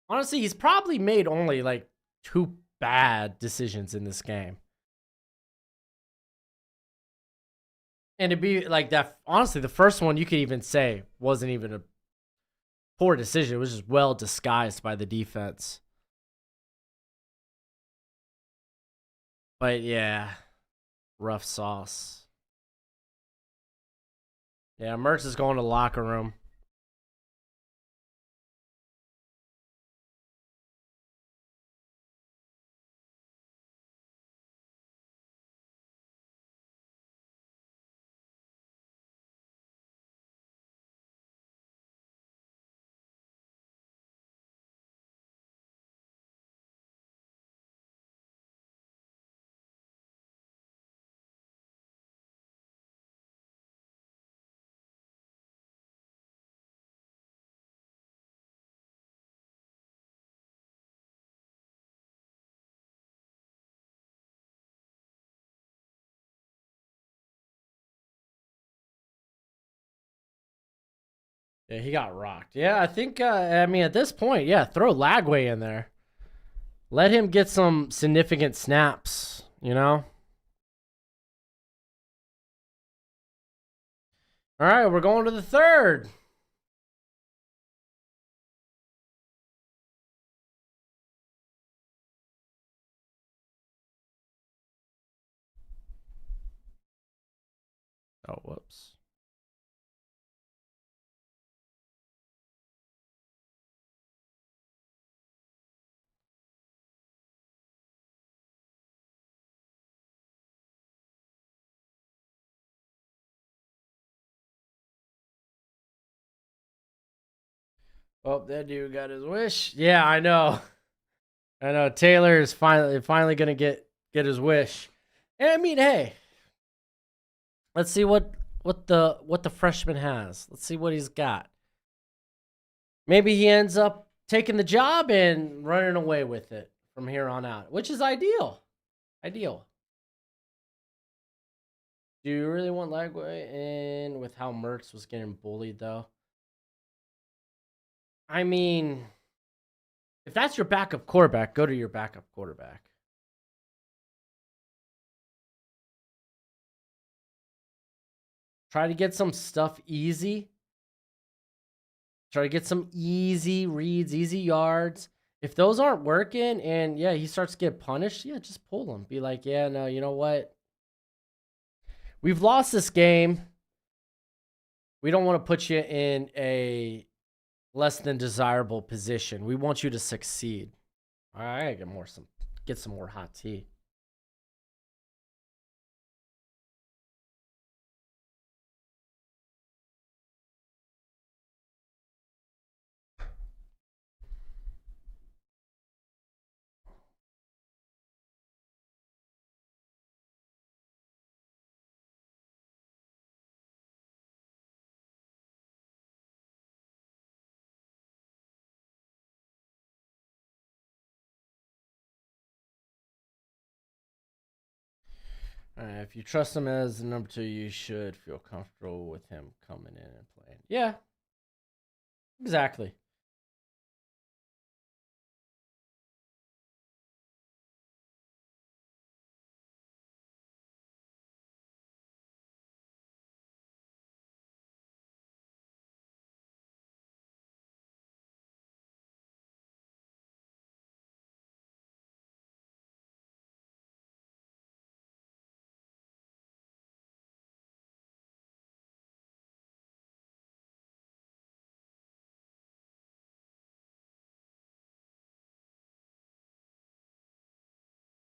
Honestly, he's probably made only, like, 2 bad decisions in this game. And to be like that, honestly, the first one you could even say wasn't even a poor decision. It was just well disguised by the defense. But yeah, rough sauce. Yeah, Mertz is going to the locker room. Yeah, he got rocked. Yeah, I think, I mean, at this point, yeah, throw Lagway in there. Let him get some significant snaps, you know? All right, we're going to the third. Oh, whoops. Oh, that dude got his wish. Yeah, I know. I know. Taylor is finally gonna get his wish. And I mean, hey, let's see what the freshman has. Let's see what he's got. Maybe he ends up taking the job and running away with it from here on out, which is ideal. Ideal. Do you really want Lagway in with how Mertz was getting bullied though? I mean, if that's your backup quarterback, go to your backup quarterback. Try to get some stuff easy. Try to get some easy reads, easy yards. If those aren't working and yeah, he starts to get punished, yeah, just pull him. Be like, yeah, no, you know what? We've lost this game. We don't want to put you in a less than desirable position. We want you to succeed. All right, get some more hot tea. All right, if you trust him as the number 2, you should feel comfortable with him coming in and playing. Yeah, exactly.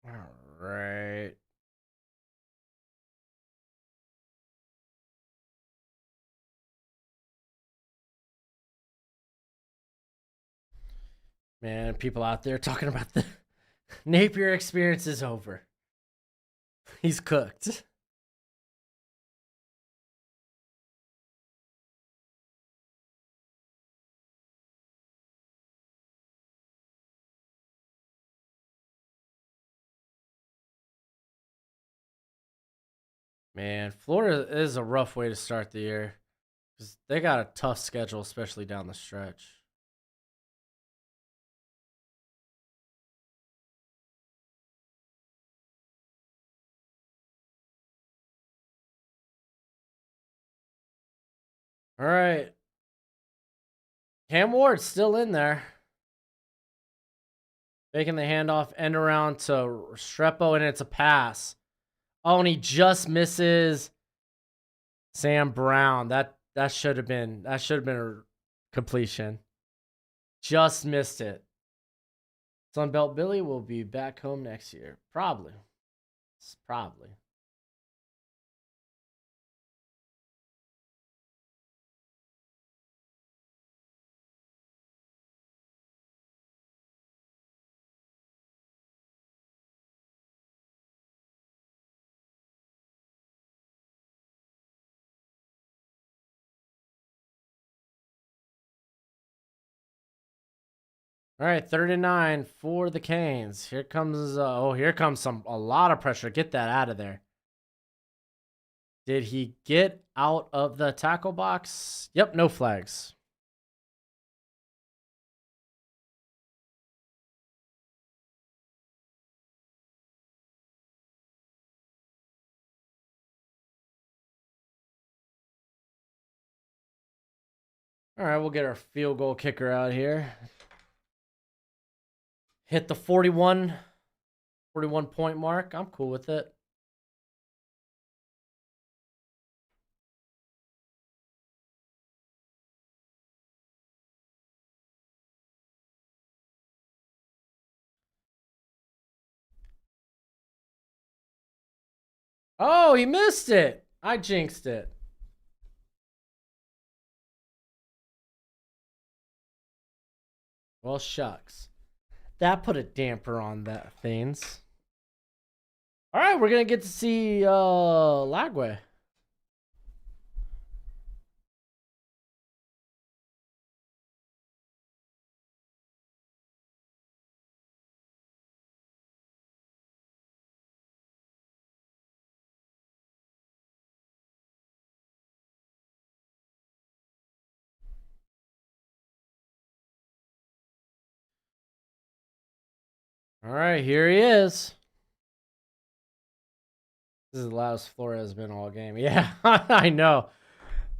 All right. Man, people out there talking about the Napier experience is over. He's cooked. Man, Florida is a rough way to start the year because they got a tough schedule, especially down the stretch. All right. Cam Ward's still in there. Making the handoff end around to Restrepo, and it's a pass. Oh, and he just misses Sam Brown. That should have been a completion. Just missed it. Sunbelt Billy will be back home next year. Probably. Probably. All right, 39 for the Canes. Here comes here comes a lot of pressure. Get that out of there. Did he get out of the tackle box? Yep, no flags. All right, we'll get our field goal kicker out here. Hit the 41 point mark. I'm cool with it. Oh, he missed it. I jinxed it. Well, shucks. That put a damper on that things. All right, we're going to get to see Lagway. All right, here he is. This is the loudest Florida has been all game. Yeah, I know.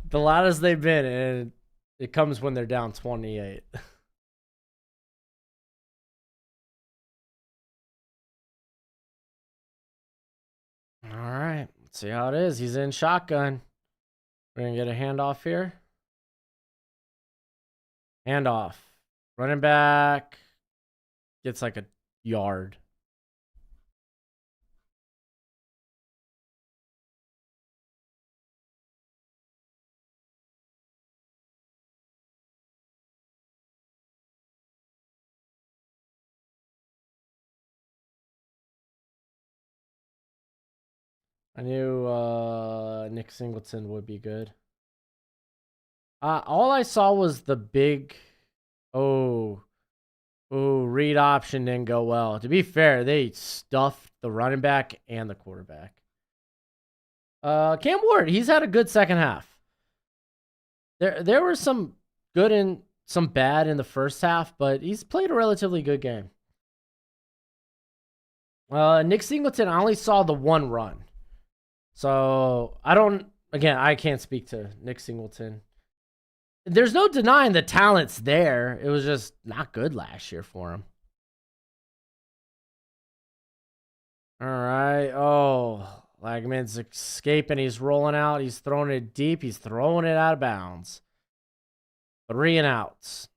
The loudest they've been, and it comes when they're down 28. All right, let's see how it is. He's in shotgun. We're going to get a handoff here. Handoff. Running back. Gets like a yard. I knew Nick Singleton would be good. All I saw was the big... Oh, read option didn't go well. To be fair, they stuffed the running back and the quarterback. Cam Ward, he's had a good second half. There were some good and some bad in the first half, but he's played a relatively good game. Nick Singleton, I only saw the one run. So, I can't speak to Nick Singleton. There's no denying the talent's there. It was just not good last year for him. All right. Oh, Lagman's escaping. He's rolling out. He's throwing it deep. He's throwing it out of bounds. 3 and outs.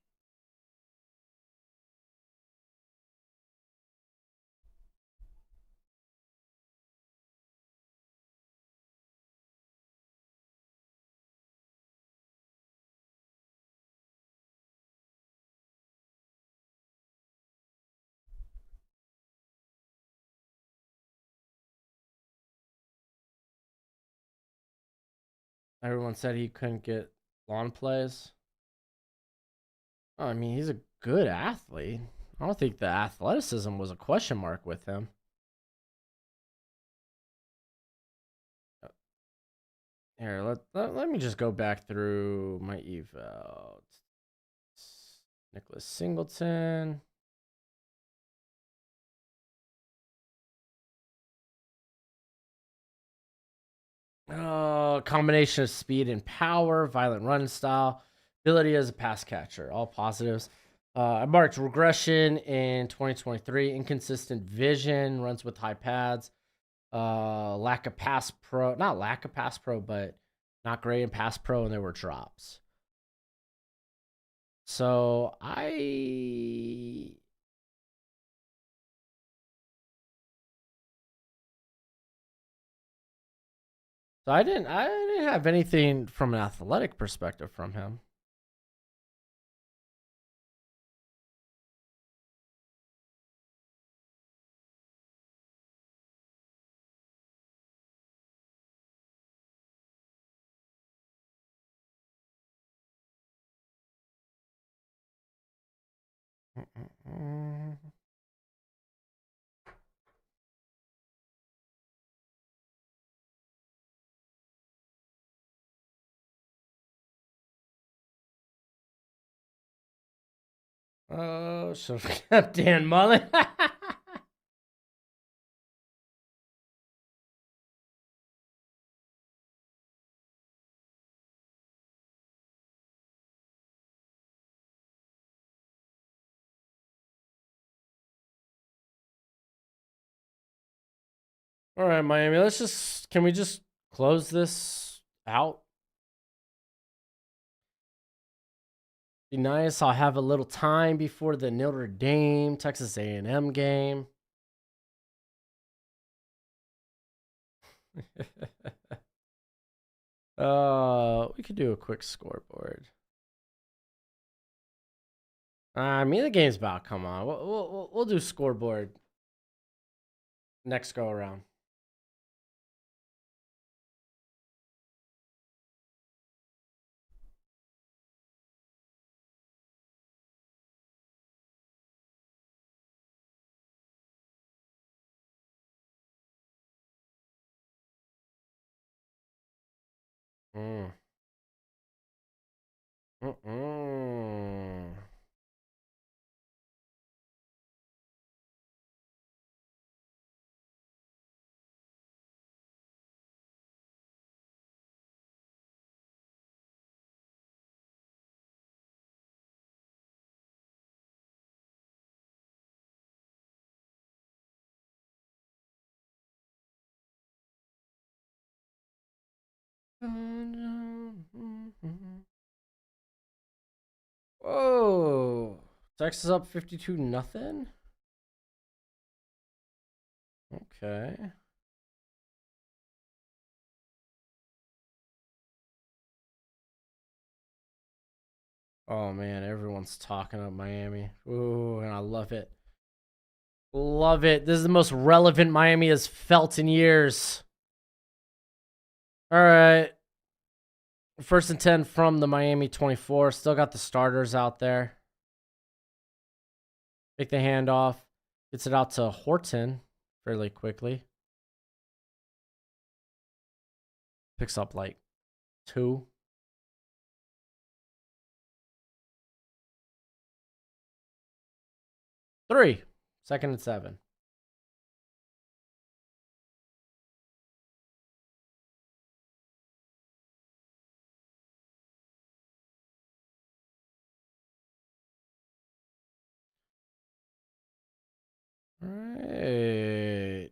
Everyone said he couldn't get lawn plays. Oh, I mean, he's a good athlete. I don't think the athleticism was a question mark with him. Here, let me just go back through my eval. Nicholas Singleton. Combination of speed and power, violent run style, ability as a pass catcher, all positives. I marked regression in 2023, inconsistent vision, runs with high pads, lack of pass pro, not lack of pass pro, but not great in pass pro, and there were drops. So I didn't have anything from an athletic perspective from him. Oh, so Dan Mullen. All right, Miami. Can we just close this out? Be nice. I'll have a little time before the Notre Dame Texas A&M game. We could do a quick scoreboard. The game's about. Come on, we'll do scoreboard next go around. Mm. Mm-mm. Whoa. Texas up 52-0. Okay. Oh man, everyone's talking about Miami. Ooh, and I love it. Love it. This is the most relevant Miami has felt in years. All right. 1st and 10 from the Miami 24. Still got the starters out there. Take the handoff. Gets it out to Horton fairly quickly. Picks up like 2. Three. 2nd and 7. All right.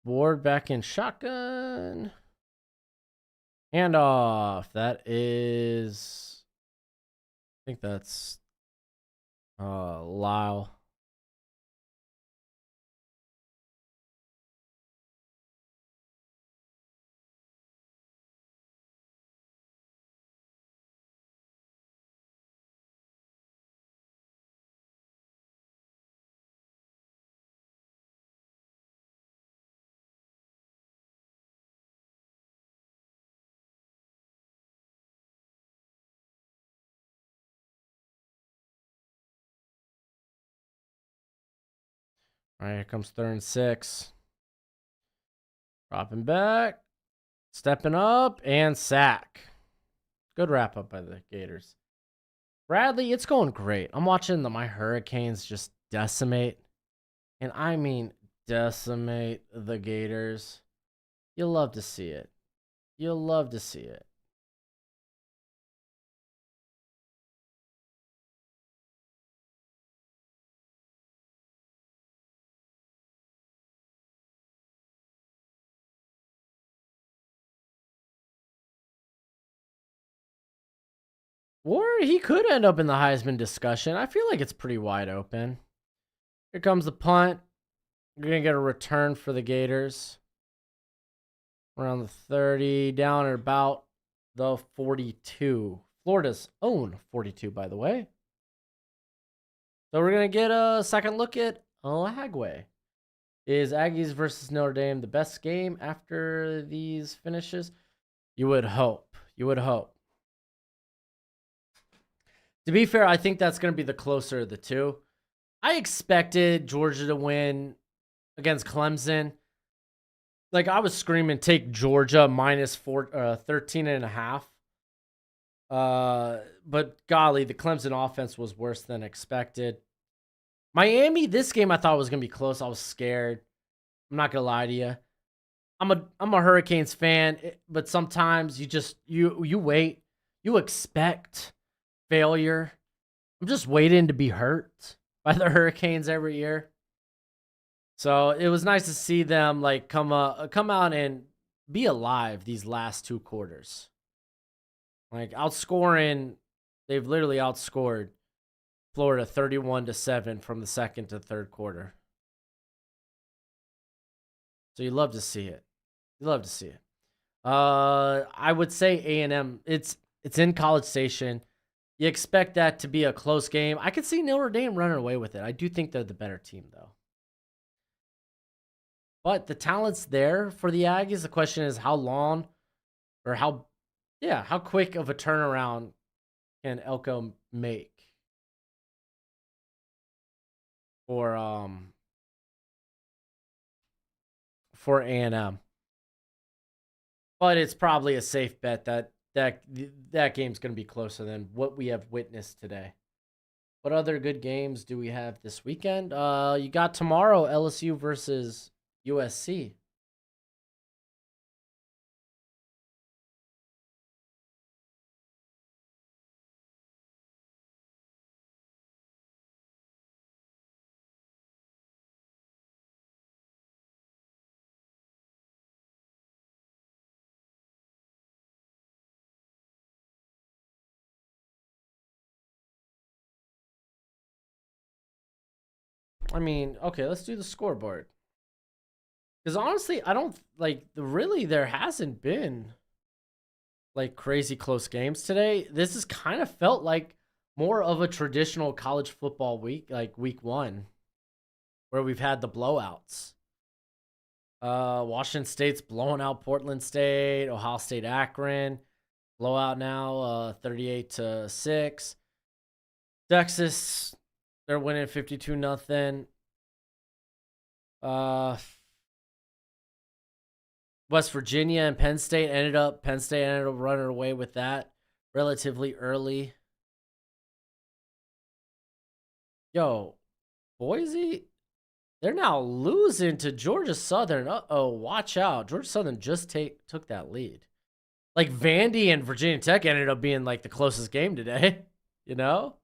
Ward back in shotgun. Handoff. That is, I think that's Lyle. All right, here comes 3rd and 6. Dropping back. stepping up and sack. Good wrap up by the Gators. Bradley, it's going great. I'm watching my Hurricanes just decimate, and I mean decimate the Gators. You'll love to see it. You'll love to see it. Or he could end up in the Heisman discussion. I feel like it's pretty wide open. Here comes the punt. We're going to get a return for the Gators. Around the 30, down at about the 42. Florida's own 42, by the way. So we're going to get a second look at Lagway. Is Aggies versus Notre Dame the best game after these finishes? You would hope. You would hope. To be fair, I think that's going to be the closer of the two. I expected Georgia to win against Clemson. Like, I was screaming, take Georgia minus 13.5. But golly, the Clemson offense was worse than expected. Miami, this game I thought was going to be close. I was scared. I'm not going to lie to you. I'm a Hurricanes fan, but sometimes you wait. You expect failure. I'm just waiting to be hurt by the Hurricanes every year. So it was nice to see them like come out and be alive these last two quarters. Like outscoring, they've literally outscored Florida 31-7 from the second to third quarter. So you love to see it. You love to see it. I would say A&M. It's in College Station. You expect that to be a close game. I could see Notre Dame running away with it. I do think they're the better team, though. But the talent's there for the Aggies. The question is how long or how quick of a turnaround can Elko make for A&M. But it's probably a safe bet that game's going to be closer than what we have witnessed today. What other good games do we have this weekend? You got tomorrow LSU versus USC. I mean, okay, let's do the scoreboard. Because honestly, I don't really there hasn't been like crazy close games today. This has kind of felt like more of a traditional college football week, like week 1, where we've had the blowouts. Washington State's blowing out Portland State, Ohio State Akron, blowout now, 38-6. Texas, they're winning 52-0. West Virginia and Penn State ended up running away with that relatively early. Yo, Boise, they're now losing to Georgia Southern. Uh-oh, watch out. Georgia Southern just took that lead. Like Vandy and Virginia Tech ended up being like the closest game today, you know?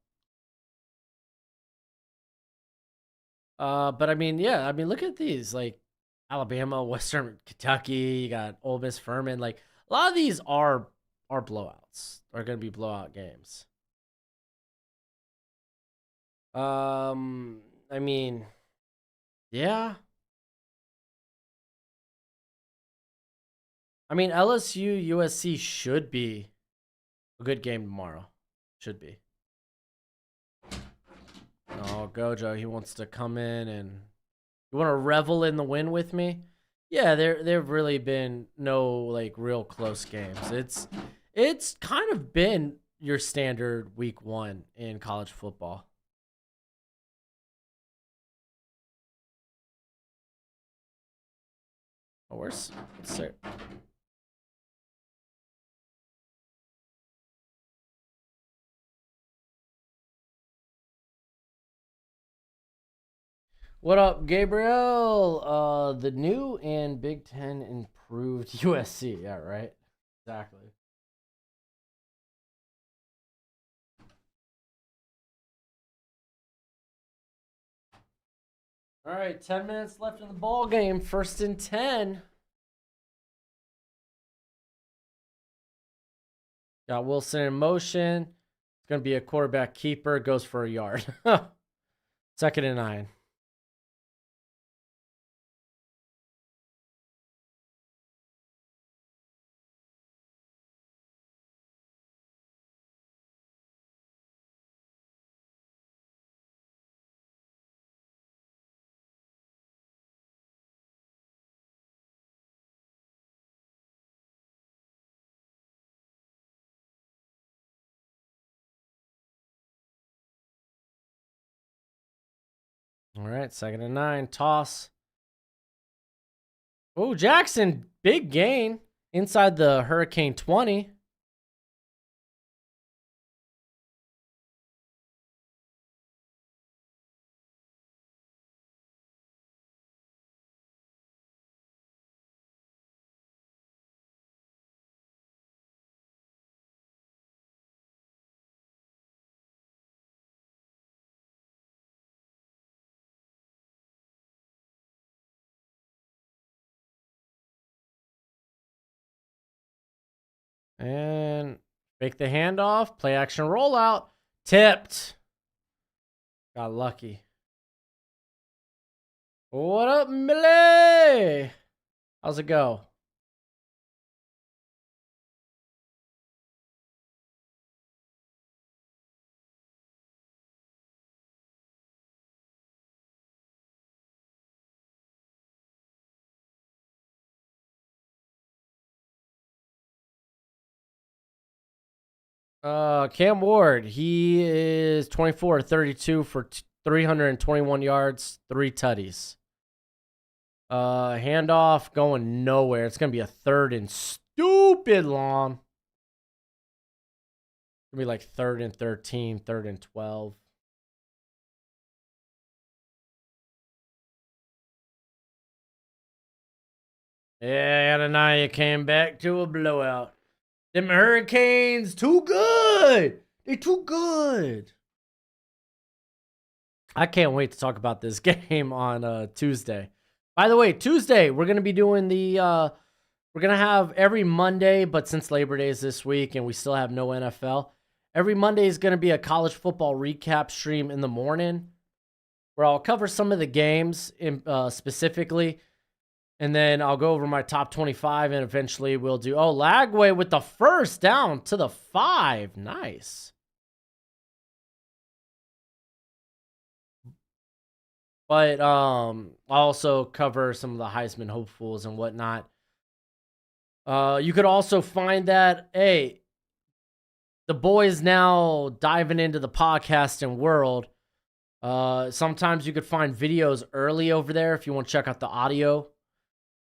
But I mean, yeah, look at these. Like Alabama, Western Kentucky, you got Ole Miss, Furman. Like a lot of these are blowouts. Are going to be blowout games. I mean, yeah. I mean, LSU USC should be a good game tomorrow. Should be. Oh, Gojo, he wants to come in and you want to revel in the win with me? Yeah, there've really been no like real close games. It's kind of been your standard week 1 in college football. Oh, let's see. What up, Gabriel? The new and Big Ten improved USC. Yeah, right. Exactly. All right, 10 minutes left in the ball game. First and 10. Got Wilson in motion. It's gonna be a quarterback keeper. Goes for a yard. Second and 9. All right, second and 9. Toss. Oh, Jackson, big gain inside the Hurricane 20. And fake the handoff. Play action rollout. Tipped. Got lucky. What up, Millie? How's it go? Cam Ward, he is 24-32 for 321 yards, 3 tutties. Handoff going nowhere. It's gonna be a third and stupid long. It's gonna be like third and 13, third and 12. Yeah, Ananiah came back to a blowout. Them Hurricanes too good. They too good. I can't wait to talk about this game on Tuesday. By the way, Tuesday we're gonna be doing the we're gonna have every Monday, but since Labor Day is this week and we still have no NFL, every Monday is gonna be a college football recap stream in the morning, where I'll cover some of the games specifically, and then I'll go over my top 25, and eventually we'll do Lagway with the first down to the 5. Nice. But I'll also cover some of the Heisman hopefuls and whatnot. You could also find that, hey, the boys now diving into the podcasting world. Sometimes you could find videos early over there if you want to check out the audio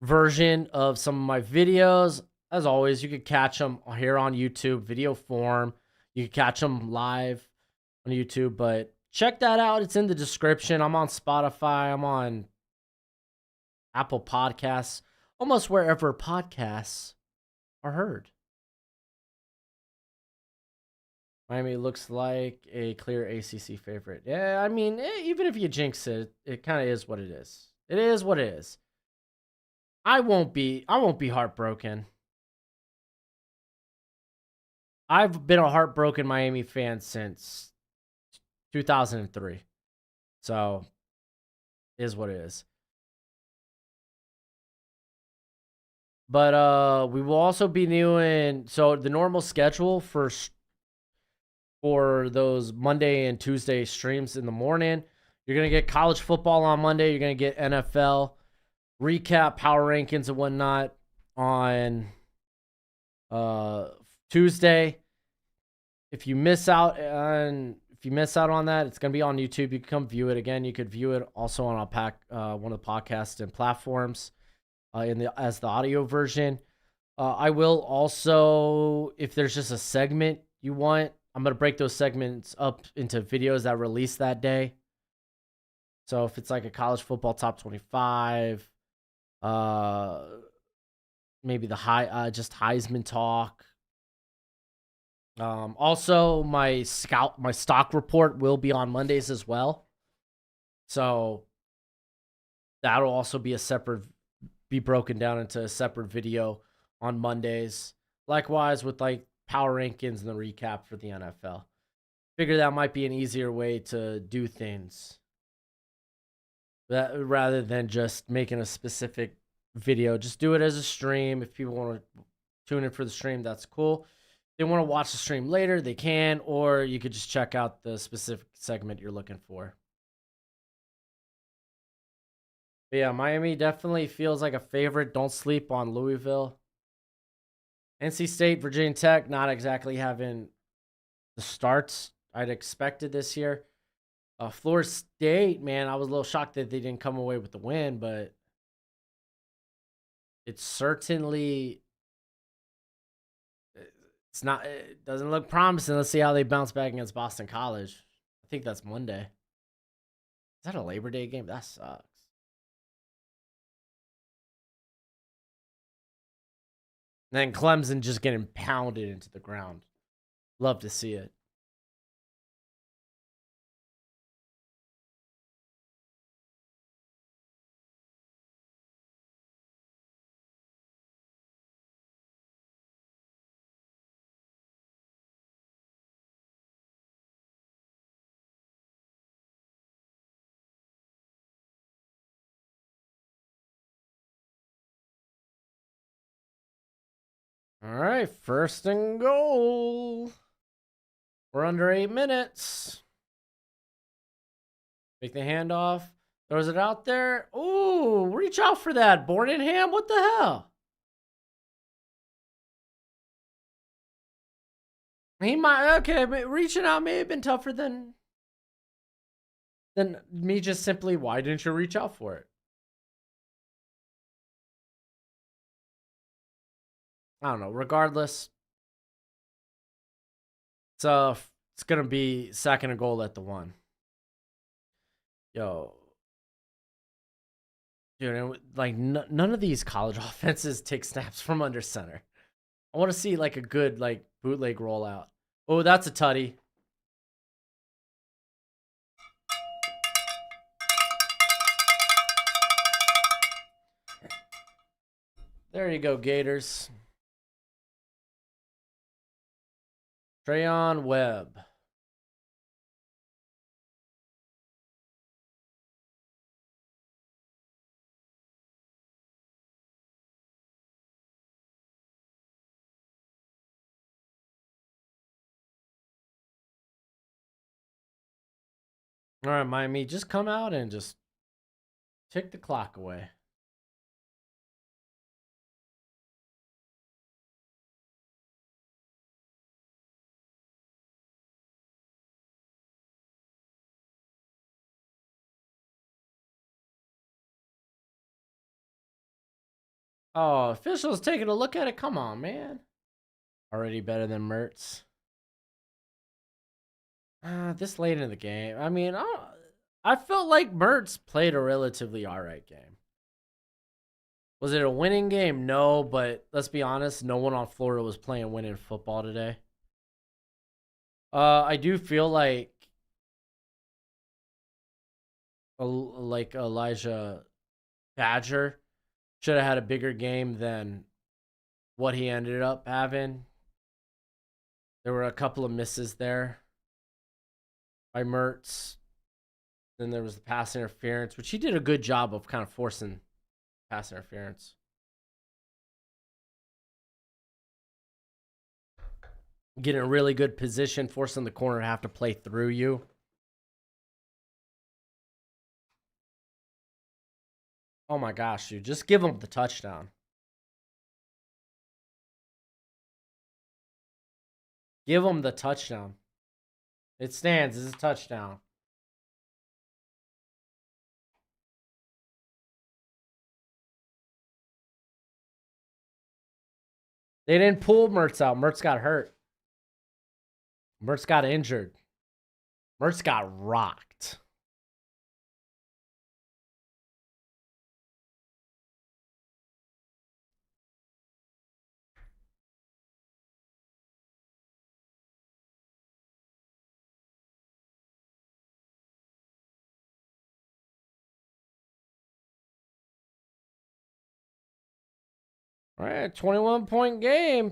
version of some of my videos. As always, you could catch them here on YouTube, video form. You could catch them live on YouTube, but check that out. It's in the description. I'm on Spotify. I'm on Apple Podcasts, almost wherever podcasts are heard. Miami looks like a clear ACC favorite. Yeah, I mean, even if you jinx it, it kind of is what it is. It is what it is. I won't be heartbroken. I've been a heartbroken Miami fan since 2003. So, it is what it is. But we will also be doing the normal schedule for those Monday and Tuesday streams in the morning. You're going to get college football on Monday. You're going to get NFL recap, power rankings, and whatnot on Tuesday. If you miss out on that, it's going to be on YouTube. You can come view it again. You could view it also on one of the podcasts and platforms as the audio version. I will also, if there's just a segment you want, I'm going to break those segments up into videos that release that day. So if it's like a college football top 25, maybe the just Heisman talk. Also my stock report will be on Mondays as well. So that'll also be be broken down into a separate video on Mondays. Likewise with like power rankings and the recap for the NFL. Figure that might be an easier way to do things rather than just making a specific video. Just do it as a stream. If people want to tune in for the stream, that's cool. If they want to watch the stream later, they can, or you could just check out the specific segment you're looking for. But yeah, Miami definitely feels like a favorite. Don't sleep on Louisville. NC State, Virginia Tech, not exactly having the starts I'd expected this year. Florida State, man, I was a little shocked that they didn't come away with the win, but it doesn't look promising. Let's see how they bounce back against Boston College. I think that's Monday. Is that a Labor Day game? That sucks. And then Clemson just getting pounded into the ground. Love to see it. All right, 1st and goal. We're under 8 minutes. Make the handoff. Throws it out there. Ooh, reach out for that. Borningham, what the hell? He might, okay, but reaching out may have been tougher than me just simply, why didn't you reach out for it? I don't know. Regardless, so it's going to be 2nd and goal at the 1. Yo. Dude, like none of these college offenses take snaps from under center. I want to see like a good like bootleg rollout. Oh, that's a tutty. There you go, Gators. Trayon Webb. All right, Miami, just come out and just tick the clock away. Oh, officials taking a look at it. Come on, man. Already better than Mertz. This late in the game. I mean, I felt like Mertz played a relatively alright game. Was it a winning game? No, but let's be honest, no one on Florida was playing winning football today. I do feel like Elijah Badger should have had a bigger game than what he ended up having. There were a couple of misses there by Mertz. Then there was the pass interference, which he did a good job of kind of forcing pass interference. Getting a really good position, forcing the corner to have to play through you. Oh my gosh, dude. Just give him the touchdown. Give him the touchdown. It stands as a touchdown. They didn't pull Mertz out. Mertz got hurt. Mertz got injured. Mertz got rocked. All right, 21-point game.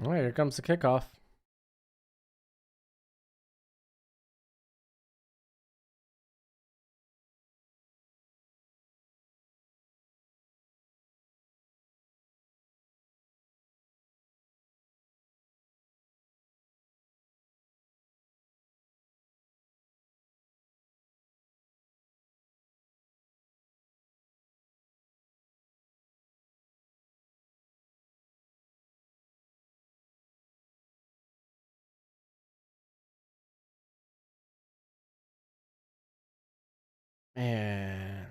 All right, here comes the kickoff. Man.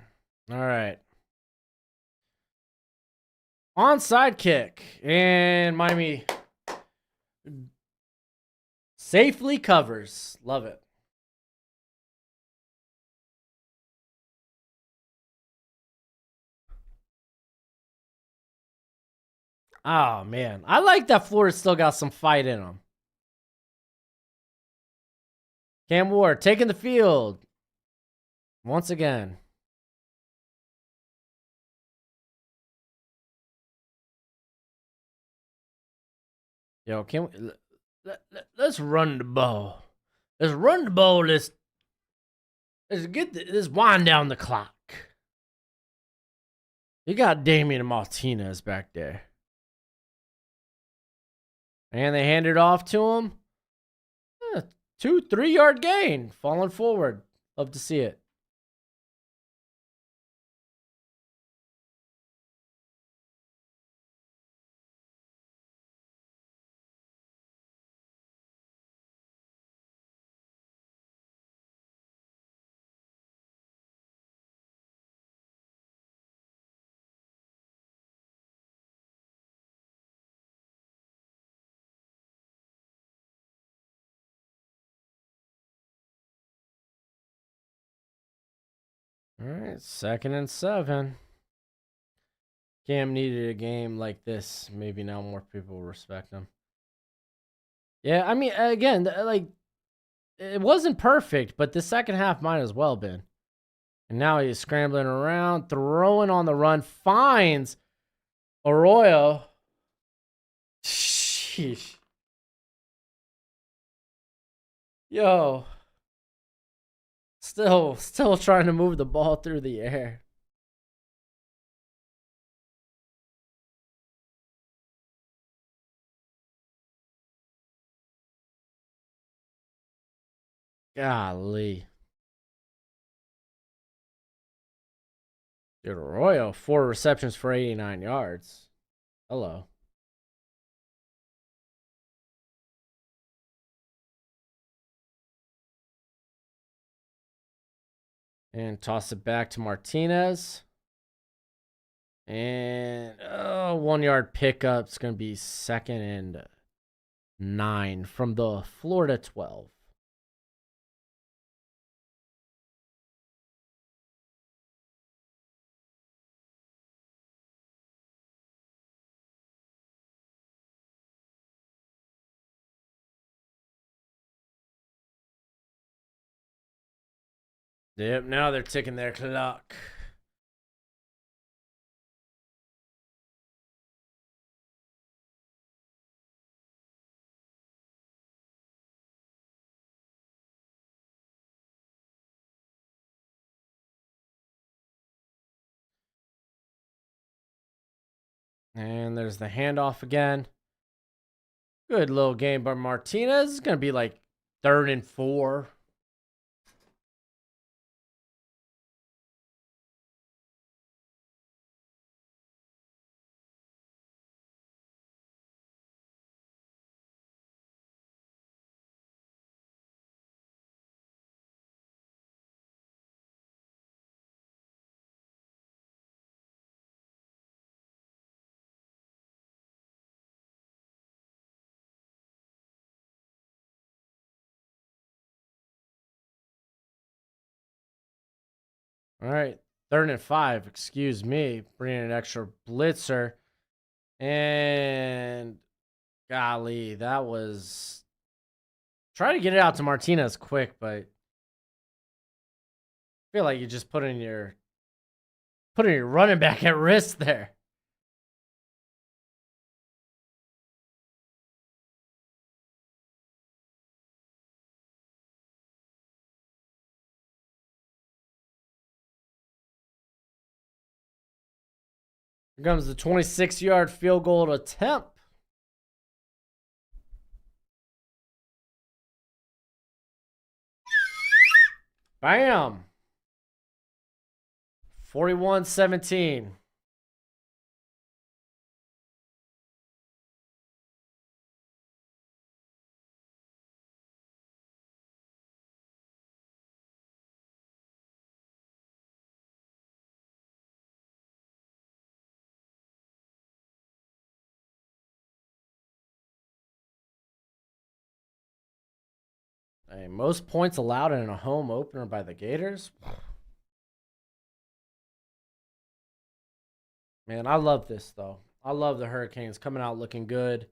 All right. Onside kick. And Miami safely covers. Love it. Oh, man. I like that Florida still got some fight in them. Cam Ward taking the field. Once again. Yo, can we, let's run the ball. Let's run the ball. Let's let's wind down the clock. You got Damian Martinez back there. And they hand it off to him. 2-3 yard gain. Falling forward. Love to see it. All right, 2nd and 7. Cam needed a game like this. Maybe now more people respect him. Yeah, I mean, again, like, it wasn't perfect, but the second half might as well been. And now he's scrambling around, throwing on the run, finds Arroyo. Sheesh. Yo. Still trying to move the ball through the air. Golly. Dude, Arroyo, 4 receptions for 89 yards. Hello. And toss it back to Martinez. And 1 yard pickup. It's going to be 2nd and 9 from the Florida 12. Yep, now they're ticking their clock. And there's the handoff again. Good little game by Martinez. It's going to be like 3rd and 4. All right. 3rd and 5. Excuse me. Bringing an extra blitzer. And golly, that was. Try to get it out to Martinez quick, but I feel like you just putting your running back at risk there. Here comes the 26-yard field goal attempt. Bam. 41-17. Hey, most points allowed in a home opener by the Gators. Man, I love this, though. I love the Hurricanes coming out looking good.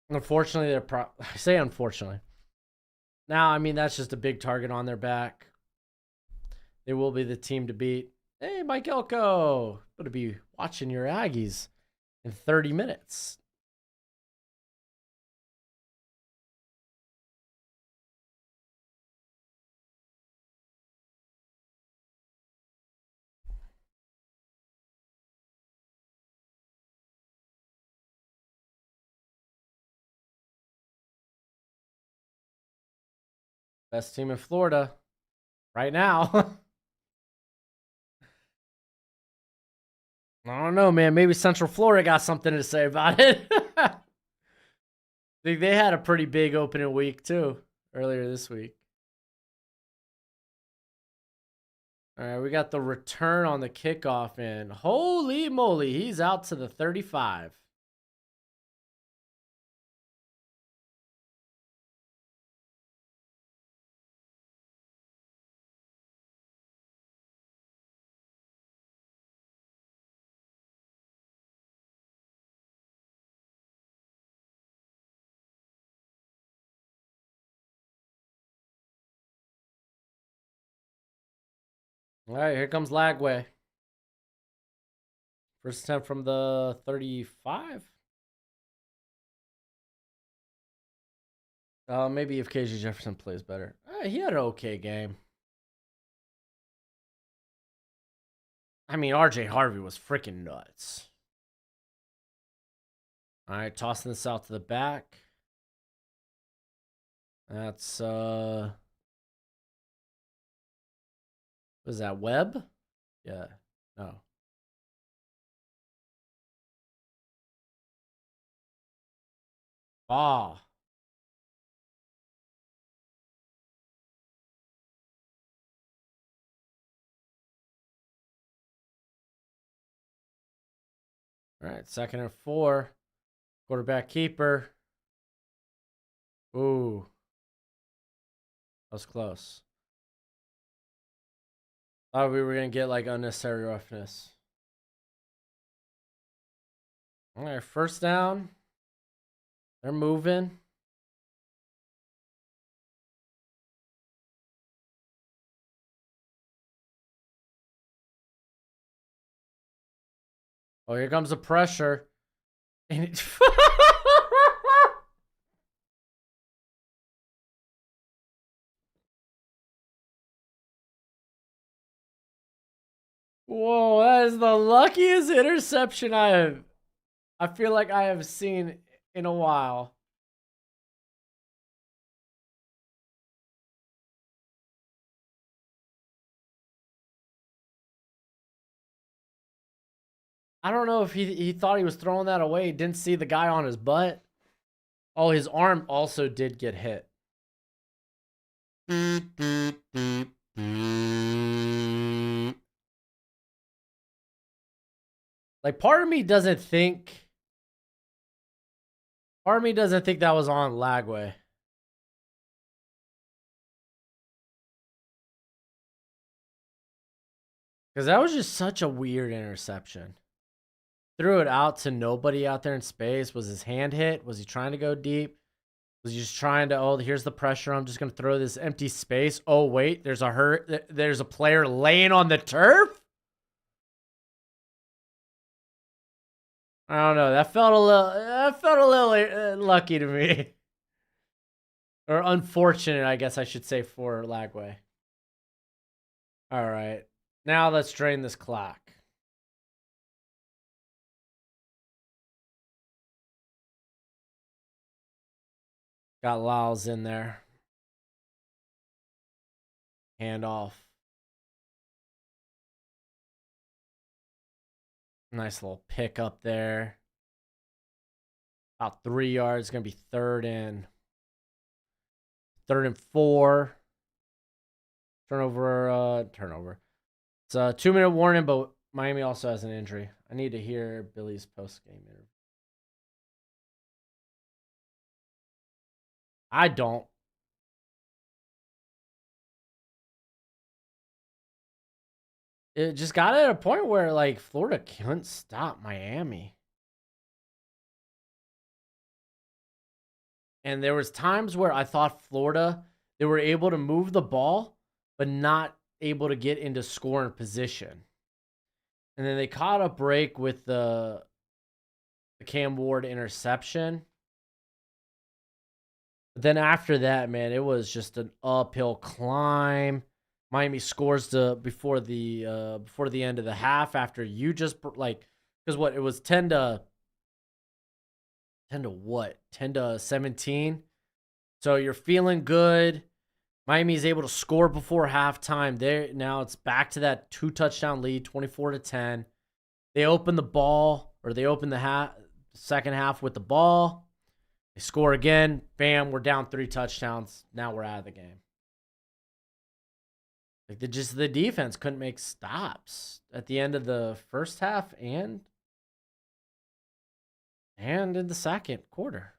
Unfortunately, I say unfortunately. Now, I mean, that's just a big target on their back. They will be the team to beat. Hey, Mike Elko. Going to be watching your Aggies in 30 minutes. Best team in Florida right now. I don't know, man. Maybe Central Florida got something to say about it. I think they had a pretty big opening week, too, earlier this week. All right, we got the return on the kickoff, and holy moly, he's out to the 35. All right, here comes Lagway. First attempt from the 35. Maybe if KJ Jefferson plays better. He had an okay game. I mean, RJ Harvey was freaking nuts. All right, tossing this out to the back. That's what is that, Webb? Yeah. No. Ah. All right, 2nd and 4. Quarterback keeper. Ooh. That was close. Thought we were going to get like unnecessary roughness. All right, first down. They're moving. Oh, here comes the pressure. And it Whoa, that is the luckiest interception I feel like I have seen in a while. I don't know if he thought he was throwing that away. Didn't see the guy on his butt. Oh, his arm also did get hit. Like, part of me doesn't think that was on Lagway. Because that was just such a weird interception. Threw it out to nobody out there in space. Was his hand hit? Was he trying to go deep? Was he just trying to, oh, here's the pressure. I'm just going to throw this empty space. Oh, wait, there's a player laying on the turf? I don't know. That felt a little lucky to me. Or unfortunate, I guess I should say, for Lagway. All right. Now let's drain this clock. Got Lyles in there. Handoff. Nice little pick up there. About 3 yards. Going to be third and 4. Turnover. It's a 2-minute warning, but Miami also has an injury. I need to hear Billy's post-game interview. I don't. It just got at a point where, like, Florida couldn't stop Miami. And there was times where I thought Florida, they were able to move the ball, but not able to get into scoring position. And then they caught a break with the Cam Ward interception. But then after that, man, it was just an uphill climb. Miami scores before the end of the half after you just like, because what, it was 10 to 17. So you're feeling good. Miami's able to score before halftime. There now it's back to that 2-touchdown lead, 24-10. They open the ball, or they open the second half with the ball. They score again. Bam, we're down 3 touchdowns. Now we're out of the game. Like the defense couldn't make stops at the end of the first half and in the second quarter.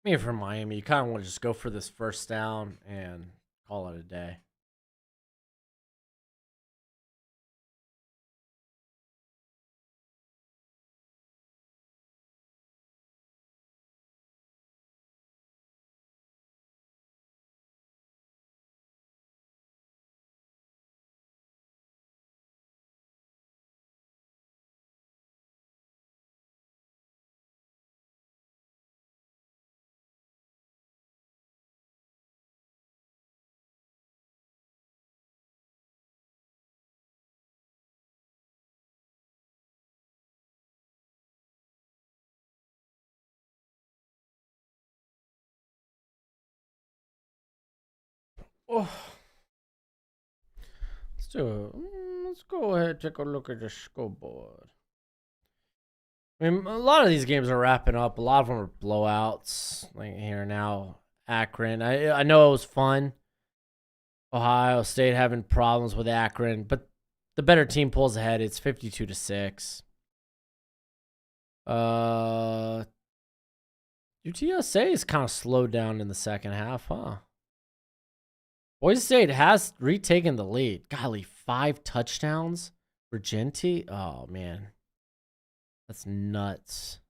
I mean, for Miami, you kind of want to just go for this first down and call it a day. Oh. Let's go ahead and take a look at the scoreboard. I mean, a lot of these games are wrapping up. A lot of them are blowouts. Like here now, Akron. I know it was fun. Ohio State having problems with Akron, but the better team pulls ahead. It's 52-6. UTSA is kind of slowed down in the second half, huh? Boise State has retaken the lead. Golly, 5 touchdowns for Genty. Oh, man. That's nuts.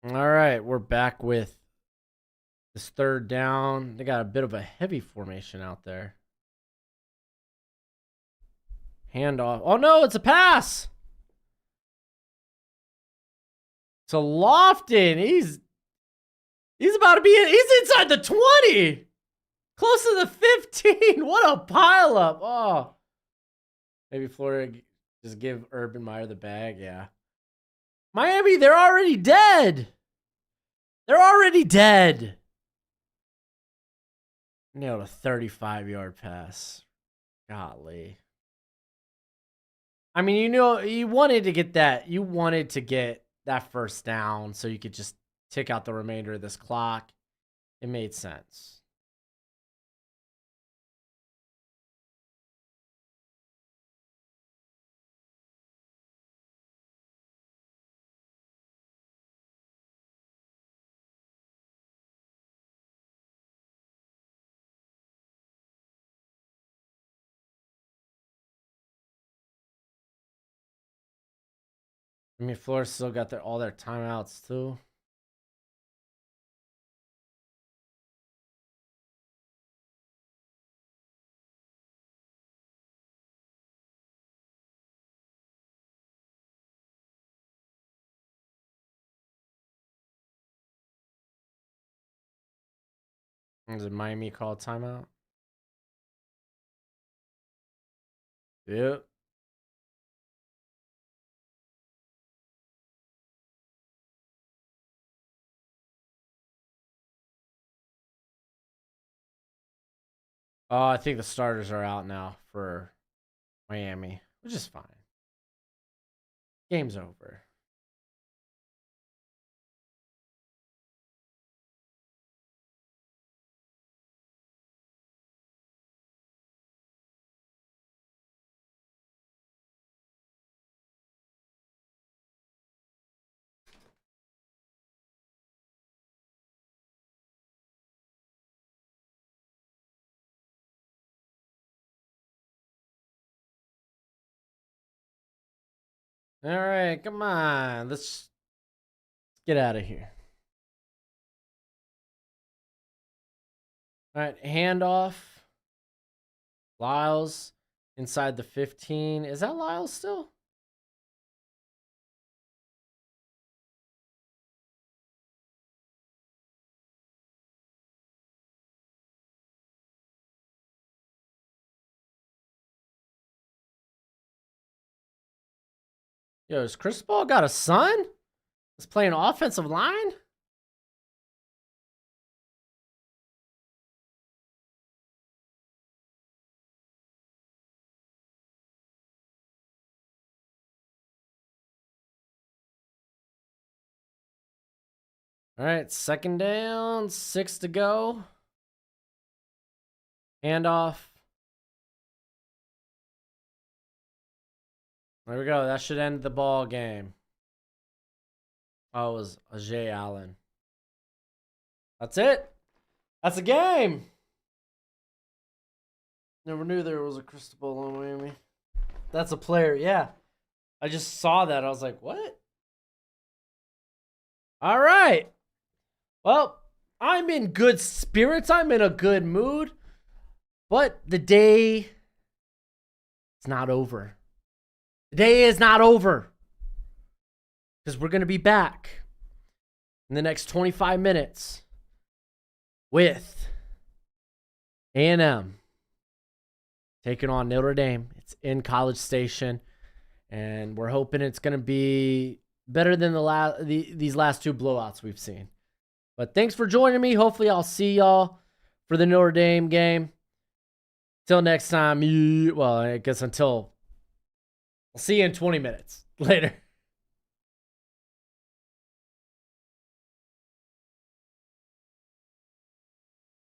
All right, we're back with this third down. They got a bit of a heavy formation out there. Handoff. Oh, no, it's a pass. So Lofton, he's about to be in. He's inside the 20. Close to the 15. What a pileup. Oh. Maybe Florida just give Urban Meyer the bag. Yeah. Miami, they're already dead. They're already dead. Nailed a 35-yard pass. Golly. I mean, you wanted to get that. You wanted to get that first down so you could just tick out the remainder of this clock. It made sense. I mean, Florida still got all their timeouts too. Did Miami call timeout? Yep. Oh, I think the starters are out now for Miami, which is fine. Game's over. All right, come on. Let's get out of here. All right, handoff. Lyles inside the 15. Is that Lyles still? Yo, has Cristobal got a son? He's playing offensive line? All right, second down, 6 to go. Handoff. There we go. That should end the ball game. Oh, it was Ajay Allen. That's it. That's a game. Never knew there was a Cristobal on Miami. That's a player, yeah. I just saw that. I was like, what? All right. Well, I'm in good spirits. I'm in a good mood. But the day is not over. The day is not over. Because we're going to be back in the next 25 minutes with A&M taking on Notre Dame. It's in College Station. And we're hoping it's going to be better than these last two blowouts we've seen. But thanks for joining me. Hopefully I'll see y'all for the Notre Dame game. Till next time. Well, I guess I'll see you in 20 minutes. Later.